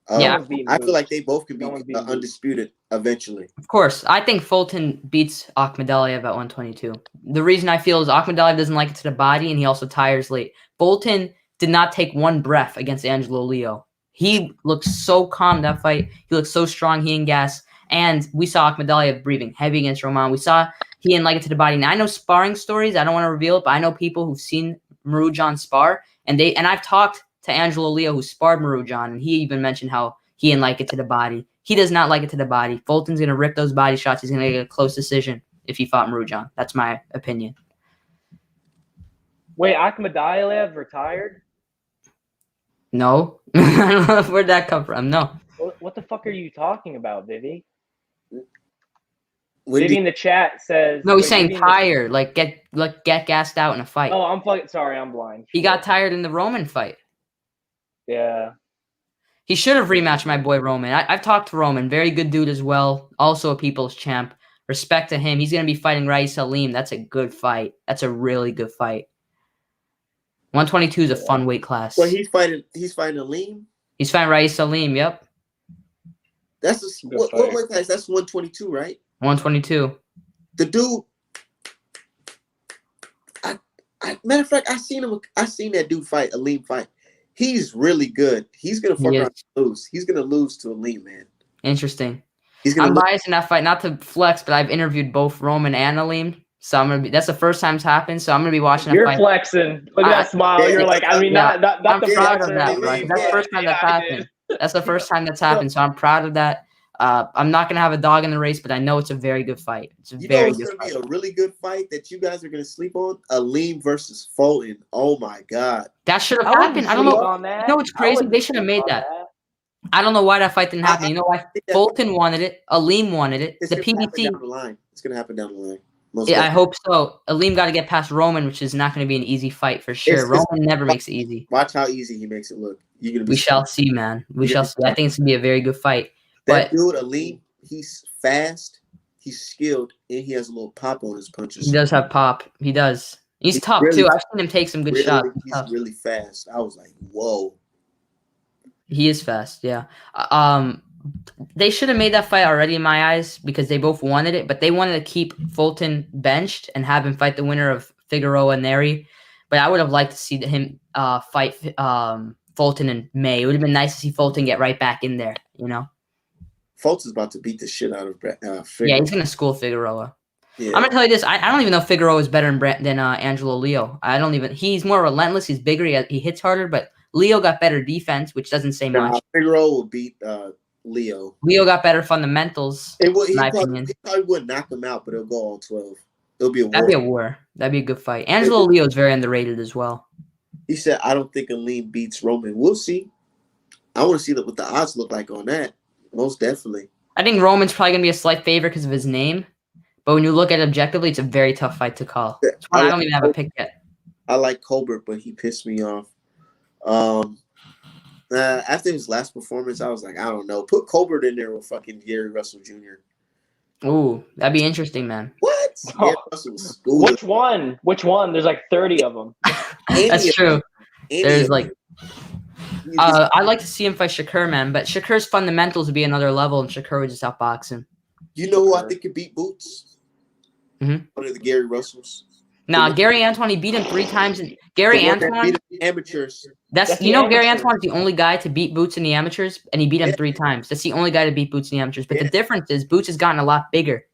Yeah, I feel like they both can be undisputed eventually. Of course, I think Fulton beats Akhmadaliev at 122. The reason I feel is Akhmadaliev doesn't like it to the body, and he also tires late. Fulton did not take one breath against Angelo Leo. He looked so calm that fight. He looked so strong. He and gas. And we saw Akhmadaliev breathing heavy against Roman. We saw he didn't like it to the body. Now, I know sparring stories. I don't want to reveal it, but I know people who've seen Marujan spar. And I've talked to Angelo Leo, who sparred Marujan, and he even mentioned how he didn't like it to the body. He does not like it to the body. Fulton's going to rip those body shots. He's going to get a close decision if he fought Murujan. That's my opinion. Wait, Akhmadiev retired? No. I don't know where'd that come from. No. What the fuck are you talking about, Vivi? When Vivi in the chat says... No, he's saying Vivi in the- tired, like get gassed out in a fight. Oh, I'm fucking sorry, I'm blind. He got tired in the Roman fight. Yeah. He should have rematched my boy Roman. I've talked to Roman. Very good dude as well. Also a people's champ. Respect to him. He's going to be fighting Rais Salim. That's a good fight. That's a really good fight. 122 is a fun weight class. Well, he's fighting Aleem. He's fighting Rais Salim, yep. That's what weight class? That's 122, right? 122. The dude. Matter of fact, I seen that dude fight Aleem fight. He's really good. He's gonna fuck around and lose. He's gonna lose to Aleem, man. Interesting. I'm biased in that fight, not to flex, but I've interviewed both Roman and Aleem. So I'm gonna be. That's the first time it's happened. So I'm gonna be watching. You're fight. flexing. Look at that smile. You're like, I mean, yeah, not I'm the proud of flexing. that, bro. That's the first time that's happened. That's the first time that's happened. So I'm proud of that. I'm not gonna have a dog in the race, but I know it's a very good fight. It's a very good gonna fight. be a really good fight that you guys are gonna sleep on. Aleem versus Fulton. Oh my god. That should have happened. I don't know. You know what's crazy? They should have made that. I don't know why that fight didn't happen. You know why? Fulton wanted it. Aleem wanted it. It's The gonna happen PBC. down the line. It's gonna happen down the line. Yeah, I hope so. Aleem got to get past Roman, which is not going to be an easy fight for sure. Roman never makes it easy. Watch how easy he makes it look. You're gonna be we shall see, man. We shall see. I think it's going to be a very good fight. That dude, Aleem, he's fast, he's skilled, and he has a little pop on his punches. He does have pop. He does. He's tough, really, too. I've seen him take some good shots. He's really fast. I was like, whoa. He is fast, yeah. They should have made that fight already in my eyes because they both wanted it, but they wanted to keep Fulton benched and have him fight the winner of Figueroa and Neri. But I would have liked to see him fight Fulton in May. It would have been nice to see Fulton get right back in there, you know? Fulton's about to beat the shit out of Figueroa. Yeah, he's going to school Figueroa. Yeah. I'm going to tell you this. I don't even know if Figueroa is better than Angelo Leo. He's more relentless. He's bigger. He hits harder, but Leo got better defense, which doesn't say much. Figueroa will beat Leo. Leo got better fundamentals. He probably wouldn't knock him out, but it'll go all 12. It'll be a war. That'd be a war. That'd be a good fight. Angelo Leo is very underrated as well. He said, I don't think Aleem beats Roman. We'll see. I want to see what the odds look like on that. Most definitely. I think Roman's probably going to be a slight favorite because of his name. But when you look at it objectively, it's a very tough fight to call. I don't even have a pick yet. I like Colbert, but he pissed me off. After his last performance, I was like, I don't know. Put Colbert in there with fucking Gary Russell Jr. Ooh, that'd be interesting, man. What? Oh. Which one? Which one? There's like 30 of them. That's true. There's like... I'd like to see him fight Shakur, man. But Shakur's fundamentals would be another level, and Shakur would just outbox him. You know who I think could beat Boots? Mm-hmm. One of the Gary Russells. Nah, Gary Antoine, he beat him 3 times. Gary Antoine, amateurs. Gary Antoine's the only guy to beat Boots in the amateurs, and he beat him 3 times. That's the only guy to beat Boots in the amateurs. But the difference is Boots has gotten a lot bigger.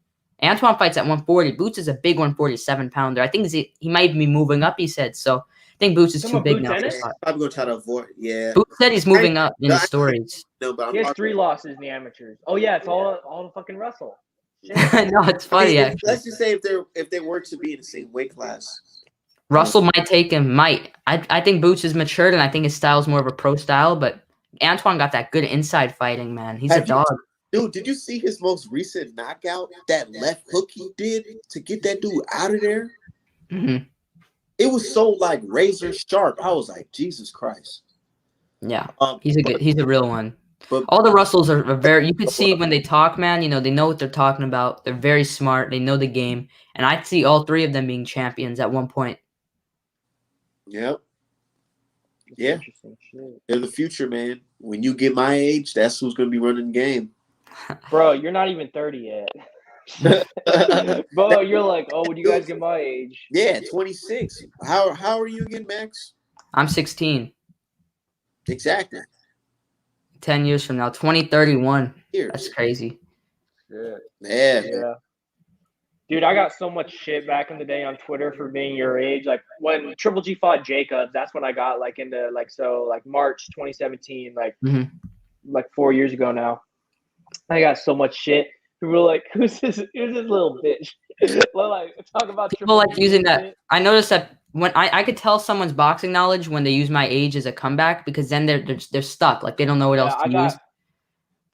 Antoine fights at 140. Boots is a big 147-pounder. I think he might be moving up, he said. So I think Boots is too big now. I'm going to try to avoid, yeah. Boots said he's moving up in the stories. No, but he has 3 losses in the amateurs. Oh, yeah, it's all the fucking Russell. No, it's funny, actually. Let's just say if they were to be in the same weight class. Russell might take him. I think Boots is matured, and I think his style is more of a pro style, but Antoine got that good inside fighting, man. He's a dog. Dude, did you see his most recent knockout? That left hook he did to get that dude out of there? Mm-hmm. It was so, like, razor sharp. I was like, Jesus Christ. Yeah, he's a real one. But all the Russells are very, you could see when they talk, man, you know, they know what they're talking about. They're very smart. They know the game. And I see all 3 of them being champions at one point. Yep. Yeah. They're the future, man. When you get my age, that's who's going to be running the game. Bro, you're not even 30 yet. Bro, you're like, oh, when you guys get my age? Yeah, 26. How are you again, Max? I'm 16. Exactly. 10 years from now, 2031. That's crazy. Yeah. Dude, I got so much shit back in the day on Twitter for being your age. Like when Triple G fought Jacob, that's when I got like into March 2017. Like like 4 years ago now. I got so much shit. People were like, who's this little bitch? Like, talk about People Triple like G using and that. shit. I noticed that when I could tell someone's boxing knowledge when they use my age as a comeback, because then they're stuck. Like they don't know what else Yeah, to use.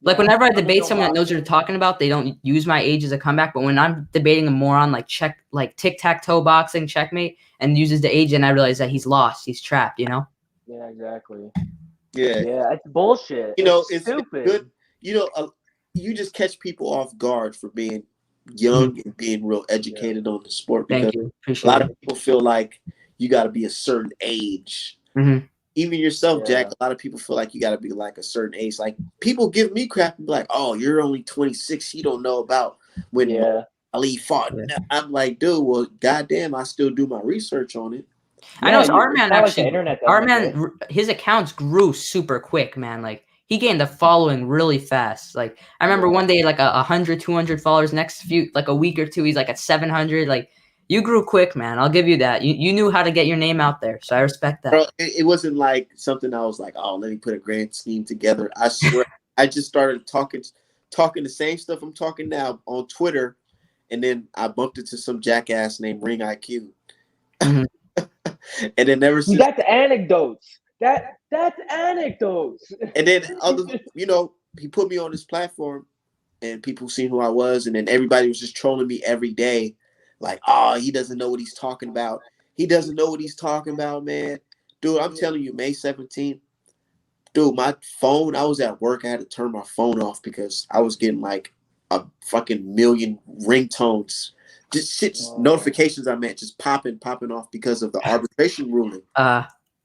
Like yeah, whenever I I'm a debate no someone that knows what they're boxing. talking about, they don't use my age as a comeback. But when I'm debating a moron like tic-tac-toe boxing, checkmate, and uses the age, and I realize that he's lost, he's trapped, you know? Yeah, exactly. Yeah. Yeah, it's bullshit. You know, It's it's stupid. good. You know, you just catch people off guard for being young and being real educated on the sport, because Thank you. a Appreciate lot it. of people feel like you got to be a certain age. Mhm. Even yourself, Jack, Yeah. a lot of people feel like you got to be like a certain age. Like people give me crap and be like, "Oh, you're only 26. You don't know about when Yeah. Ali fought." Yeah. I'm like, dude, well, goddamn, I still do my research on it. I know Yeah, it's it's Artman not like the actually. internet doesn't exist. Artman, his accounts grew super quick, man. Like he gained a following really fast. Like I remember one day, like 100, 200 followers. Next few, like a week or two, he's like at 700. Like you grew quick, man. I'll give you that. You knew how to get your name out there, so I respect that. Bro, it wasn't like something I was like, oh, let me put a grand scheme together. I swear, I just started talking the same stuff I'm talking now on Twitter, and then I bumped into some jackass named Ring IQ, Mhm. and then ever since, That's anecdotes. That's anecdotes. and then he put me on this platform, and people seen who I was, and then everybody was just trolling me every day, like, oh, he doesn't know what he's talking about. He doesn't know what he's talking about, man. Dude, I'm telling you, May 17th, dude, my phone, I was at work. I had to turn my phone off because I was getting like a fucking million ringtones. Just shit, just notifications, I meant, just popping off because of the arbitration ruling.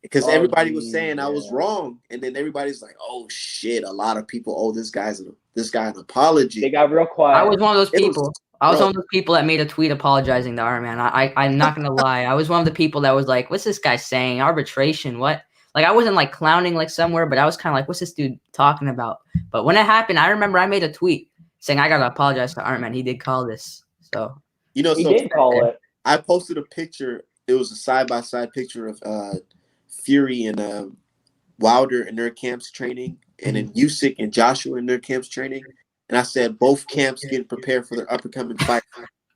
Because Oh, everybody was geez, saying I was yeah. wrong. And then everybody's like, oh shit, a lot of people owe this guy an apology. They got real I quiet. was one of those It was- people. I was bro. one of those people that made a tweet apologizing to Artman. I'm not gonna lie. I was one of the people that was like, "What's this guy saying? Arbitration? What?" Like I wasn't like clowning like somewhere, but I was kind of like, "What's this dude talking about?" But when it happened, I remember I made a tweet saying I gotta apologize to Artman. He did call this, so You know, He so did call it. I posted a picture. It was a side-by-side picture of Fury and Wilder in their camps training, and then Usyk and Joshua in their camps training. And I said both camps getting prepared for their upcoming fight.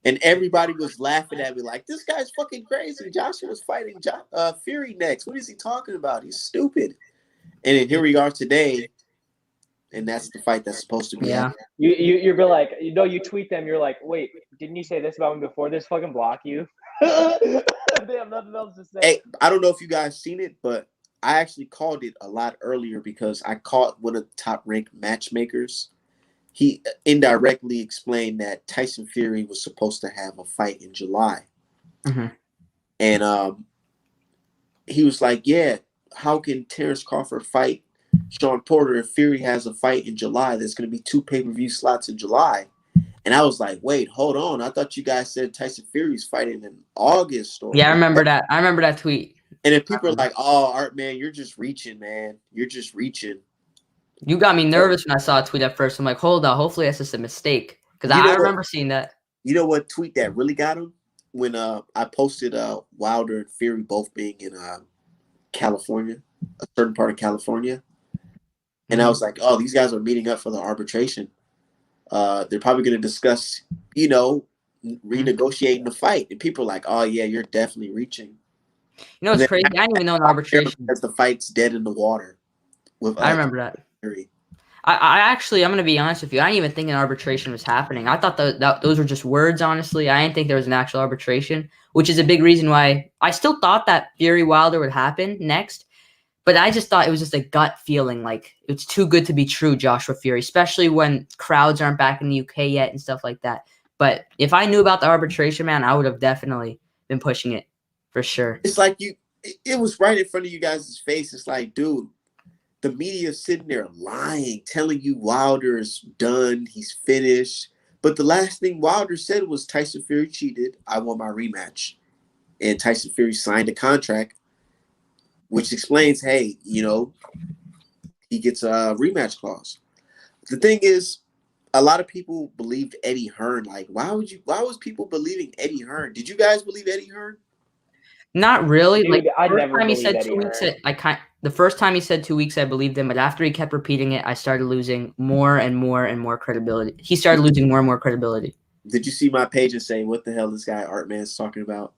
And everybody was laughing at me like, this guy's fucking crazy. Joshua's fighting Fury next. What is he talking about? He's stupid. And then here we are today, and that's the fight that's supposed to be yeah. happening. You're like, you tweet them. You're like, wait, didn't you say this about me before? This fucking block you. They have nothing else to say. Hey, I don't know if you guys seen it, but I actually called it a lot earlier because I caught one of the top-ranked matchmakers. He indirectly explained that Tyson Fury was supposed to have a fight in July. Mm-hmm. And he was like, yeah, how can Terrence Crawford fight Sean Porter if Fury has a fight in July? There's going to be 2 pay-per-view slots in July. And I was like, wait, hold on. I thought you guys said Tyson Fury's fighting in August. Yeah, I remember that. I remember that tweet. And then people are like, oh, Artman, you're just reaching, man. You're just reaching. You got me nervous when I saw a tweet at first. I'm like, hold on, hopefully that's just a mistake. Because I remember seeing that. You know what tweet that really got him? When I posted Wilder and Fury both being in California, a certain part of California. And I was like, oh, these guys are meeting up for the arbitration. They're probably going to discuss, renegotiating the fight. And people are like, oh, yeah, you're definitely reaching. You know, it's crazy. I didn't even know an arbitration. As the fight's dead in the water. I remember that. Fury. I actually, I'm going to be honest with you. I didn't even think an arbitration was happening. I thought that those were just words, honestly. I didn't think there was an actual arbitration, which is a big reason why I still thought that Fury Wilder would happen next. But I just thought it was just a gut feeling, like it's too good to be true, Joshua Fury, especially when crowds aren't back in the UK yet and stuff like that. But if I knew about the arbitration, man, I would have definitely been pushing it for sure. It's like it was right in front of you guys' face. It's like, dude, the media is sitting there lying, telling you Wilder is done, he's finished. But the last thing Wilder said was Tyson Fury cheated. I want my rematch. And Tyson Fury signed a contract, which explains, hey, he gets a rematch clause. The thing is, a lot of people believed Eddie Hearn. Like, why was people believing Eddie Hearn? Did you guys believe Eddie Hearn? Not really. Dude, Like I first never time he believed said Eddie 2 weeks, Hearn. The first time he said 2 weeks, I believed him, but after he kept repeating it, I started losing more and more and more credibility. He started losing more and more credibility. Did you see my page and say, what the hell this guy Artman's talking about?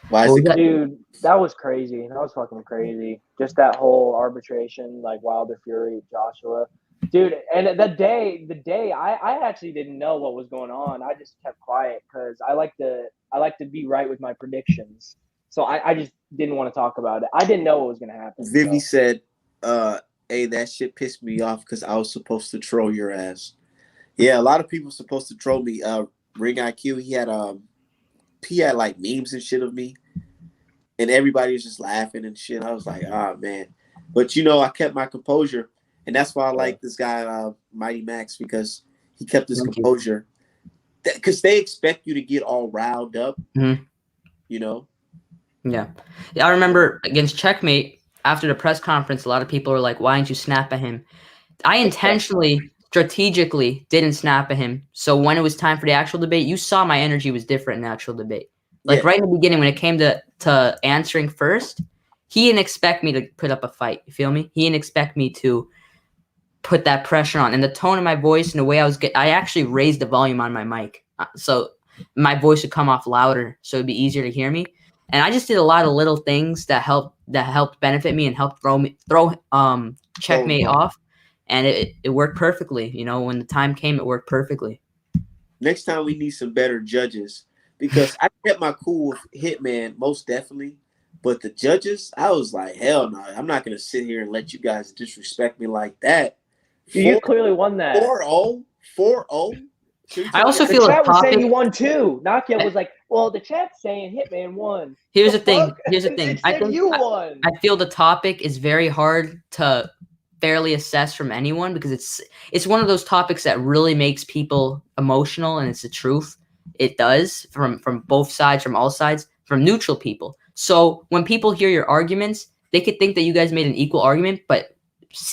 Why What is was it? that? Dude, that was crazy. That was fucking crazy. Just that whole arbitration, like Wilder Fury, Joshua. Dude, and the day I actually didn't know what was going on. I just kept quiet because I like to be right with my predictions. So I just didn't want to talk about it. I didn't know what was gonna happen. Vivi So. said, hey, that shit pissed me off because I was supposed to troll your ass. Yeah, a lot of people supposed to troll me. Ring IQ, he had like memes and shit of me. And everybody was just laughing and shit. I was like, ah, man. But I kept my composure. And that's why I like this guy, Mighty Max, because he kept his Thank you. composure. Because they expect you to get all riled up, Mhm. Yeah. I remember against Checkmate, after the press conference, a lot of people were like, why didn't you snap at him? I intentionally, strategically didn't snap at him. So when it was time for the actual debate, you saw my energy was different in the actual debate. Like Yeah. right in the beginning, when it came to answering first, he didn't expect me to put up a fight. You feel me? He didn't expect me to put that pressure on. And the tone of my voice and the way I actually raised the volume on my mic. So my voice would come off louder, so it'd be easier to hear me. And I just did a lot of little things that helped benefit me and helped throw Checkmate off. And it worked perfectly. When the time came, it worked perfectly. Next time we need some better judges because I kept my cool with Hitman, most definitely. But the judges, I was like, hell no, I'm not going to sit here and let you guys disrespect me like that. You clearly won that. 4-0. 4-0. I also The feel chat was saying topic. you won too. Nakia was like, well, the chat's saying Hitman won. Here's the thing. fuck? Here's the It thing. said you won. I feel the topic is very hard to fairly assess from anyone because it's one of those topics that really makes people emotional, and it's the truth. It does from both sides, from all sides, from neutral people. So when people hear your arguments, they could think that you guys made an equal argument, but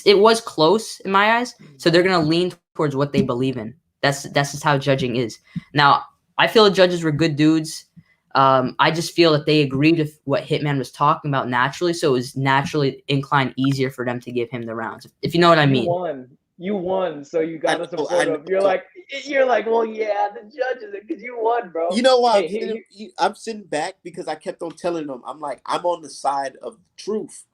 it was close in my eyes. So they're gonna lean towards what they believe in. That's just how judging is. Now, I feel the judges were good dudes. I just feel that they agreed with what Hitman was talking about naturally, so it was naturally inclined easier for them to give him the rounds, if you know what I mean. You won, so you got to support I him. You're like, well, yeah, the judges, because you won, bro. You know why I'm sitting back because I kept on telling them, I'm like, I'm on the side of the truth.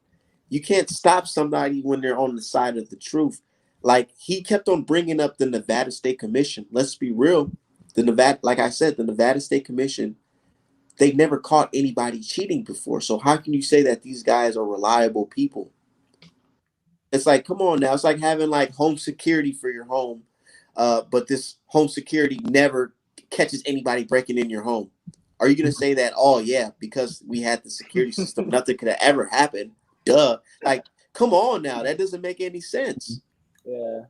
You can't stop somebody when they're on the side of the truth. Like, he kept on bringing up the Nevada State Commission. Let's be real. Like I said, the Nevada State Commission, they never caught anybody cheating before. So how can you say that these guys are reliable people? It's like, come on now. It's like having like home security for your home. But this home security never catches anybody breaking in your home. Are you going to say that, oh, yeah, because we had the security system, nothing could have ever happened? Duh. Like, come on now. That doesn't make any sense. Yeah.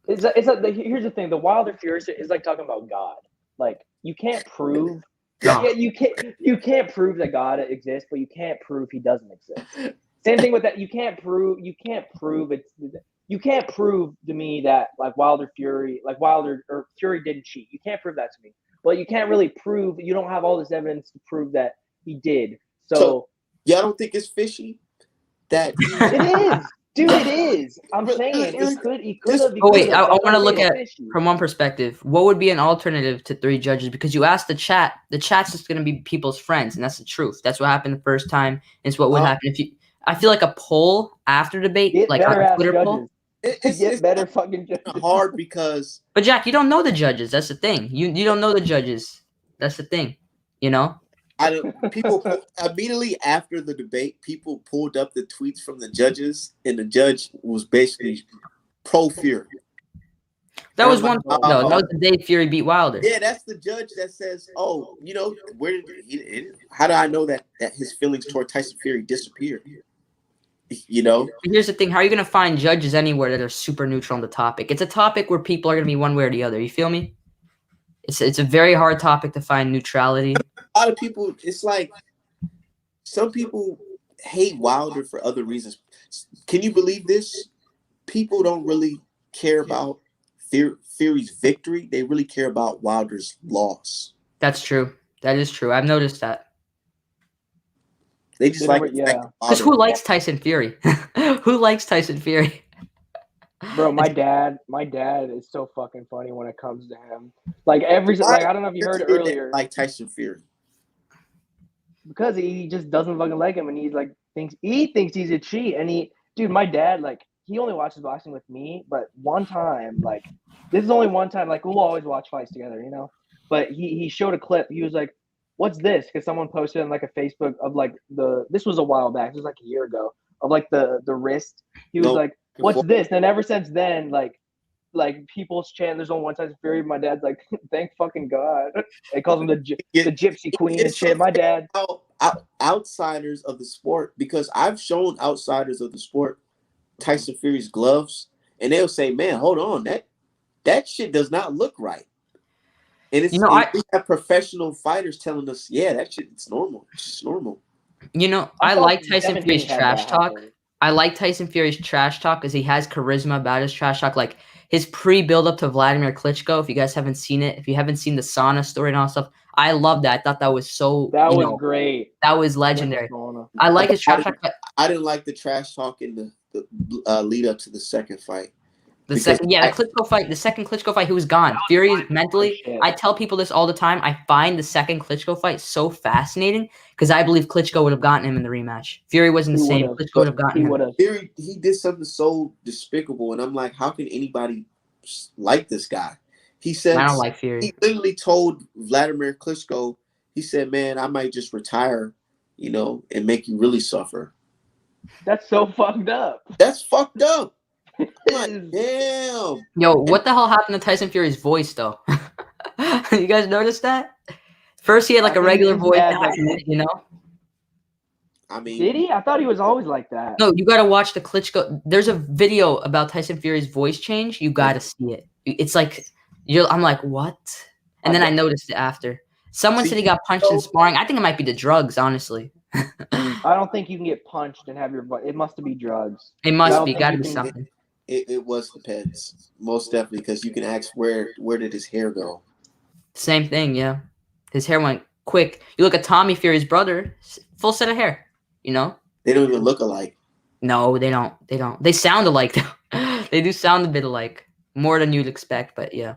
Here's the thing. The Wilder Fury is like talking about God. Like, you can't prove. Yeah, you can't prove that God exists, but you can't prove he doesn't exist. Same thing with that. You can't prove to me that like Wilder or Fury didn't cheat. You can't prove that to me. Well, you can't really prove. You don't have all this evidence to prove that he did. So y'all don't think it's fishy? That it is. Dude, it is. I'm saying he could have. Oh wait, I want to look at it from one perspective. What would be an alternative to 3 judges? Because you asked the chat. The chat's just going to be people's friends, and that's the truth. That's what happened the first time. It's what would happen if you. I feel like a poll after debate, like a Twitter poll. It's better fucking judges. Hard because. But Jack, you don't know the judges. That's the thing. You don't know the judges. That's the thing. People immediately after the debate, people pulled up the tweets from the judges, and the judge was basically pro Fury. That was one. No, that was the day Fury beat Wilder. Yeah, that's the judge that says, "Oh, how do I know that his feelings toward Tyson Fury disappeared?" But here's the thing: how are you going to find judges anywhere that are super neutral on the topic? It's a topic where people are going to be one way or the other. You feel me? It's a very hard topic to find neutrality. A lot of people, it's like some people hate Wilder for other reasons. Can you believe this? People don't really care about Fury's victory. They really care about Wilder's loss. That's true. That is true. I've noticed that. They just They like never- the fact yeah. that Because Father- who likes Tyson Fury? Who likes Tyson Fury? Bro, my dad is so fucking funny when it comes to him. Like I don't know if you heard it Why did they earlier, like Tyson Fury. because he just doesn't fucking like him, and he's like thinks he's a cheat, and dude, my dad, like, he only watches boxing with me, but one time, like, this is only one time, like, we'll always watch fights together, you know. But he showed a clip. He was like, "What's this?" Because someone posted on like a Facebook of like this was a while back. This was like a year ago of like the wrist. He was No, like, "What's this?" And ever since then, like people's chant, there's only one Tyson Fury. My dad's like, "Thank fucking God." They calls him the Gypsy Queen and It's shit. My dad. outsiders of the sport, because I've shown outsiders of the sport Tyson Fury's gloves, and they'll say, "Man, hold on, that shit does not look right." And it's we have professional fighters telling us, "Yeah, that shit, it's normal. It's just normal." I like Tyson Devin Fury's Haney had trash that talk. happen. I like Tyson Fury's trash talk because he has charisma about his trash talk. Like his pre-build up to Vladimir Klitschko. If you guys haven't seen it, if you haven't seen the sauna story and all that stuff, I love that. I thought that was so. That was great. That was legendary. I like his trash talk. I didn't like the trash talk in the lead up to the second fight. The second Klitschko fight, he was gone. Fury mentally, I tell people this all the time. I find the second Klitschko fight so fascinating because I believe Klitschko would have gotten him in the rematch. Fury wasn't the same. Klitschko would have gotten him. Fury, he did something so despicable, and I'm like, how can anybody like this guy? He said, I don't like Fury. He literally told Vladimir Klitschko, he said, "Man, I might just retire, and make you really suffer." That's so fucked up. That's fucked up. I'm like, damn. Yo, what the hell happened to Tyson Fury's voice, though? You guys noticed that? First, he had like a regular voice, I mean, did he? I thought he was always like that. No, you gotta watch the Klitschko. There's a video about Tyson Fury's voice change. You gotta see it. It's like I'm like, what? And then I noticed it after. Someone said he got punched in sparring. I think it might be the drugs, honestly. I don't think you can get punched and have your voice. It must be drugs. It must be. Gotta be something. It was the peds, most definitely, because you can ask where did his hair go? Same thing, yeah. His hair went quick. You look at Tommy Fury's brother, full set of hair. They don't even look alike. No, they don't. They sound alike though. They do sound a bit alike, more than you'd expect. But yeah.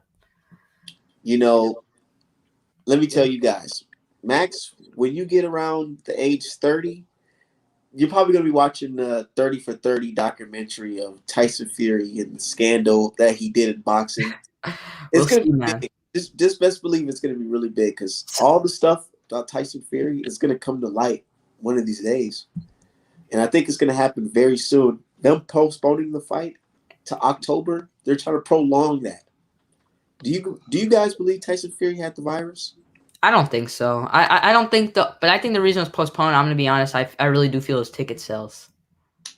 Let me tell you guys, Max, when you get around the age 30. You're probably going to be watching the 30 for 30 documentary of Tyson Fury and the scandal that he did in boxing. It's going to be big. Just best believe it's going to be really big because all the stuff about Tyson Fury is going to come to light one of these days. And I think it's going to happen very soon. Them postponing the fight to October, they're trying to prolong that. Do you guys believe Tyson Fury had the virus? I don't think so. I don't think but I think the reason it was postponed, I'm going to be honest, I really do feel it was ticket sales.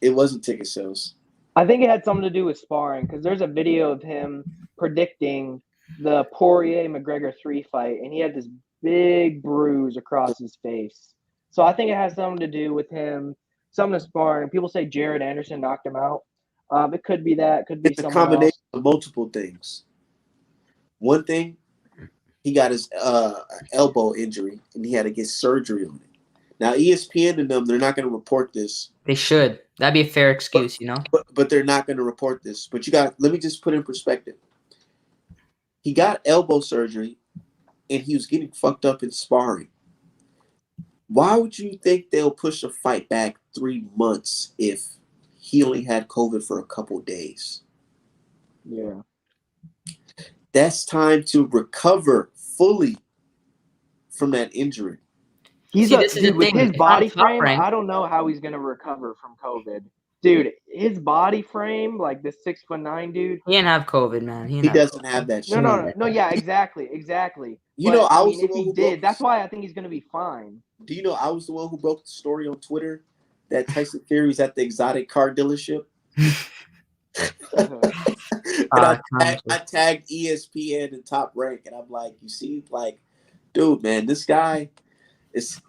It wasn't ticket sales. I think it had something to do with sparring because there's a video of him predicting the Poirier-McGregor 3 fight, and he had this big bruise across his face. So I think it has something to do with him, something to sparring. People say Jared Anderson knocked him out. It could be that. It could be it's a combination else. of multiple things. One thing, he got his elbow injury, and he had to get surgery on it. Now, ESPN and them, they're not going to report this. They should. That'd be a fair excuse, But they're not going to report this. But let me just put it in perspective. He got elbow surgery, and he was getting fucked up in sparring. Why would you think they'll push a fight back 3 months if he only had COVID for a couple days? Yeah. That's time to recover fully from that injury. With his body frame, I don't know how he's going to recover from COVID. Dude, his body frame, like this 6'9" dude. He didn't have COVID, man. He doesn't have that shit. No, yeah, exactly. If he did, that's why I think he's going to be fine. Do you know I was the one who broke the story on Twitter that Tyson Fury's at the exotic car dealership? I tagged ESPN and Top Rank, and I'm like, you see, like, dude, man, this guy is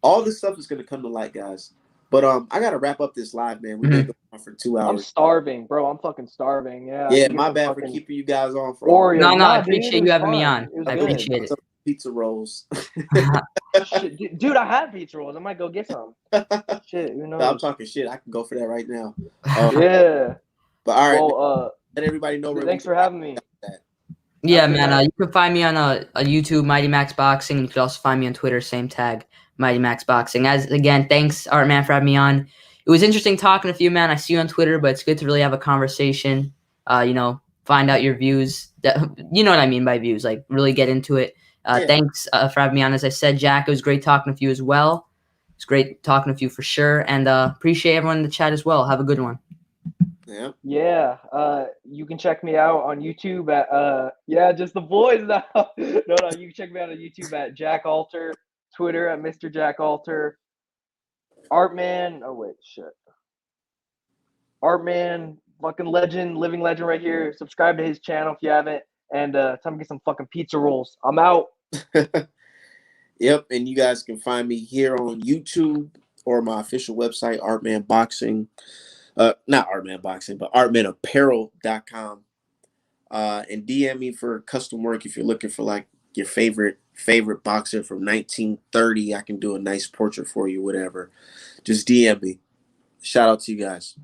all this stuff is going to come to light, guys. But I got to wrap up this live, man. We've been going on for 2 hours. I'm starving, bro. I'm fucking starving. Yeah. Yeah, my bad for keeping you guys on for. No, I appreciate you having me on. I appreciate it. pizza rolls. Shit, dude, I have pizza rolls. I might go get some. Shit, who I'm knows? talking shit. I can go for that right now. Yeah. But all right, man, Well, let everybody know where thanks we for having me. that. Yeah, Okay, man. man. You can find me on a YouTube, Mighty Max Boxing, and you can also find me on Twitter, same tag, Mighty Max Boxing. As again, thanks, Artman, for having me on. It was interesting talking to you, man. I see you on Twitter, but it's good to really have a conversation. Find out your views. You know what I mean by views, like really get into it. Yeah. Thanks for having me on. As I said, Jack, it was great talking with you as well. It's great talking with you for sure, and appreciate everyone in the chat as well. Have a good one. Yeah. Yeah. You can check me out on YouTube at just the boys now. No, you can check me out on YouTube at Jack Alter, Twitter at Mr. Jack Alter, Artman. Oh wait, shit. Artman, fucking legend, living legend right here. Subscribe to his channel if you haven't, and tell him to get some fucking pizza rolls. I'm out. Yep, and you guys can find me here on YouTube or my official website, Artman Boxing. Not Artman Boxing, but artmanapparel.com. And DM me for custom work if you're looking for like your favorite boxer from 1930. I can do a nice portrait for you, whatever. Just DM me. Shout out to you guys.